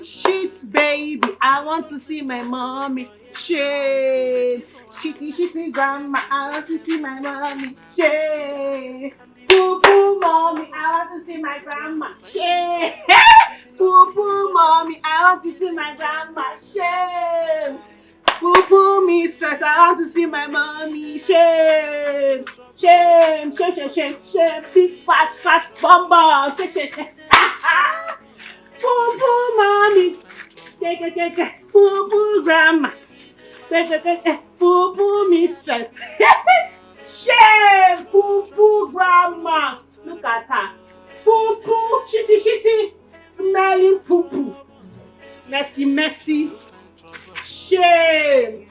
Shit, baby. I want to see my mommy. Shit. Shitty, grandma. I want to see my mommy. Shit. Poo, mommy. I want to see my grandma. Shit. Poo, mommy. I want to see my grandma. Shit. mistress. I want to see my mommy. Shame. Shame. Shame, shame, shame, shame. Big fat bumble. Shame, shame, shame. Poo poo mommy. Poo poo grandma. Poo poo mistress. Shame. Poo poo grandma. Look at her. Poo poo. Shitty. Smelling poo poo. Messy. Shame.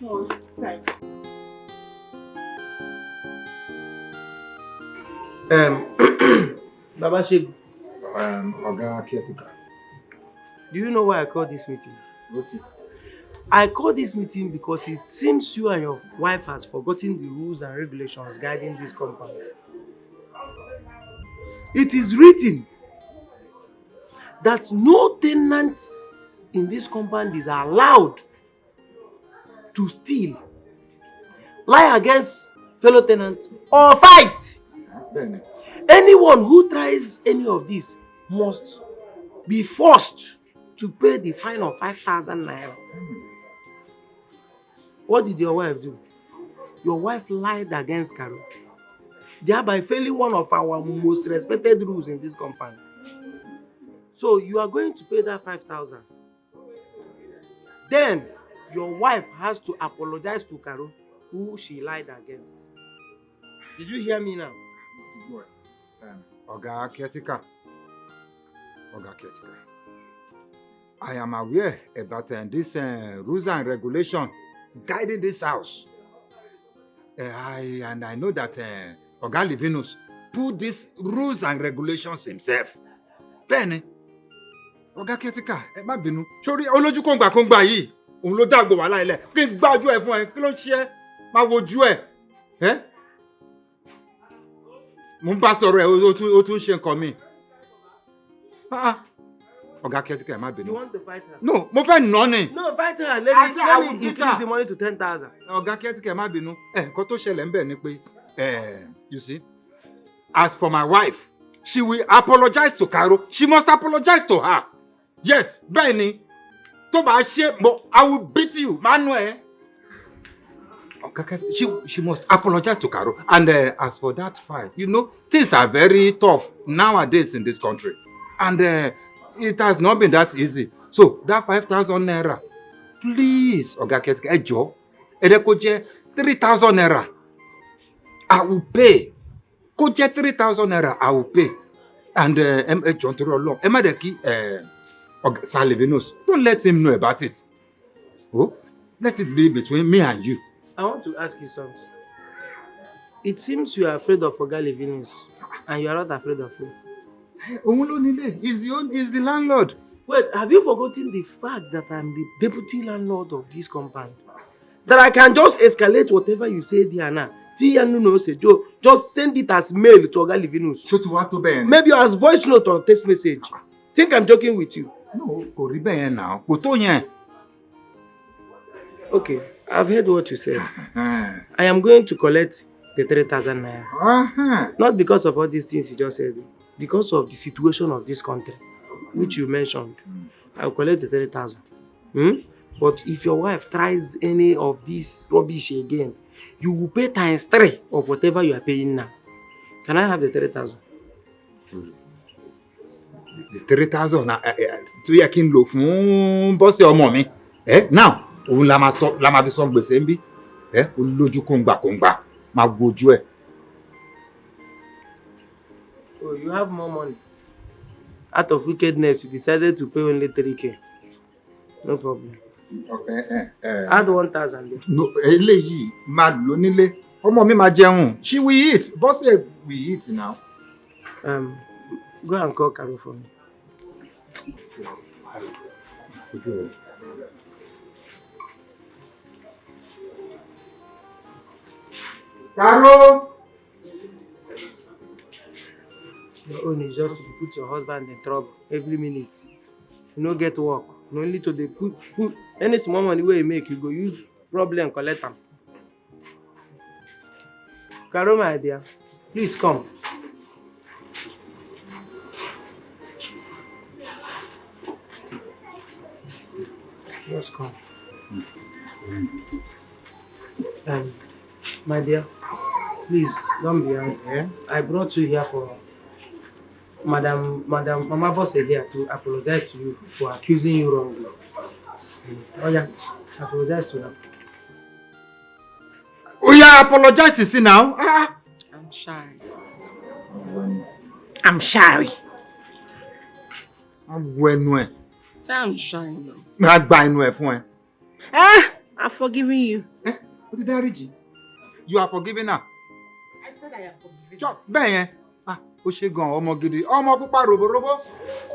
Nonsense. Baba Shebu, Oga Caretaker. do you know why I called this meeting? What's it? I called this meeting because it seems you and your wife has forgotten the rules and regulations guiding this compound. It is written that no tenant in this compound is allowed to steal, lie against fellow tenants, or fight. Benny. Anyone who tries any of this must be forced to pay the fine of 5,000 naira. What did your wife do? Your wife lied against Carol, thereby failing one of our most respected rules in this compound. So you are going to pay that 5,000. Then your wife has to apologize to Carol, who she lied against. Did you hear me now? Oga Caretaker. I am aware about this rules and regulation guiding this house. I know that Oga Livinus put these rules and regulations himself. Benny, Oga Caretaker, ẹ má bínú. Sórí olójú kòǹgbà yìí, òun ló dàgbò wà láìlẹ̀. Kí n gbájú ẹ̀ fún ẹ, kí ló ń ṣe ẹ́? Máa wojú ẹ̀. Mo ń bá sọ̀rọ̀ ẹ̀, ó tún ṣe nǹkan mi. Oga Caretaker, ẹ má bínú. You want to fight her? No, mo fẹ́ nà ni. No, fight her. Let me increase the money to 10,000. Oga Caretaker, ẹ má bínú. Nǹkan tó ṣẹlẹ̀ ń bẹ̀ ni pé, you see, as for my wife, she will apologize to Carol. She must apologize to her. Yes, bẹ́ẹ̀ ni. Tó bá ṣe, I will beat you, Manuel. She must apologize to Carol. And as for that fight, you know, things are very tough nowadays in this country. And it has not been that easy. So, that 5,000 naira, please, Oga Caretaker, ẹ jọ̀ọ́, ẹ jẹ́ kó jẹ́ 3,000 naira. I will pay. Kó jẹ́ 3,000 naira, I will pay. And ẹ jọ̀ọ́ nítorí Ọlọ́run, ẹ má dẹ̀ kí Sir Livinus, don't let him know about it. Oh, let it be between me and you. I want to ask you something. It seems you are afraid of Oga Livinus, and you are not afraid of him. Òun ló nílé. He's the landlord. Wait, have you forgotten the fact that I'm the deputy landlord of this compound? That I can just escalate whatever you say there now. Just send it as mail to Oga Livinus. Ṣó ti wá tó bẹ́ẹ̀ ni? Maybe as voice note or text message. Think I'm joking with you? No, kò rí bẹ́ẹ̀ now. Kò tó yẹn. Okay, I've heard what you said. I am going to collect the 3,000 naira. Not because of all these things you just said, because of the situation of this country, which you mentioned. I will collect the 3,000. But if your wife tries any of this rubbish again, you will pay times 3 of whatever you are paying now. Can I have the 3,000? The 3,000 tó yẹ kí n lò fún bọ́sẹ̀ ọmọ mi. Now, òun la máa fi san gbèsè ń bí. Olójú kòǹgbà máa gbojú ẹ̀. Oh, you have more money. Out of wickedness, you decided to pay only 3K. No problem. Add 1,000 there. No, eléyìí máa lò nílé. Ọmọ mi máa jẹun. She will eat. Bọ́sẹ̀ will eat now. Go and call Carol for me. Carol! Your own is just to put your husband in trouble every minute. You no get work. No only to put any small money where you make, you go use problem collect them. Carol, my dear, please come. Just come. My dear, please don't be angry. I brought you here for Mama Boss here to apologize to you for accusing you wrongly. Oh yeah, apologize to them. Oh yeah, apologize, you see now. I'm sorry. I'm sorry. I'm sorry. I'm sorry. I'm sorry. I've forgiven you. What did I read you? You are forgiven now. I said I am forgiven. Chop, ben. Oshegon, Omo Gidi, Omo Pupa Robo Robo.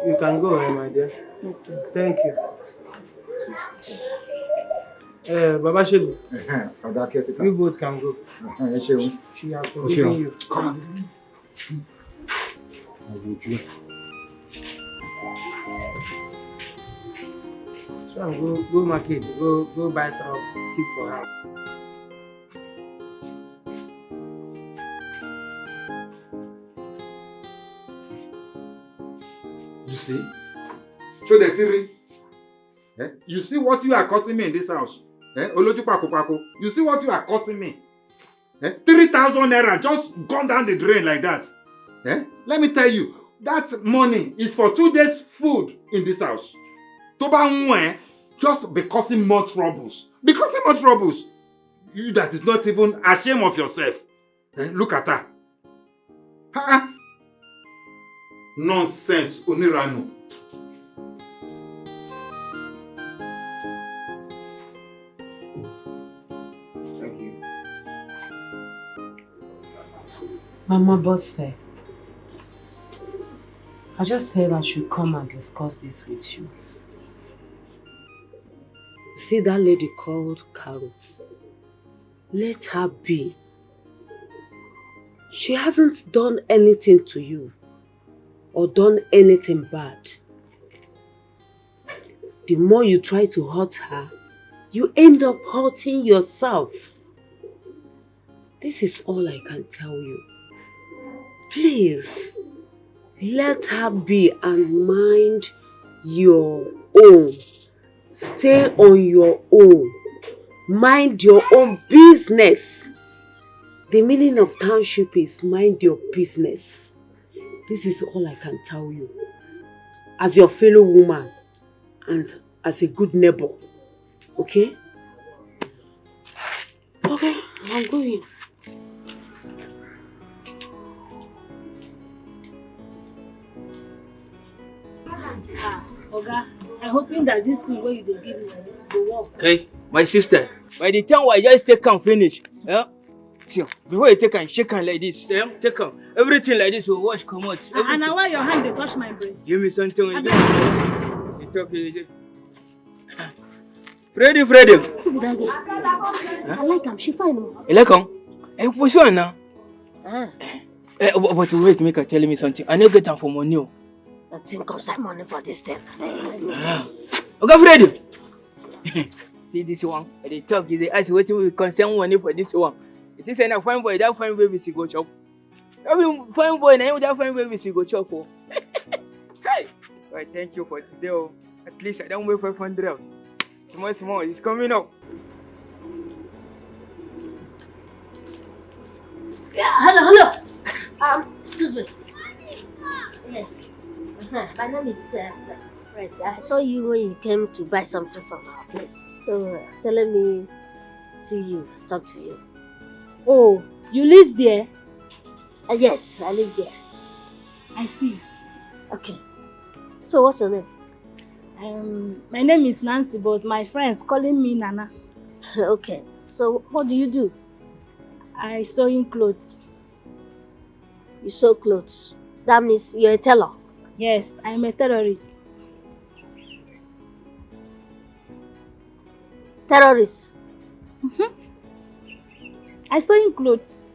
You can go, my dear. Okay. Thank you. Baba Shegu. You both can go. She has forgiven you. Come. So go market, go buy truck, keep for her. You see? Show the theory. You see what you are causing me in this house? You see what you are causing me? 3,000 naira just gone down the drain like that. Let me tell you, that money is for 2 days food in this house. Toba just be causing more troubles. Because more troubles. You that is not even ashamed of yourself. Look at her. Nonsense, Onirano. Thank you. Mama Boss said, I just said I should come and discuss this with you. See that lady called Carol? Let her be. She hasn't done anything to you or done anything bad. The more you try to hurt her, you end up hurting yourself. This is all I can tell you. Please, let her be and mind your own. Stay on your own. Mind your own business. The meaning of township is mind your business. This is all I can tell you. As your fellow woman and as a good neighbor. Okay? Okay, I'm going. Oga, I'm hoping that this thing where you dey give me this go work. Okay, my sister. By the time I just take and finish, see, before you take and shake hand like this, take and everything like this will wash, come out. And now why your hand they touch my breast? Give me something. You talk. Freddy. Who be that girl? I like him. She fine. You like him? What's on now? But wait, make her tell me something. I need to get them for money. I think of some money for this thing. Okay, Freddy. See this one? They talk. They ask what we concern money for this one. It is a fine boy. That fine baby she go chop. I mean, fine boy. Now that fine baby she go chop. Hey, well, thank you for today. At least I don't wait 500. Small, it's coming up. Yeah, hello. Excuse me. Yes. My name is Fred. I saw you when you came to buy something from our place. So let me see you, talk to you. Oh, you live there? Yes, I live there. I see. Okay. So what's your name? My name is Nancy, but my friends calling me Nana. Okay. So what do you do? I sew in clothes. You sew clothes? That means you're a tailor? Yes, I'm a terrorist. Terrorist? I sew in clothes.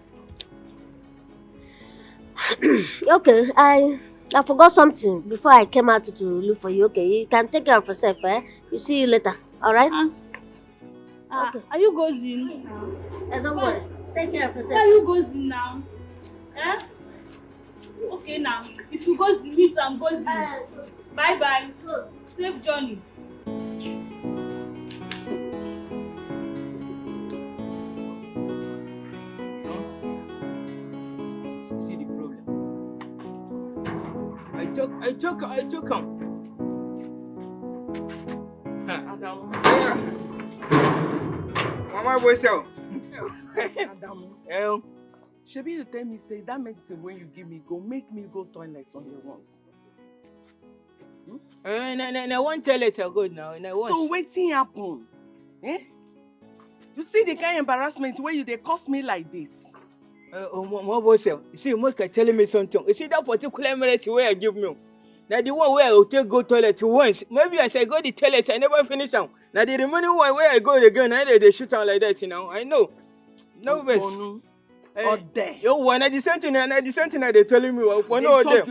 Okay, I forgot something before I came out to look for you. Okay, you can take care of yourself, You see you later, alright? Okay. Are you going? Don't worry. Take care of yourself. Where are you going now? Okay now. If you go me too, I'm going. Bye. Safe journey. took him. Adam. Mama boy so. Adam. Shebi you tell me say that medicine when you give me go make me go toilet on your once. No one toilet are good now. So wetin happen? Eh? You see the kind of embarrassment where you they cost me like this. Mama boy so. You see, Moka telling me something. You see that particular medicine where I give me. Now the one where I will take go toilet once. Maybe as I go the toilet, I never finish them. Now the remaining one where I go again, they shoot down like that, you know. I know. No best. There. Yo, when I descend in and they telling me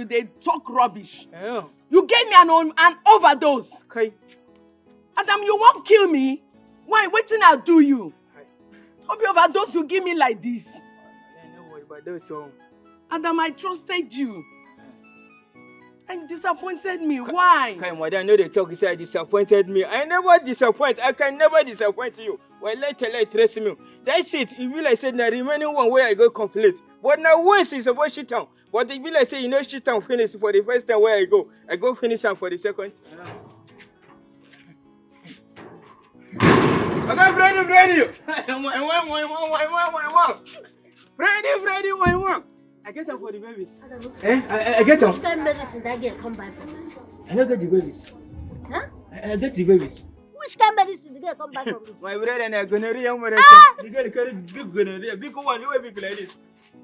they talk rubbish. Yeah. You gave me an overdose. Okay. Adam, you won't kill me. Why? Waiting I'll do you. Don't be overdose you give me like this. Adam, I trusted you. And disappointed me. Why? Okay, madam, I know they talk, say disappointed me. I never disappoint. I can never disappoint you. Well, let trace me. That's it. It will I said the remaining one where I go complete. But now once it's about shit down. But it will I say you know shit down finish for the first time where I go finish them for the second. Okay, Freddy. Freddy, one. I get them for the babies. I get them. Which kind of medicine that girl come by for me? I don't get the babies. Huh? I get the babies. Which kind of medicine did they come by from me? My brother and I gonorrhea. You get a big gonorrhea. Big one, you big like this.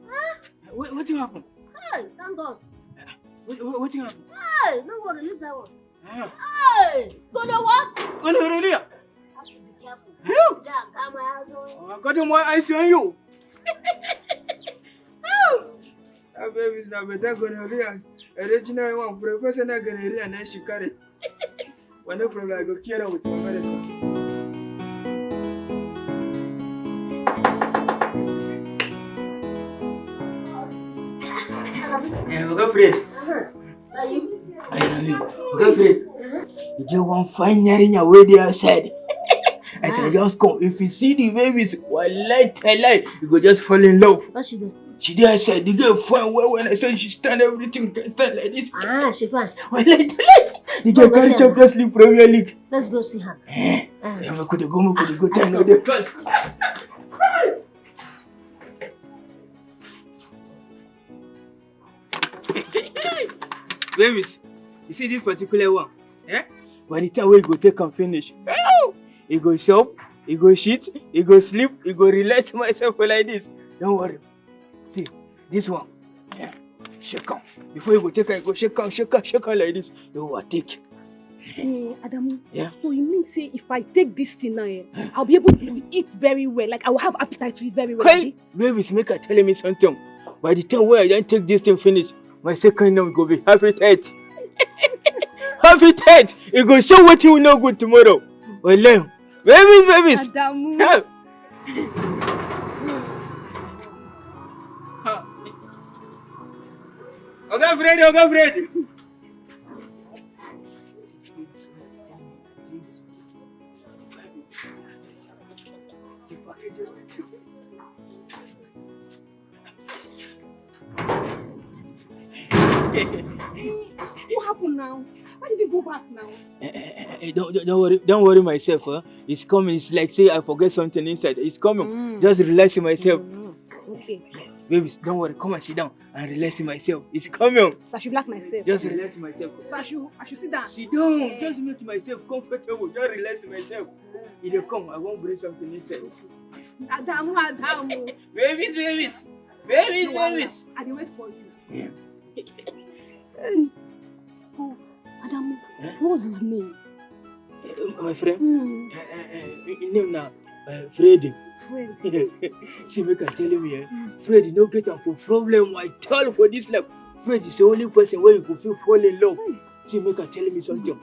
Huh? What happened? Hey, thank God. What happened? Hey, no worry, leave that one. Hey, what? Gonorrhea. I have to be careful. Help! Yeah, got my eyes on you. I got my eyes on you. That baby's not better gonorrhea. Original one, professional gonorrhea, and then she carry. When no problem, I go cure her with my medicine. We go Fred. I know you. We go Fred. You get one fine yarn away there outside. I said, just come. If you see the babies, wallahi, you go just fall in love. What she did? She did. I said, the girl fine. When I said she stand everything, stand like this. Ah, she fine. Wallahi, the girl carry Champions League Premier League. Let's go see her. Yeah, we could go. Time now. They call. Babies, you see this particular one? Eh? By the time we go take and finish, he go shop, he go shit, he go sleep, he go relax myself like this. Don't worry. See, this one. Yeah. Shake on. Before you go take and go shake on like this. You will take. Hey, Adamu. Yeah. So you mean say if I take this thing now, I'll be able to eat very well. Like I will have appetite to eat very well. Okay. Babies, make her tell me something. By the time where I don't take this thing finish, my second name will be happy tight. Happy tight. You go show what you know good tomorrow. Well, babies. Adamu. Help. Okay, Fred. What happened now? Why did you go back now? Don't worry myself. Huh? It's coming. It's like say I forget something inside. It's coming. Just relax myself. Okay. Babies, don't worry. Come and sit down and relax myself. It's coming. So I should relax myself. Just relax myself. So I should sit down. Sit down. Yeah. Just make myself comfortable. Just relax myself. If you come, I won't bring something inside. Adamu. Babies. I will wait for you. Yeah. Oh, Adamu. What's his name? My friend. His name now, Freddy. See, make her tell me, Freddy, no get up for problem. I tell for this life. Freddy is the only person where you could feel fall in love. See, make her tell me something.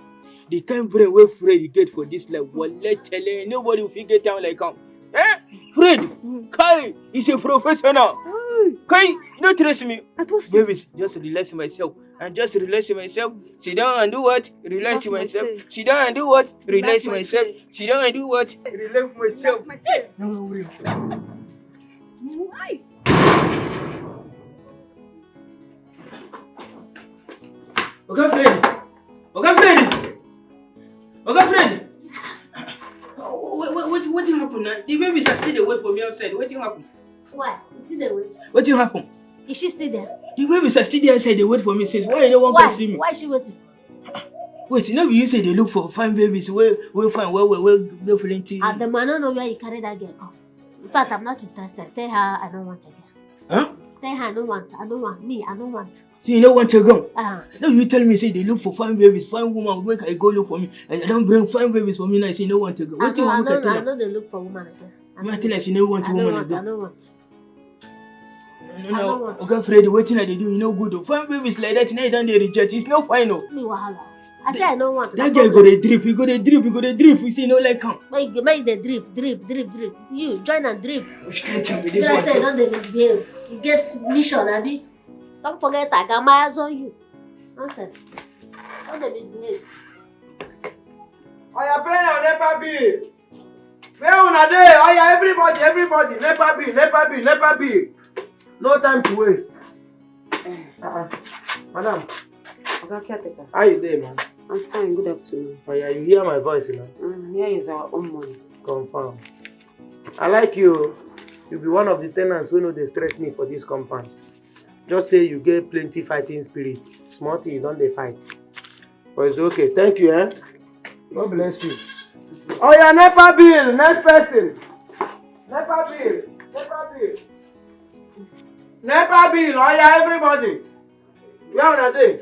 The kind brain where Freddy get for this life, let tell you, nobody will figure down like him. Eh? Freddy, Kai is a professional. Kai, don't trust me. Babies, just relax myself. And just relax myself. Sit down and do what? Relax myself. Sit down and do what? Relax myself. Sit down and do what? Relax myself. No worry. Why? Oga Freddy! Oga Freddy! Oga Freddy! What happened now? The babies are still away from me outside. What happened? Why? You still there wait? What happened? Is she still there? The babies are still there outside. They wait for me since. Why no one can see me? Why is she waiting? Wait, you know you say they look for fine babies. Where fine, where plenty. At the man, I don't know where you carry that girl come. In fact, I'm not interested. Tell her I don't want a girl. Huh? Tell her I don't want. I don't want. So you don't want to go? Uh-huh. Now you tell me say they look for fine babies, fine woman, make I go look for me. I don't bring fine babies for me now. I say you don't want to go. What do you want to do? I know they look for woman again. I tell her she don't want woman again. I don't want. No. Okay, Freddy, what thing I do? You know good though. Fine babies like that, now you don't reject. It's no fine no. Me wahala. I say I don't want. That girl go dey drip. You go dey drip. You say no like come. Make the drip. You join and drip. Which can't tell me this one. one. Say don't dey misbehave. You get mission, abi. Don't forget I got my eyes on you. Nonsense. Don't dey misbehave. Oya pay your NEPA bill. Where una dey? Oya everybody. NEPA bill. No time to waste. Madam. Oga Caretaker. How you doing, man? I'm fine, good afternoon. Oh yeah, you hear my voice, you know? Here is our own money. Confirm. I like you. You be one of the tenants who know they stress me for this compound. Just say you get plenty fighting spirit. Small thing, you don't they fight. But it's okay. Thank you, eh? God bless you. Oh yeah, NEPA bill. Next person. NEPA bill. NEPA bill. Oh yeah, everybody. Where are they?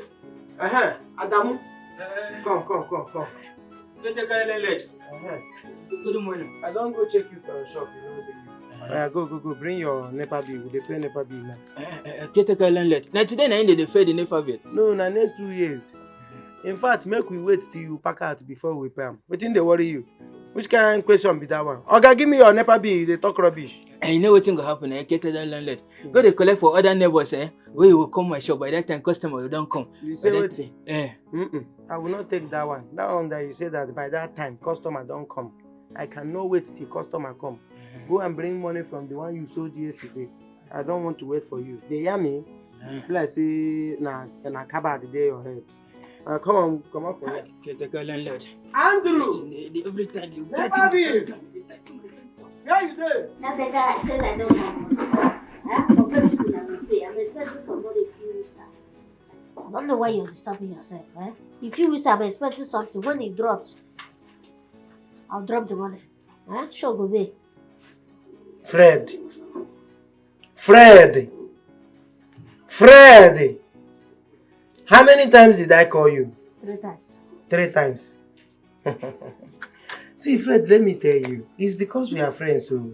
Adamu. Come. Get Good morning. I don't go check you for a shop, you know. Go. Bring your NEPA bill. They pay NEPA bill now. Caretaker landlord. Now today na they pay the NEPA bill. No, na next 2 years. In fact, make we wait till you pack out before we pay am. Wetin dey worry you? Which kind of question be that one? Oga, give me your NEPA bill. They talk rubbish. And you know what thing go happen? Caretaker landlord. Go dey collect for other neighbors. Where you will come my shop. By that time, customer will don't come. You say wetin? Eh. I will not take that one. That one that you say that by that time customer don't come. I cannot wait till customer come. Go and bring money from the one you sold yesterday. I don't want to wait for you. They hear me? Like say na cupboard dey your head. Come on for here. Caretaker landlord. Andrew! Every time you NEPA bill! Where you dey? Caretaker, I said I don't want. For very soon I will pay. I'm expecting somebody a few weeks time. I don't know why you're disturbing yourself, eh? In few weeks I'm expecting something. When it drops, I'll drop the money. Sure go away. Fred! How many times did I call you? 3 times. 3 times. See, Fred, let me tell you. It's because we are friends, so.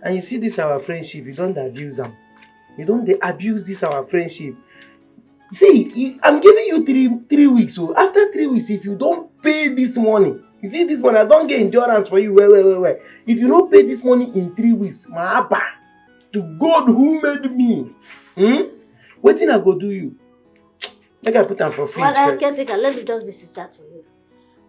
And you see this our friendship, you don't abuse them. You don't abuse this our friendship. See, I'm giving you three weeks. So after 3 weeks, if you don't pay this money, you see this money, I don't get endurance for you. Wait. If you don't pay this money in 3 weeks, my abba, to God who made me, what thing I go do you? Make I put them for free. Well, I can't take it. Let me just be sincere to you.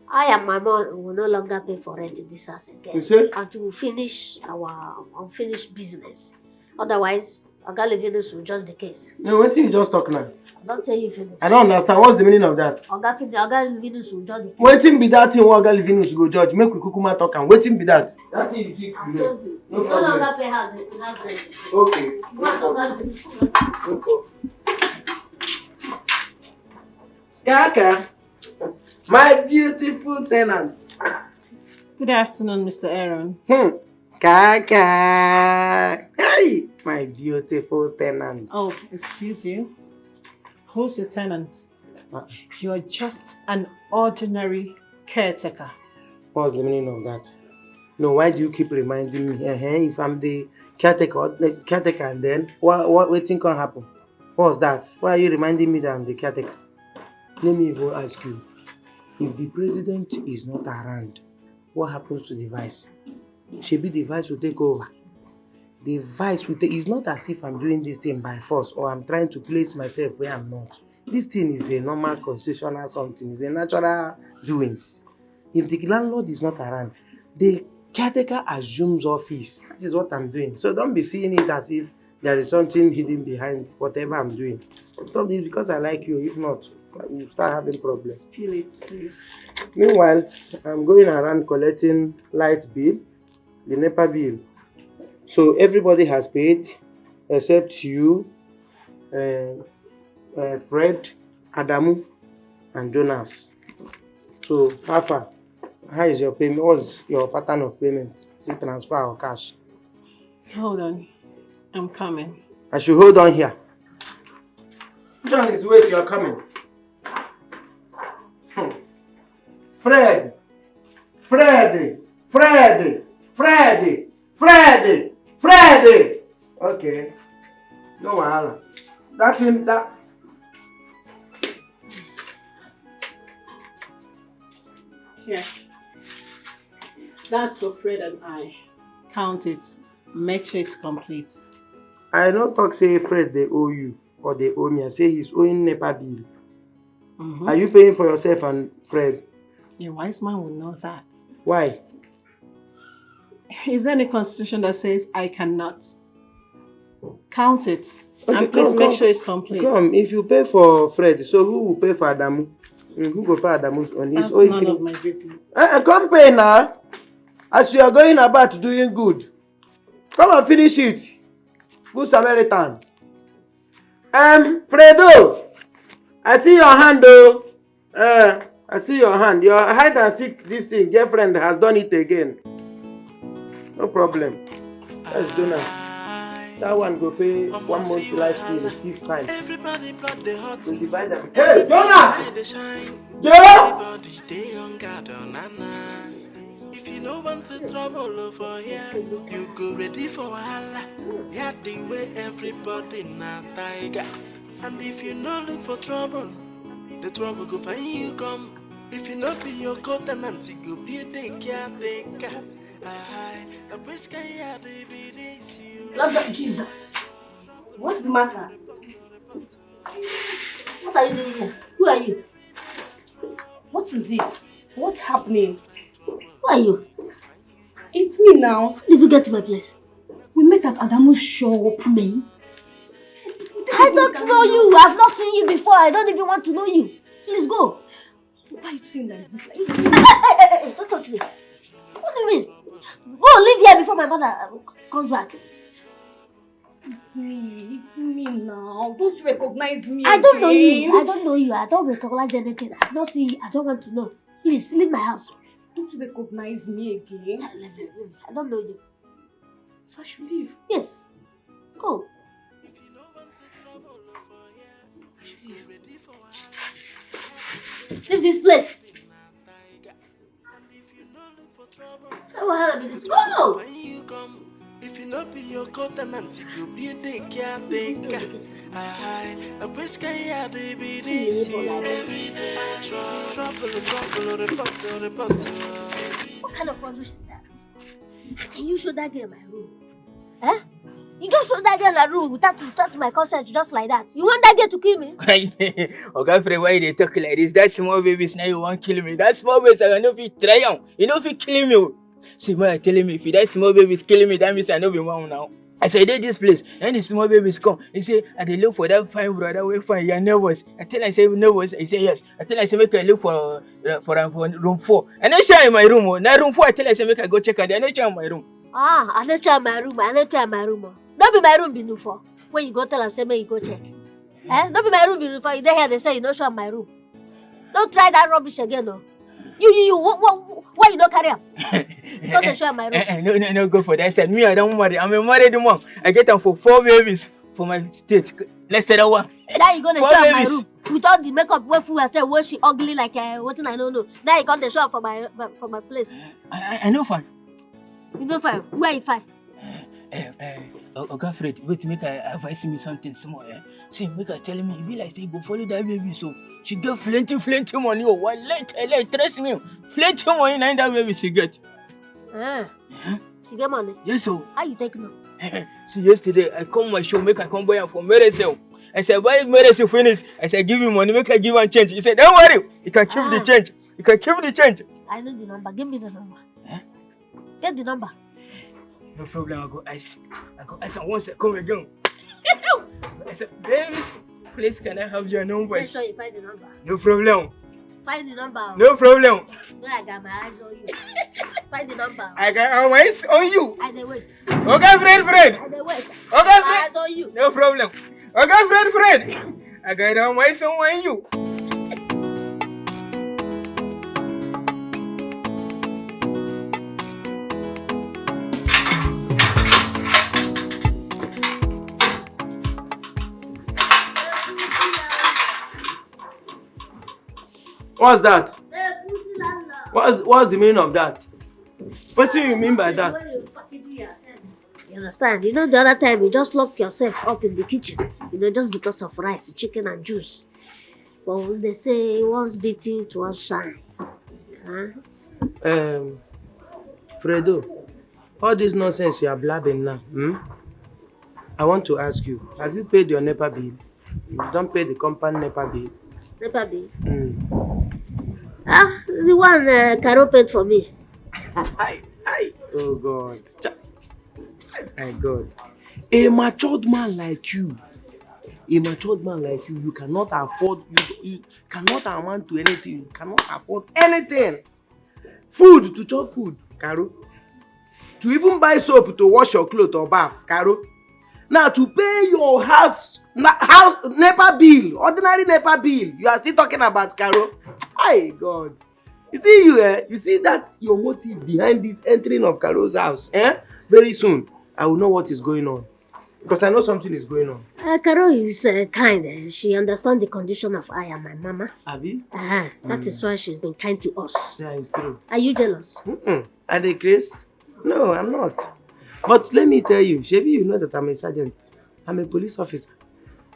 I and my mom will no longer pay for rent in this house again. You see? Until we finish our unfinished business. Otherwise, Oga Levinus will judge the case. No, what you just talk now? I don't tell you finish. I don't understand. What's the meaning of that? Oga Levinus will judge the case. Waiting be that thing what Oga Levinus go judge. Make we kukuma talk and waiting be that. That thing you think you know. No longer pay house rent. Okay. You want Oga Levinus? No problem. Kaka, my beautiful tenant. Good afternoon, Mr. Aaron. Kaka, hey, my beautiful tenant. Oh, excuse you. Who's your tenant? You're just an ordinary caretaker. What's the meaning of that? No, why do you keep reminding me? If I'm the caretaker, and then what thing can happen? What's that? Why are you reminding me that I'm the caretaker? Let me even ask you, if the president is not around, what happens to the vice? Maybe the vice will take over. The vice will take. It's not as if I'm doing this thing by force or I'm trying to place myself where I'm not. This thing is a normal constitutional something. It's a natural doings. If the landlord is not around, the caretaker assumes office. That is what I'm doing. So don't be seeing it as if there is something hidden behind whatever I'm doing. Stop this because I like you. If not, we start having problems. Spill it, please. Meanwhile, I'm going around collecting light bill, the NEPA bill. So everybody has paid except you, Fred, Adamu, and Jonas. So, how is your payment? What's your pattern of payment? Is it transfer or cash? Hold on. I'm coming. I should hold on here. John is wait, you're coming. Fred! Freddy! Freddy! Freddy! Freddy! Freddy! Okay. No wahala. That. Here. That's for Fred and I. Count it. Make sure it's complete. I don't talk say Fred they owe you or they owe me. I say he's owing NEPA bill. Are you paying for yourself and Fred? A wise man would know that. Why? Is there any constitution that says I cannot? Count it. Okay, and please make sure it's complete. Come, if you pay for Fred, so who will pay for Adamu? Who will pay Adamu on his own? That's none of my business. Come pay now. As you are going about doing good. Come and finish it. Good Samaritan. Fredo, I see your hand though. I see your hand. Your hide and seek this thing. Girlfriend has done it again. No problem. That's Jonas. That one go pay 1 month life fee 6 times. Everybody plot the hot. We'll divide them. Hey, Jonas! Joe! Everybody stay on guard, nana. If you no want to trouble over here, you go ready for wahala. Yeah, the way everybody na tiger. And if you no look for trouble, the trouble go find you come. If you not be your co-tenant, it go be the caretaker. I wish I had be this you. Lord Jesus, what's the matter? What are you doing here? Who are you? What is it? What's happening? Who are you? It's me now. How did you get to my place? We met at Adamu's shop. Me? I don't know you. I've not seen you before. I don't even want to know you. Please go. Why are you saying like this? Hey, don't touch me. What do you mean? Go, leave here before my mother comes back. It's me now. Don't you recognize me I don't again? know you. I don't know you. I don't recognize anything. I've not seen you. I don't want to know. Please, leave my house. Don't you recognize me again? I don't know you. So I should leave? Yes. Go. I should leave. Leave this place. Go! If you not be your co-tenant, you be the caretaker. I wish I had be this you every day. Trouble, report. What kind of rubbish is that? Can you show that girl my room? Eh? You just show that girl my room without my consent, just like that. You want that girl to kill me? Okay, Fred, why they talk like this? That small babies now you want to kill me. That small babies I know if you try on. You know if you kill me. See, man, telling me if that small baby is killing me, that means I know be one now. I say, this place, and the small babies come. He say, I they look for that fine brother, we find your nervous. I tell I say nervous. I say yes. I tell I say make I look for room 4. And I show in my room. Now room 4, I tell I say make I go check and I show in my room. I don't try my room. Don't be my room be for. When you go tell them say make you go check. Don't be my room be for. You don't hear they say you don't show my room. Don't try that rubbish again, no. You, why you don't carry up? Don't show my room. No, go for that. Me, I don't marry. I'm a married mom. I get them for 4 babies for my state. Let's say that one. Now you gonna show my room with all the makeup wey full and say was she ugly like what I don't know. Now you come to show up for my place. I know fine. You know fine. Where you fine? Oga Fred, wait, make I advise me something small. See, make her telling me, you be like say go follow that baby so she get plenty money. Oh, what let trust me. Plenty money now that baby she get. She get money? Yes, so. How you take no? See, yesterday I come my show, make I come buy her for medicine. I said, buy medicine finish. I said, give me money, make I give her change. He said, don't worry, you can keep the change. You can keep the change. I know the number. Give me the number. Get the number. No problem, I go ask and once I come again. I said, babies, Please, can I have your number? Make sure you find the number. No problem. Find the number. No problem. No, I got my eyes on you. Find the number. I got my eyes on you. I dey wait. Okay, Fred. I dey wait. Okay, My Fred. eyes on you. No problem. Okay, Fred. I got my eyes on you. What's that? What's the meaning of that? What do you mean by that? You understand? You know the other time you just locked yourself up in the kitchen, just because of rice, chicken and juice. But when they say once beaten, twice shine. Huh? Fredo, all this nonsense you are blabbing now, I want to ask you, have you paid your NEPA bill? You don't pay the company NEPA bill. NEPA bill? The one Caro paid for me. Oh God. My God. A matured man like you, you cannot afford, you cannot amount to anything, you cannot afford anything. Food, to chop food, Caro. To even buy soap to wash your clothes or bath, Caro. Now to pay your house NEPA bill, ordinary NEPA bill, you are still talking about Caro. My God. You see you see that your motive behind this entering of Caro's house, Very soon, I will know what is going on. Because I know something is going on. Caro is kind. She understands the condition of I and my mama. Abi? That is why she's been kind to us. Yeah, it's true. Are you jealous? Are they Chris? No, I'm not. But let me tell you, Shebi, you know that I'm a sergeant. I'm a police officer.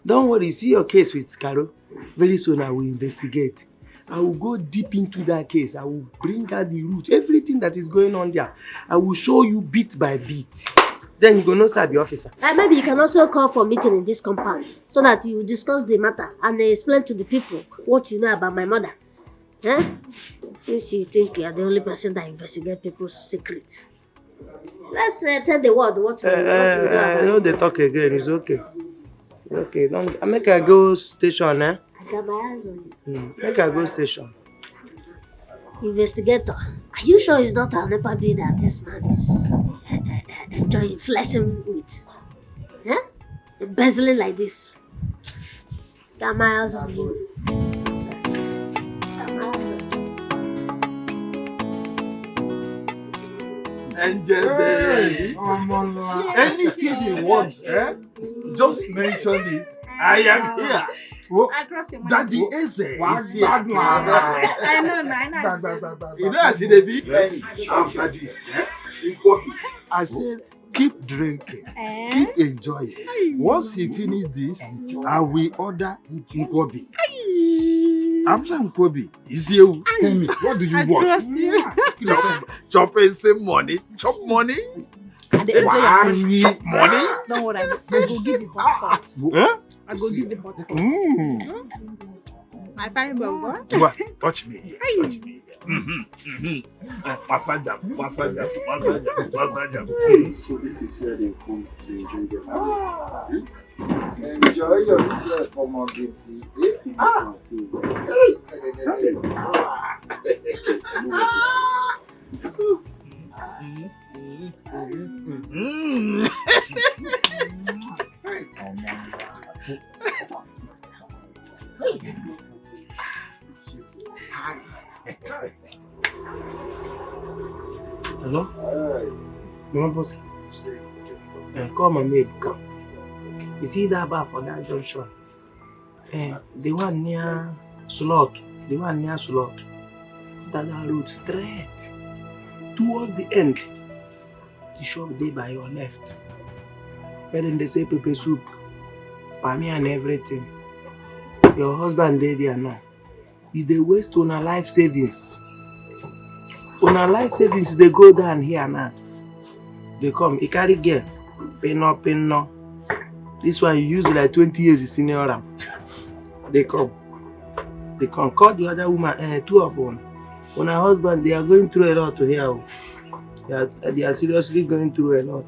Don't worry, see your case with Caro. Very soon I will investigate. I will go deep into that case. I will bring out the root, everything that is going on there. I will show you bit by bit. Then you go know sir, the officer. Maybe you can also call for meeting in this compound so that you discuss the matter and explain to the people what you know about my mother. Since you think you are the only person that investigates people's secrets. Let's tell the world what we do about I know they talk again. It's okay. Okay, don't make I go station, I got my eyes on you. Make I go station. Investigator, are you sure it's not a NEPA bill that this man is enjoying flexing with? Embezzling like this. Got my eyes on you. Anything you want, just mention it. I am here. Daddy Eze is here. I know. You know, I see the big after this. I said, keep drinking, keep enjoying. Once he finish this, I will order Nkwobi. After Nkwobi, is you. Tell me, what do you want? I trust you. Chop and say money. Chop money. Chop money. Don't worry, I go give you hot pot. I go give you hot pot. My fine boy. Touch me. Touch me. Massage up. So this is where they come to enjoy their family. Enjoy yourself, my baby. See this one, see. Hello? Mama boss. Call my maid, come. You see that bar for that junction? The one near Slot. That road straight towards the end. The shop there by your left. Where then they say pepper soup, pami and everything. Your husband there now. If they waste on a life savings. On a life savings, they go down here now. They come, he carry girl. Pin no. This one you use like 20 years in senior ram. They come. Call the other woman, two of them. On her husband, they are going through a lot here. They are seriously going through a lot.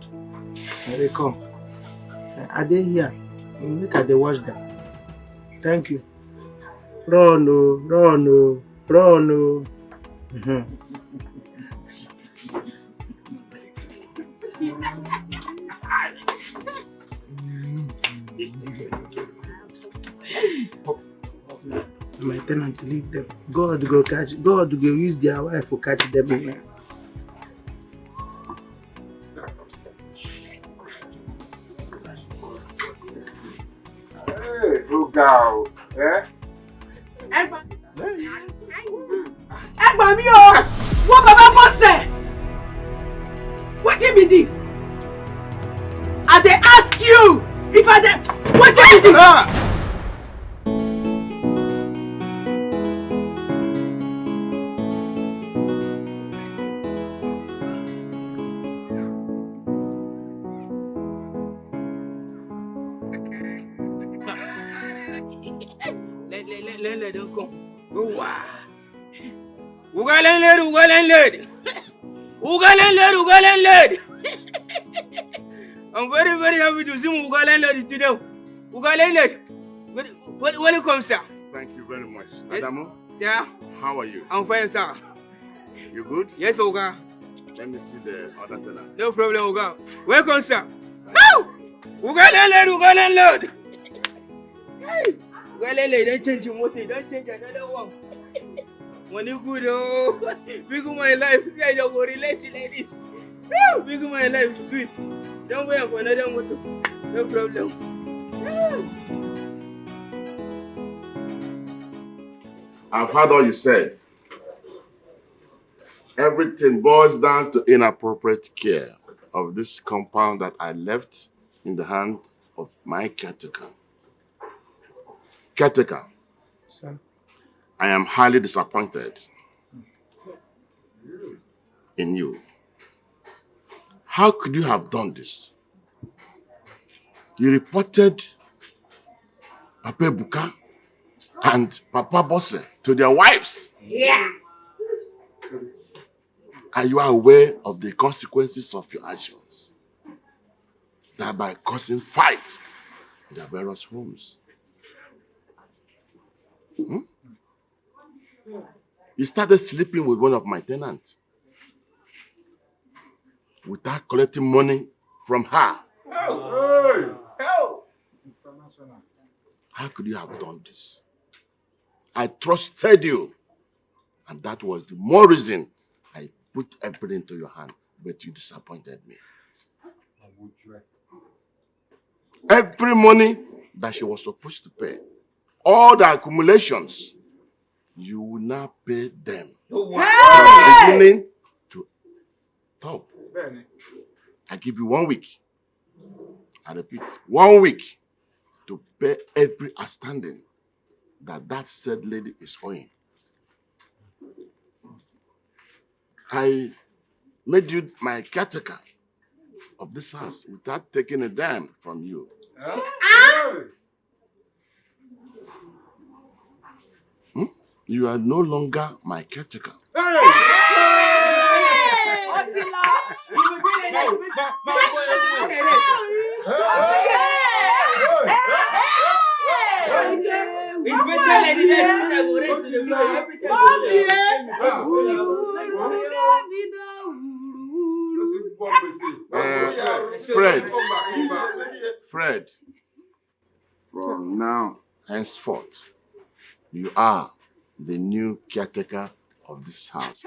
And they come. Are they here? Look at the watch them. Thank you. Run, oh, run, oh, run, oh. My tenant leave them. God go use their wife to catch them in there. Hey, who go? Eh? Ẹ̀gbọ́n mi o! Wọ́n bàbá bọ́sẹ̀! Wetin be this? I dey ask you if I dey... Wetin be this? Landlord don't come. Go wow. Uga landlord. Uga landlord. I'm very, very happy to see Uga landlord today. Uga landlord. Welcome, sir. Thank you very much. Adamu? Yeah? How are you? I'm fine, sir. You good? Yes, Uga. Let me see the other tenant. No problem, Uga. Welcome, sir. Uga landlord. Hey. Well, don't change your motor, don't change another one. Money good, oh. Big my life, see I don't go relate like this. Big my life, sweet. Don't wait for another motor. No problem. I've heard all you said. Everything boils down to inappropriate care of this compound that I left in the hand of my caretaker. Caretaker, Sir. I am highly disappointed in you. How could you have done this? You reported Papa Buka and Papa Bosse to their wives. Yeah. Are you aware of the consequences of your actions? Thereby causing fights in their various homes. You started sleeping with one of my tenants without collecting money from her. How could you have done this? I trusted you, and that was the more reason I put everything into your hand, but you disappointed me. Every money that she was supposed to pay, all the accumulations, you will now pay them. From beginning to top. I give you 1 week. I repeat, 1 week to pay every outstanding that said lady is owing. I made you my caretaker of this house without taking a dime from you. You are no longer my caretaker. It's better like that. I go rest to the floor every time. Fred, from now henceforth, you are the new caretaker of this house.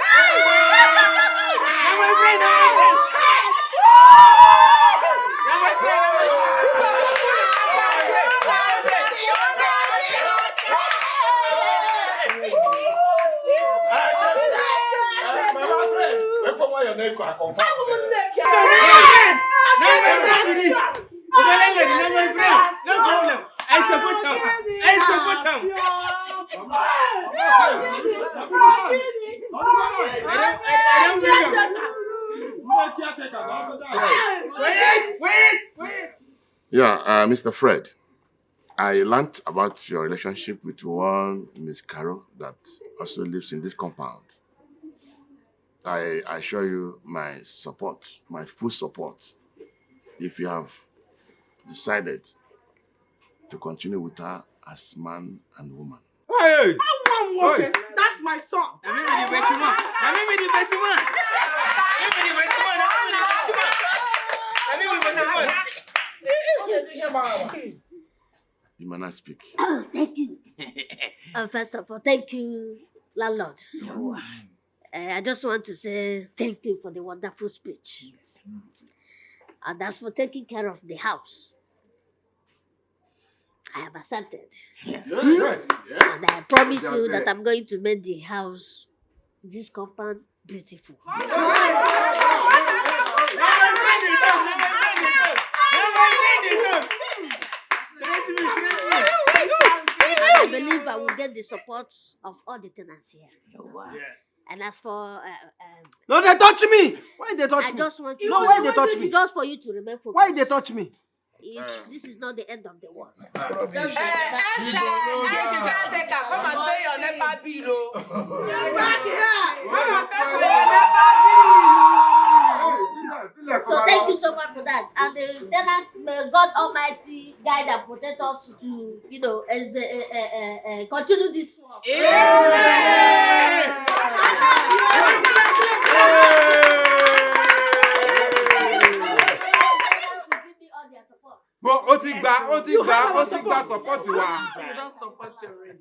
Yeah, Mr. Fred, I learned about your relationship with one Miss Carol that also lives in this compound. I assure you my support, my full support, if you have decided to continue with her as man and woman. Hey! Okay, that's my son. You may not speak. Oh, thank you. First of all, thank you, landlord. I just want to say thank you for the wonderful speech. And that's for taking care of the house. I have accepted. Yes. And I promise you that I'm going to make the house, this compound, beautiful. I believe I will get the support of all the tenants here. Yes. And as for No, they touch me. Why they touch I me? just want you No, why they touch me? just for you to remain focused. Why they touch me? This is not the end of the world. Caretaker, come and pay your NEPA bill. So thank you so much for that. And the tenants, may God Almighty guide and protect us to, continue this work. But Otigba support you. We don't support you already.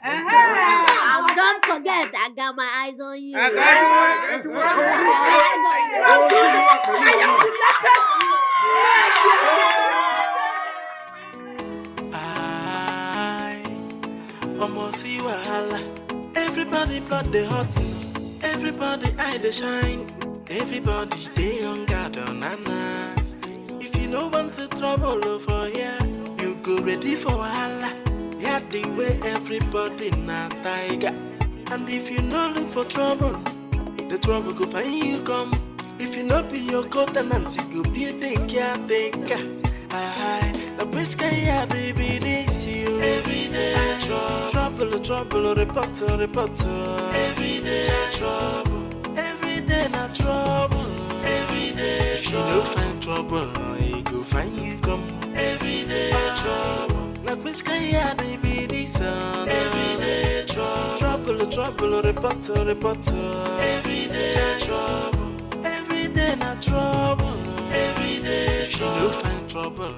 And don't forget, I got my eyes on you. I got Almost see wahala. Everybody blood they hot. Everybody eye they shine. Everybody they on guard on nana. If you no want to trouble over here, you go ready for wahala. Yeah, the way everybody na tiger. And if you no look for trouble, the trouble go find you come. If you no be your co-tenant, you go be the caretaker. The bitch can hear baby this you. Every day trouble, report. Every day trouble, every day na trouble. Every day if you no find trouble, he go find you come. Every day trouble. The bitch can hear baby this son. Every day trouble, report. Every day trouble, every day na trouble. Every day if you no find trouble,